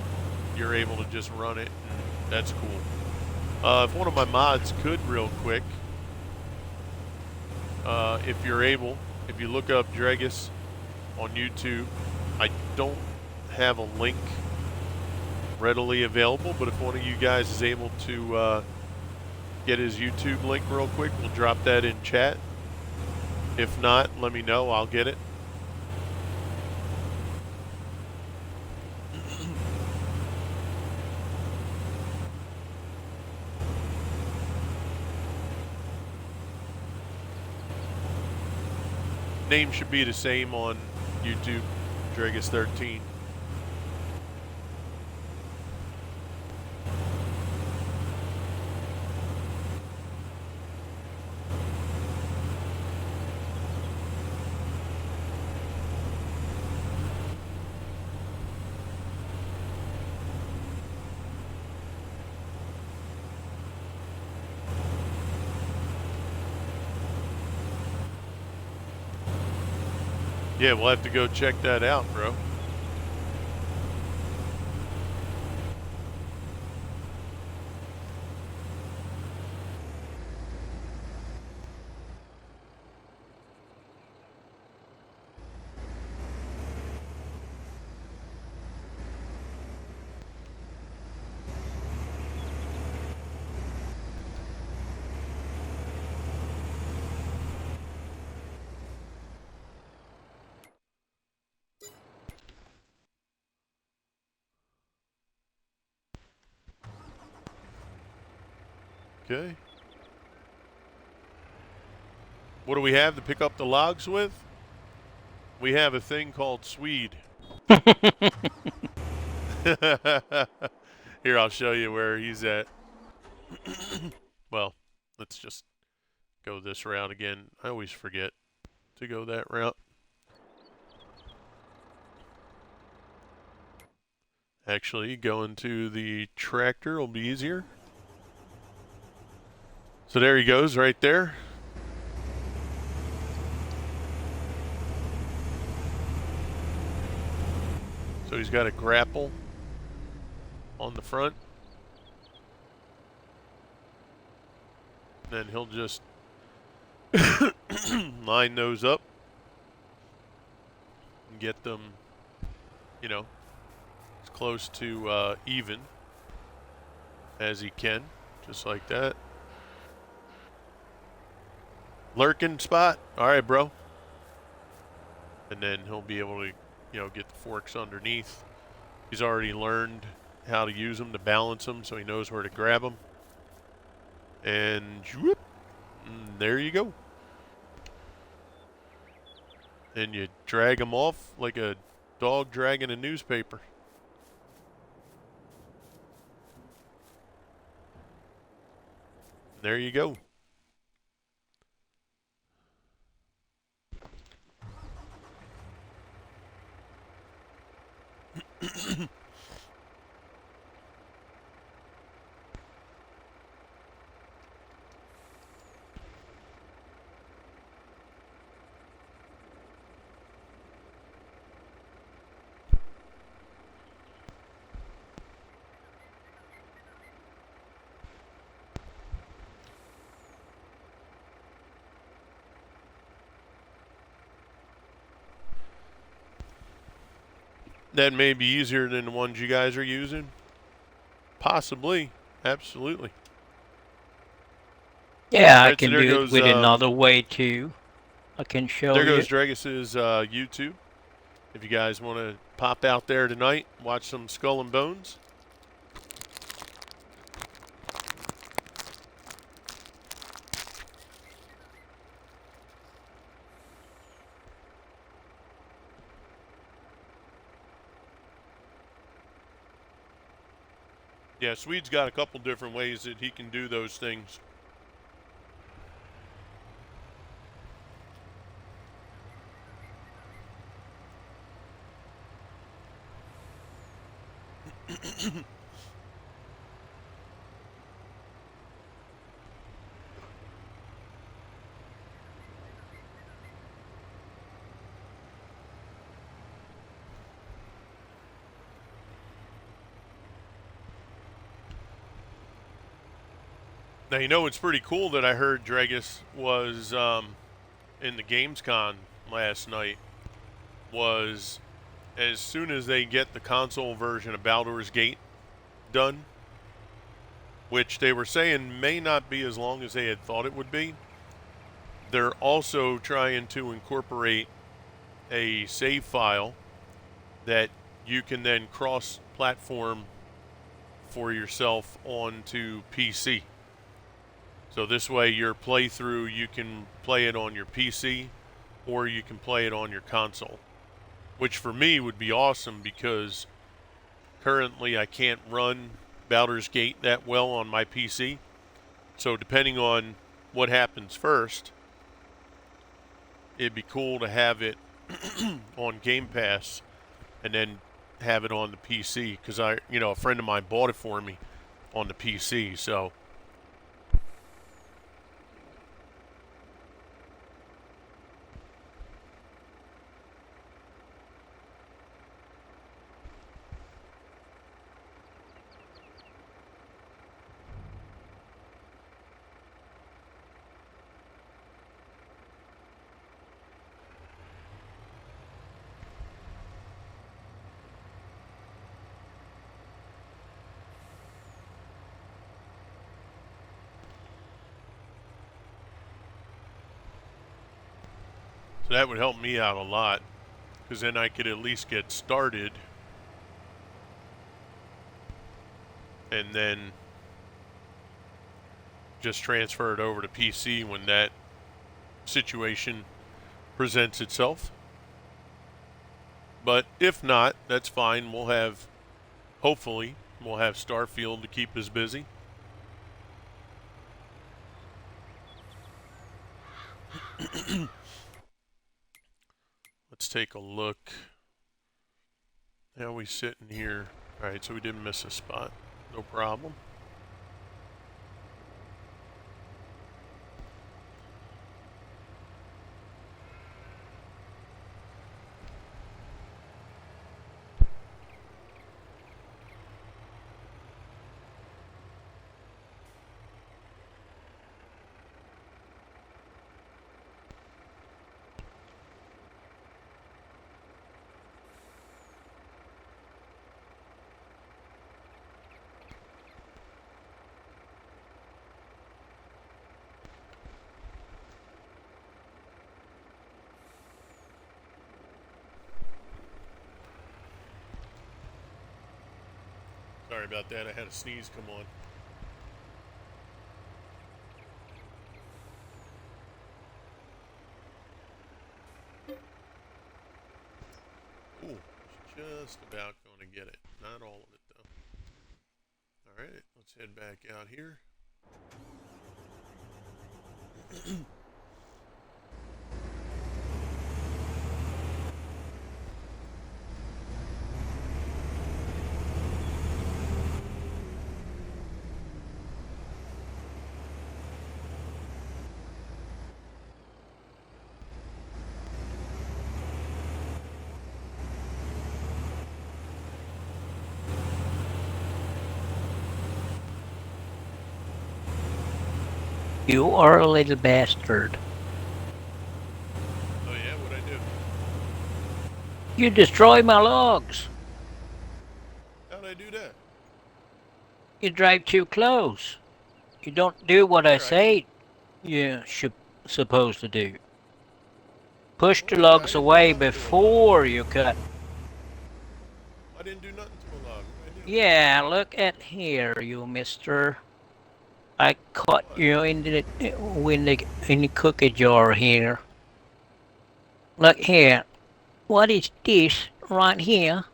You're able to just run it. That's cool. If one of my mods could real quick, if you're able, if you look up Dragus on YouTube, I don't have a link readily available, but if one of you guys is able to get his YouTube link real quick, we'll drop that in chat. If not, let me know. I'll get it. Name should be the same on YouTube, Dragus13. Yeah, we'll have to go check that out, bro. Okay. What do we have to pick up the logs with? We have a thing called Swede. Here, I'll show you where he's at. Well, let's just go this route again. I always forget to go that route. Actually, going to the tractor will be easier. So there he goes right there. So he's got a grapple on the front. Then he'll just line those up and get them, as close to even as he can, just like that. Lurking spot. All right, bro. And then he'll be able to, get the forks underneath. He's already learned how to use them, to balance them, so he knows where to grab them. And whoop, there you go. And you drag them off like a dog dragging a newspaper. There you go. That may be easier than the ones you guys are using. Possibly. Absolutely. Yeah, All I right, so can do it with another way too. I can show there you. goes Dragis's YouTube. If you guys want to pop out there tonight, watch some Skull and Bones. Yeah, Swede's got a couple different ways that he can do those things. Now, you know, it's pretty cool that I heard Dragis was in the Gamescom last night. Was as soon as they get the console version of Baldur's Gate done, which they were saying may not be as long as they had thought it would be, they're also trying to incorporate a save file that you can then cross-platform for yourself onto PC. So this way your playthrough, you can play it on your PC or you can play it on your console, which for me would be awesome because currently I can't run Baldur's Gate that well on my PC. So depending on what happens first, it'd be cool to have it on Game Pass and then have it on the PC because a friend of mine bought it for me on the PC. So that would help me out a lot because then I could at least get started and then just transfer it over to PC when that situation presents itself. But if not, that's fine. Hopefully, we'll have Starfield to keep us busy. Let's take a look. How we sitting here? All right, so we didn't miss a spot. No problem. Sorry about that. I had a sneeze come on. Ooh, just about going to get it. Not all of it, though. All right, let's head back out here. You are a little bastard. Oh yeah, what'd I do? You destroy my logs. How'd I do that? You drive too close. You don't do what I Where? I didn't. say you should supposed to do. Push the Where? I logs didn't do away nothing to a log. before you cut. I didn't do nothing to a log. What did I do? Yeah, look at here, you mister. I caught What? you in the cookie jar here. Look here. What is this right here?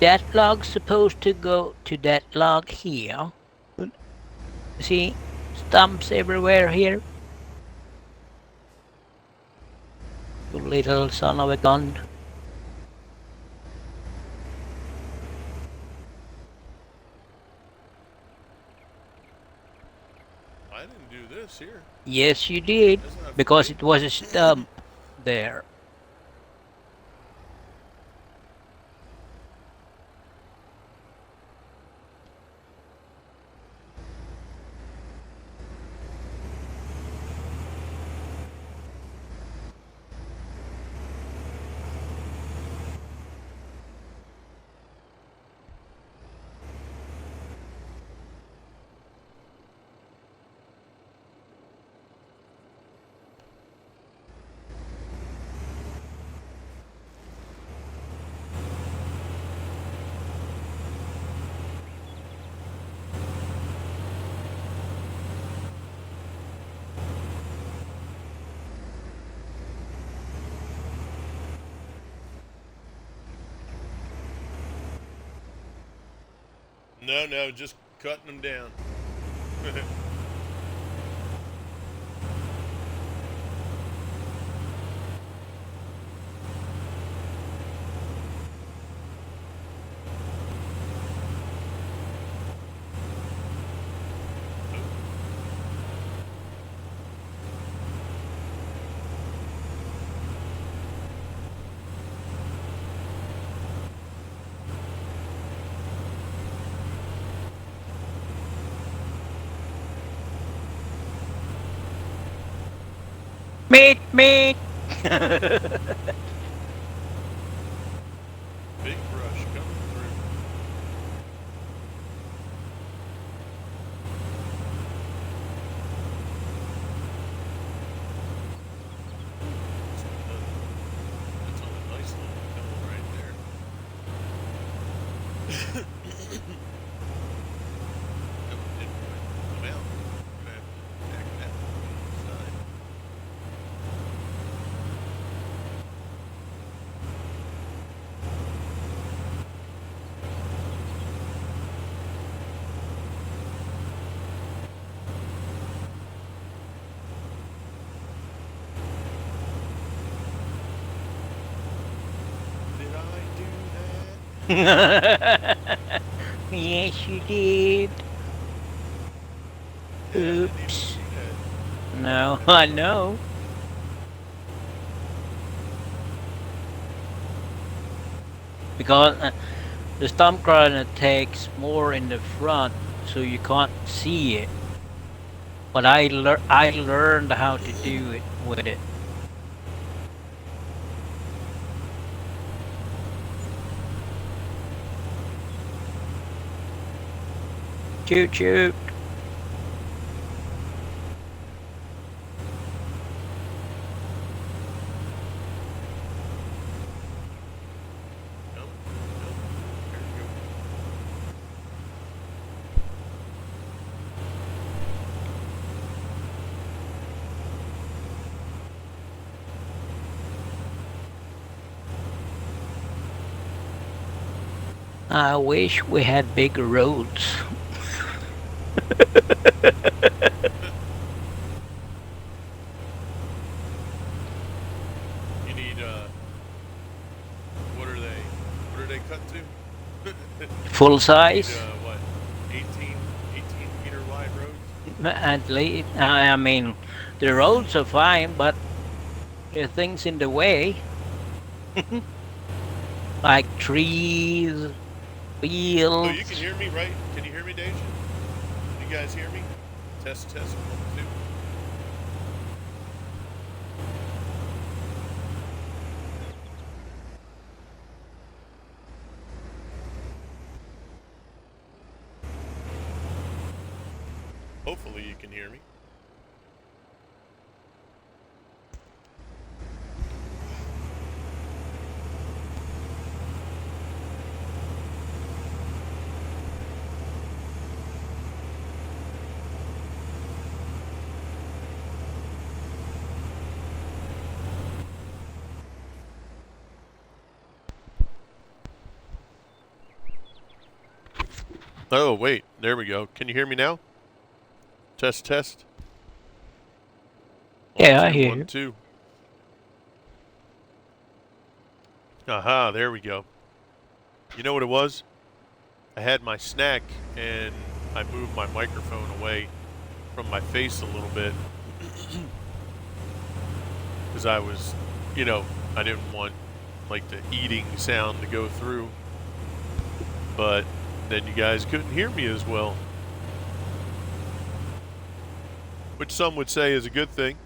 That log's supposed to go to that log here. See? Stumps everywhere here. You little son of a gun. I didn't do this here. Yes, you did. That's not for Because me. it was a stump there. No, no, just cutting them down. Meat, meat! Big brush coming through. That's on a nice little hill right there. That one didn't quite come out. We're gonna have to back that one inside. Did I do that? Yes, you did. Yeah, I didn't even Oops. see that. No, That's I funny. know. Because the stump grinder takes more in the front, so you can't see it. But I learned how to do it with it. Shoot, shoot. Coming through, coming through. There you go. I wish we had bigger roads. You need what are they? What are they cut to? Full You need size. what? 18 meter wide roads? At least, I mean, the roads are fine, but there are things in the way, like trees, Oh, you can fields. hear me, right? Can you hear me, Dacia? You guys hear me? Test, test, 1, 2. Hopefully you can hear me. Oh, wait. There we go. Can you hear me now? Test, test. One, Yeah, I two, hear 1, you. 2. Aha, there we go. You know what it was? I had my snack and I moved my microphone away from my face a little bit because I was, I didn't want like the eating sound to go through, but then you guys couldn't hear me as well, which some would say is a good thing.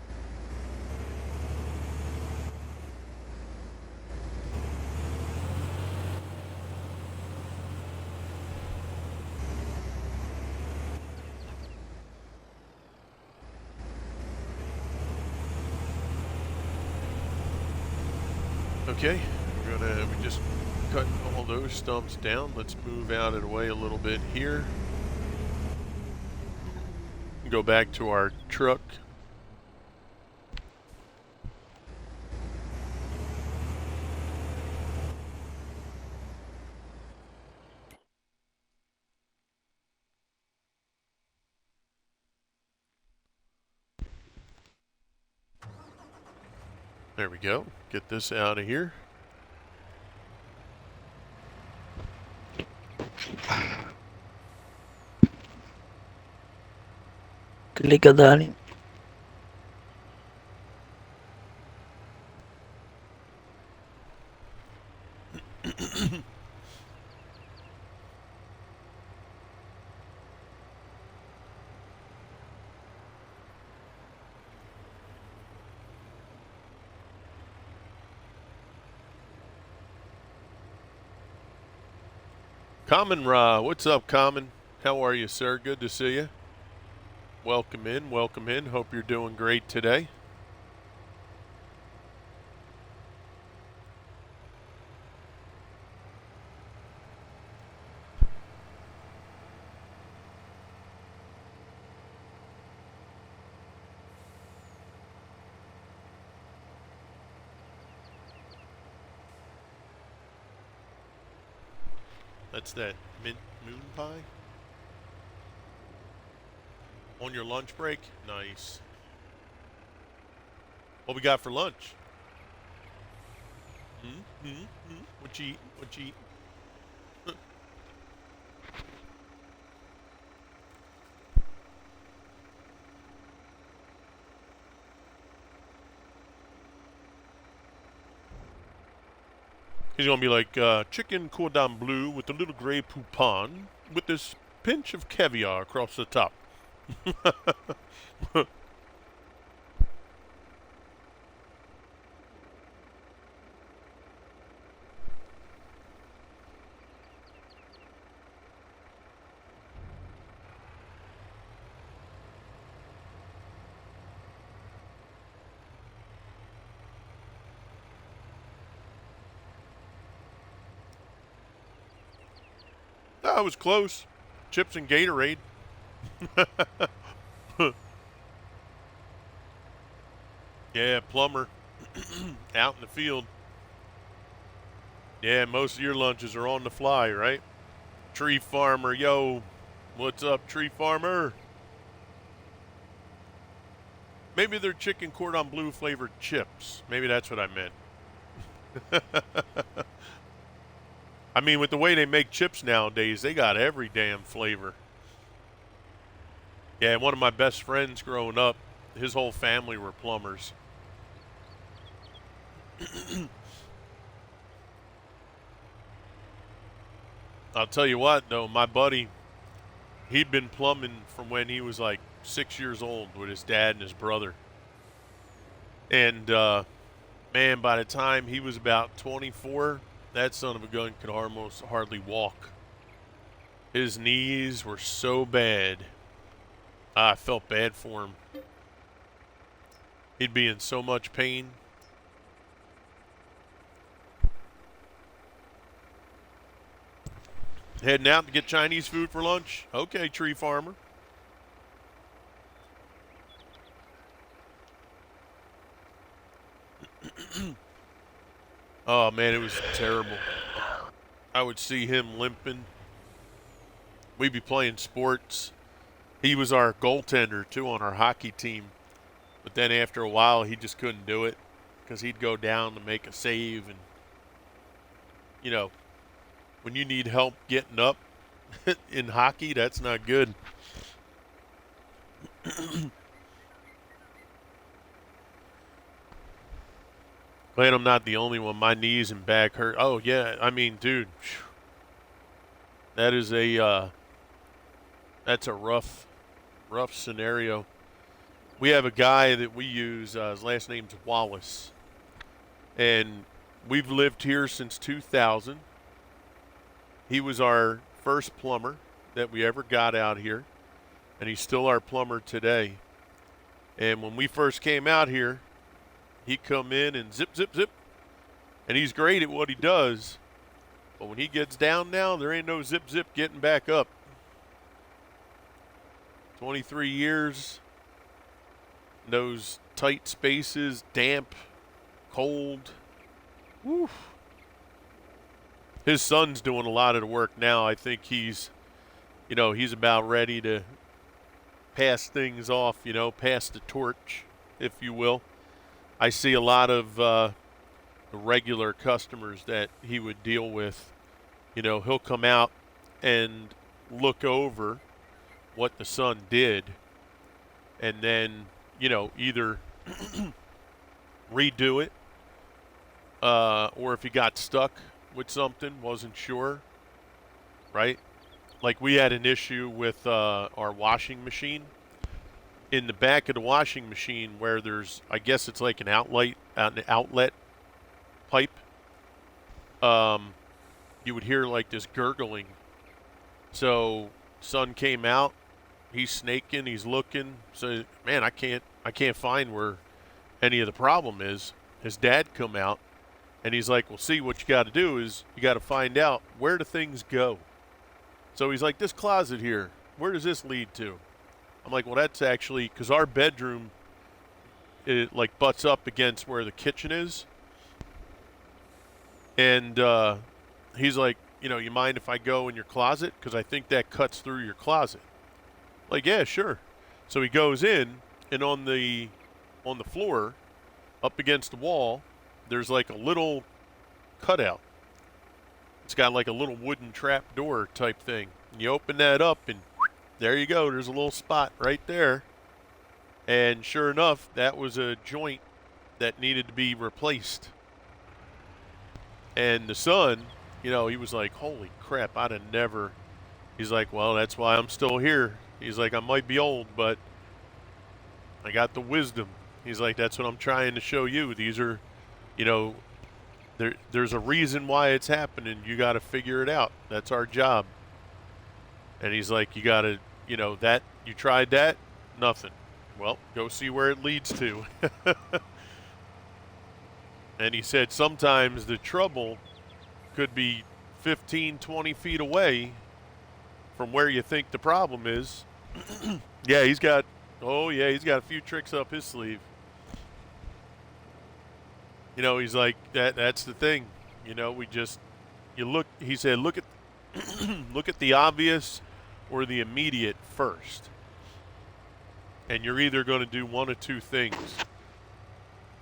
Okay, we just cut all those stumps down. Let's move out of the way a little bit here. Go back to our truck. There we go. Get this out of here. Klikka där in. Common Ra, what's up, Common? How are you, sir? Good to see you. Welcome in, welcome in. Hope you're doing great today. That's that mint moon pie. On your lunch break? Nice. What we got for lunch? What you eat? What you eat? He's gonna be like chicken cordon bleu with a little gray poupon with this pinch of caviar across the top. That was close. Chips and Gatorade. Yeah, plumber out in the field. Yeah, most of your lunches are on the fly, right? Tree farmer, yo, what's up, tree farmer? Maybe they're chicken cordon bleu flavored chips. Maybe that's what I meant. I mean, with the way they make chips nowadays, they got every damn flavor. Yeah, one of my best friends growing up, his whole family were plumbers. I'll tell you what, though, my buddy, he'd been plumbing from when he was like 6 years old with his dad and his brother. And man, by the time he was about 24, that son of a gun could almost hardly walk. His knees were so bad. I felt bad for him. He'd be in so much pain. Heading out to get Chinese food for lunch? Okay, tree farmer. Oh, man, it was terrible. I would see him limping. We'd be playing sports. He was our goaltender, too, on our hockey team. But then after a while, he just couldn't do it because he'd go down to make a save. And, you know, when you need help getting up in hockey, that's not good. Glad I'm not the only one. My knees and back hurt. Oh, yeah. I mean, dude, that is that's a rough scenario. We have a guy that we use. His last name's Wallace. And we've lived here since 2000. He was our first plumber that we ever got out here. And he's still our plumber today. And when we first came out here, he'd come in and zip, zip, zip. And he's great at what he does. But when he gets down now, there ain't no zip, zip getting back up. 23 years. Those tight spaces, damp, cold. Woo. His son's doing a lot of the work now. I think he's about ready to pass things off, pass the torch, if you will. I see a lot of the regular customers that he would deal with. He'll come out and look over what the son did and then, either redo it or if he got stuck with something, wasn't sure, right? Like we had an issue with our washing machine. In the back of the washing machine where there's, I guess it's like an outlet pipe, you would hear like this gurgling. So son came out, he's snaking, he's looking. So man, I can't find where any of the problem is. His dad come out and he's like, well, see, what you got to do is you got to find out where do things go. So he's like, this closet here, where does this lead to? I'm like, well, that's actually because our bedroom, it like butts up against where the kitchen is. And he's like, you mind if I go in your closet? Because I think that cuts through your closet. Like, yeah, sure. So he goes in, and on the floor, up against the wall, there's like a little cutout. It's got like a little wooden trap door type thing. And you open that up, and there you go. There's a little spot right there. And sure enough, that was a joint that needed to be replaced. And the son, he was like, holy crap, I'd have never. He's like, well, that's why I'm still here. He's like, I might be old, but I got the wisdom. He's like, that's what I'm trying to show you. These are, there's a reason why it's happening. You got to figure it out. That's our job. And he's like, you got to, that, you tried that? Nothing. Well, go see where it leads to. And he said sometimes the trouble could be 15, 20 feet away from where you think the problem is. Yeah, he's got a few tricks up his sleeve. He's like, that's the thing. He said, look at look at the obvious or the immediate first. And you're either going to do one of two things.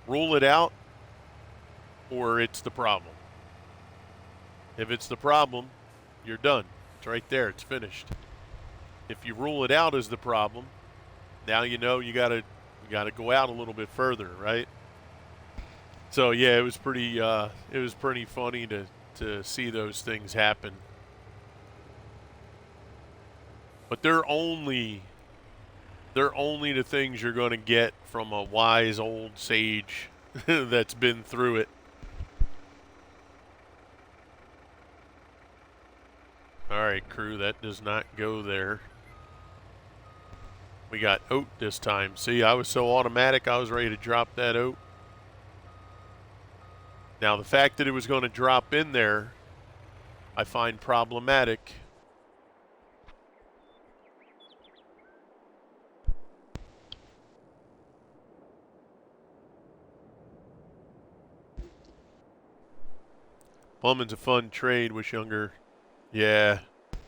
Rule it out or it's the problem. If it's the problem, you're done. It's right there. It's finished. If you rule it out as the problem, now you gotta go out a little bit further, right? So yeah, it was pretty funny to see those things happen. But they're only They're only the things you're going to get from a wise old sage that's been through it. All right, crew, that does not go there. We got oat this time. See, I was so automatic, I was ready to drop that oat. Now, the fact that it was going to drop in there, I find problematic. Plumbing's a fun trade. Wish younger. Yeah.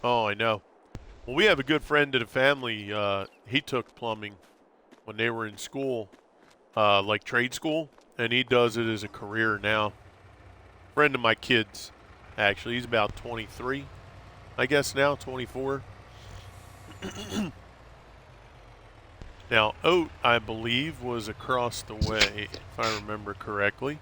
Oh, I know. Well, we have a good friend of the family. He took plumbing when they were in school, like trade school, and he does it as a career now. Friend of my kids, actually. He's about 23, I guess now, 24. Now, oat, I believe, was across the way, if I remember correctly.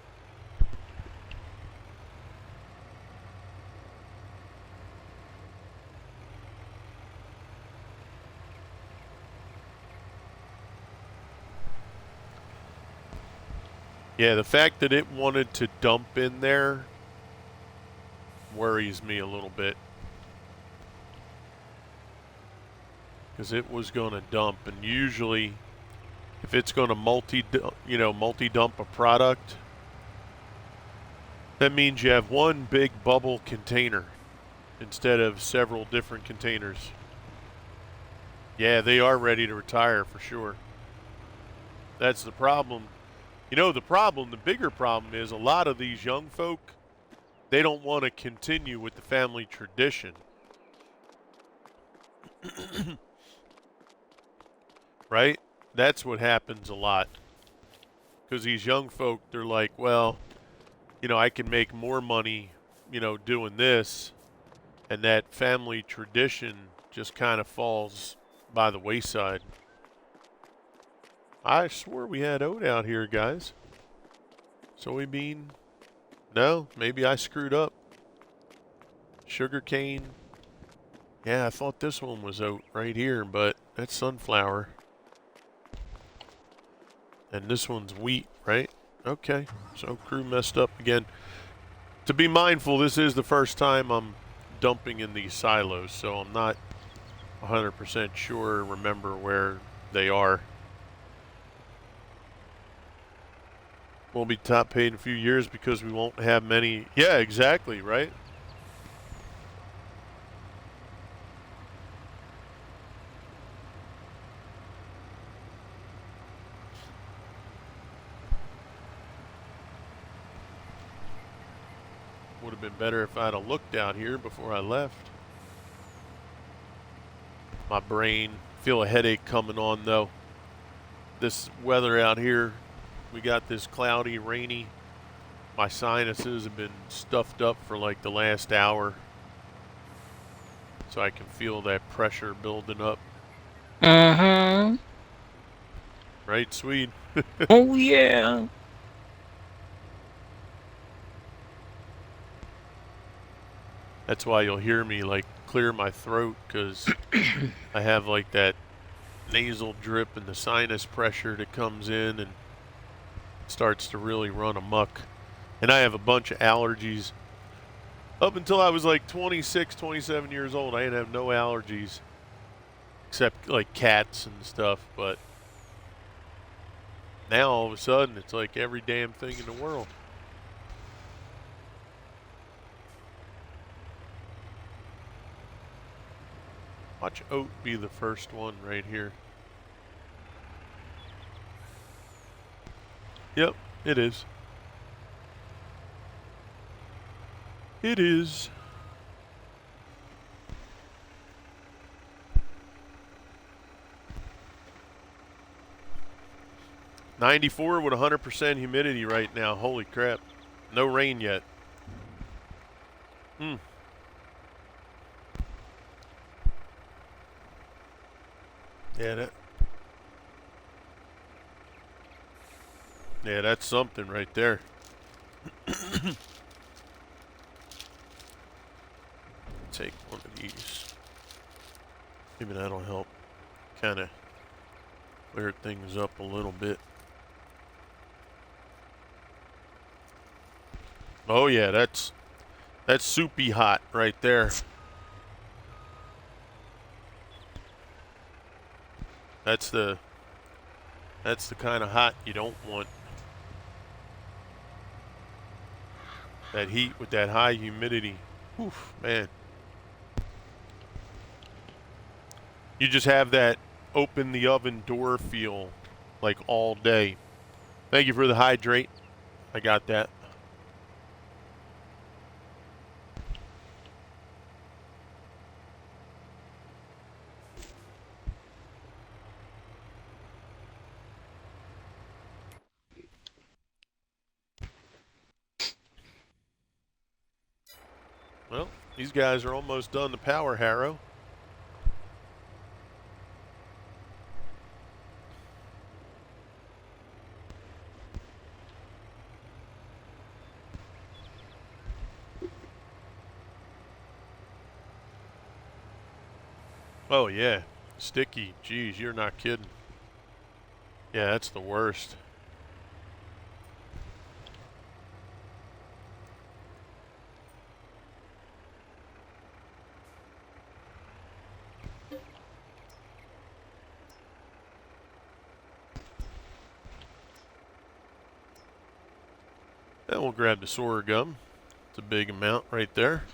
Yeah, the fact that it wanted to dump in there worries me a little bit. Because it was going to dump, and usually if it's going to multi-dump a product, that means you have one big bubble container instead of several different containers. Yeah, they are ready to retire for sure. That's the problem. You know, the bigger problem is a lot of these young folk, they don't want to continue with the family tradition. Right? That's what happens a lot. Because these young folk, they're like, well, I can make more money, doing this. And that family tradition just kind of falls by the wayside. I swore we had oat out here, guys. Soybean? No, maybe I screwed up. Sugarcane? Yeah, I thought this one was oat right here, but that's sunflower. And this one's wheat, right? Okay, so crew messed up again. To be mindful, this is the first time I'm dumping in these silos, so I'm not 100% sure, remember where they are. We'll be top paid in a few years because we won't have many. Yeah, exactly, right? Would have been better if I'd have looked out here before I left. My brain, feel a headache coming on though. This weather out here, we got this cloudy, rainy. My sinuses have been stuffed up for like the last hour. So I can feel that pressure building up. Mm-hmm. Right, Swede? Oh, yeah. That's why you'll hear me like clear my throat, because I have like that nasal drip and the sinus pressure that comes in and starts to really run amok. And I have a bunch of allergies. Up until I was like 26, 27 years old, I didn't have no allergies except like cats and stuff. But now all of a sudden it's like every damn thing in the world. Watch oat be the first one right here. Yep, it is. It is. '94 with 100% humidity right now. Holy crap. No rain yet. Yeah, that's something right there. Take one of these. Maybe that'll help kind of clear things up a little bit. Oh yeah, that's soupy hot right there. That's the kind of hot you don't want. That heat with that high humidity. Oof, man. You just have that open the oven door feel like all day. Thank you for the hydrate. I got that. Well, these guys are almost done the power harrow. Oh yeah, sticky. Geez, you're not kidding. Yeah, that's the worst. Then we'll grab the sorghum. It's a big amount right there.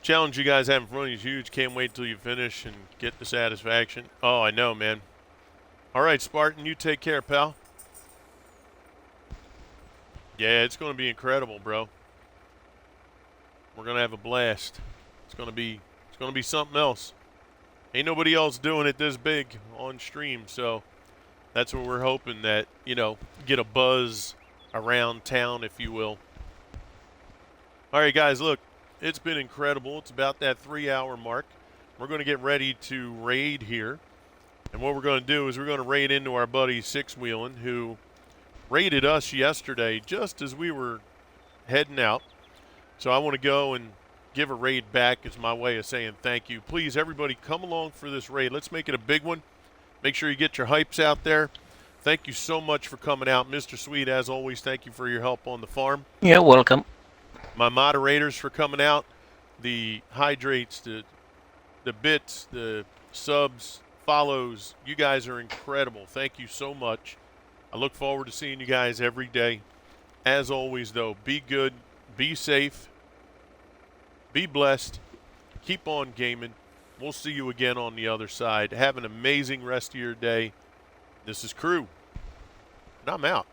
Challenge you guys have in front of you is huge. Can't wait till you finish and get the satisfaction. Oh, I know, man. All right, Spartan, you take care, pal. Yeah, it's going to be incredible, bro. We're going to have a blast. It's going to be something else. Ain't nobody else doing it this big on stream, so that's what we're hoping that, get a buzz around town, if you will. All right, guys, look, it's been incredible. It's about that 3-hour mark. We're going to get ready to raid here. And what we're going to do is we're going to raid into our buddy Six Wheelin', who raided us yesterday just as we were heading out. So I want to go and give a raid back as my way of saying thank you. Please, everybody, come along for this raid. Let's make it a big one. Make sure you get your hypes out there. Thank you so much for coming out. Mr. Sweet, as always, thank you for your help on the farm. You're welcome. My moderators for coming out, the hydrates, the bits, the subs, follows. You guys are incredible. Thank you so much. I look forward to seeing you guys every day. As always, though, be good, be safe, be blessed, keep on gaming. We'll see you again on the other side. Have an amazing rest of your day. This is Crew, and I'm out.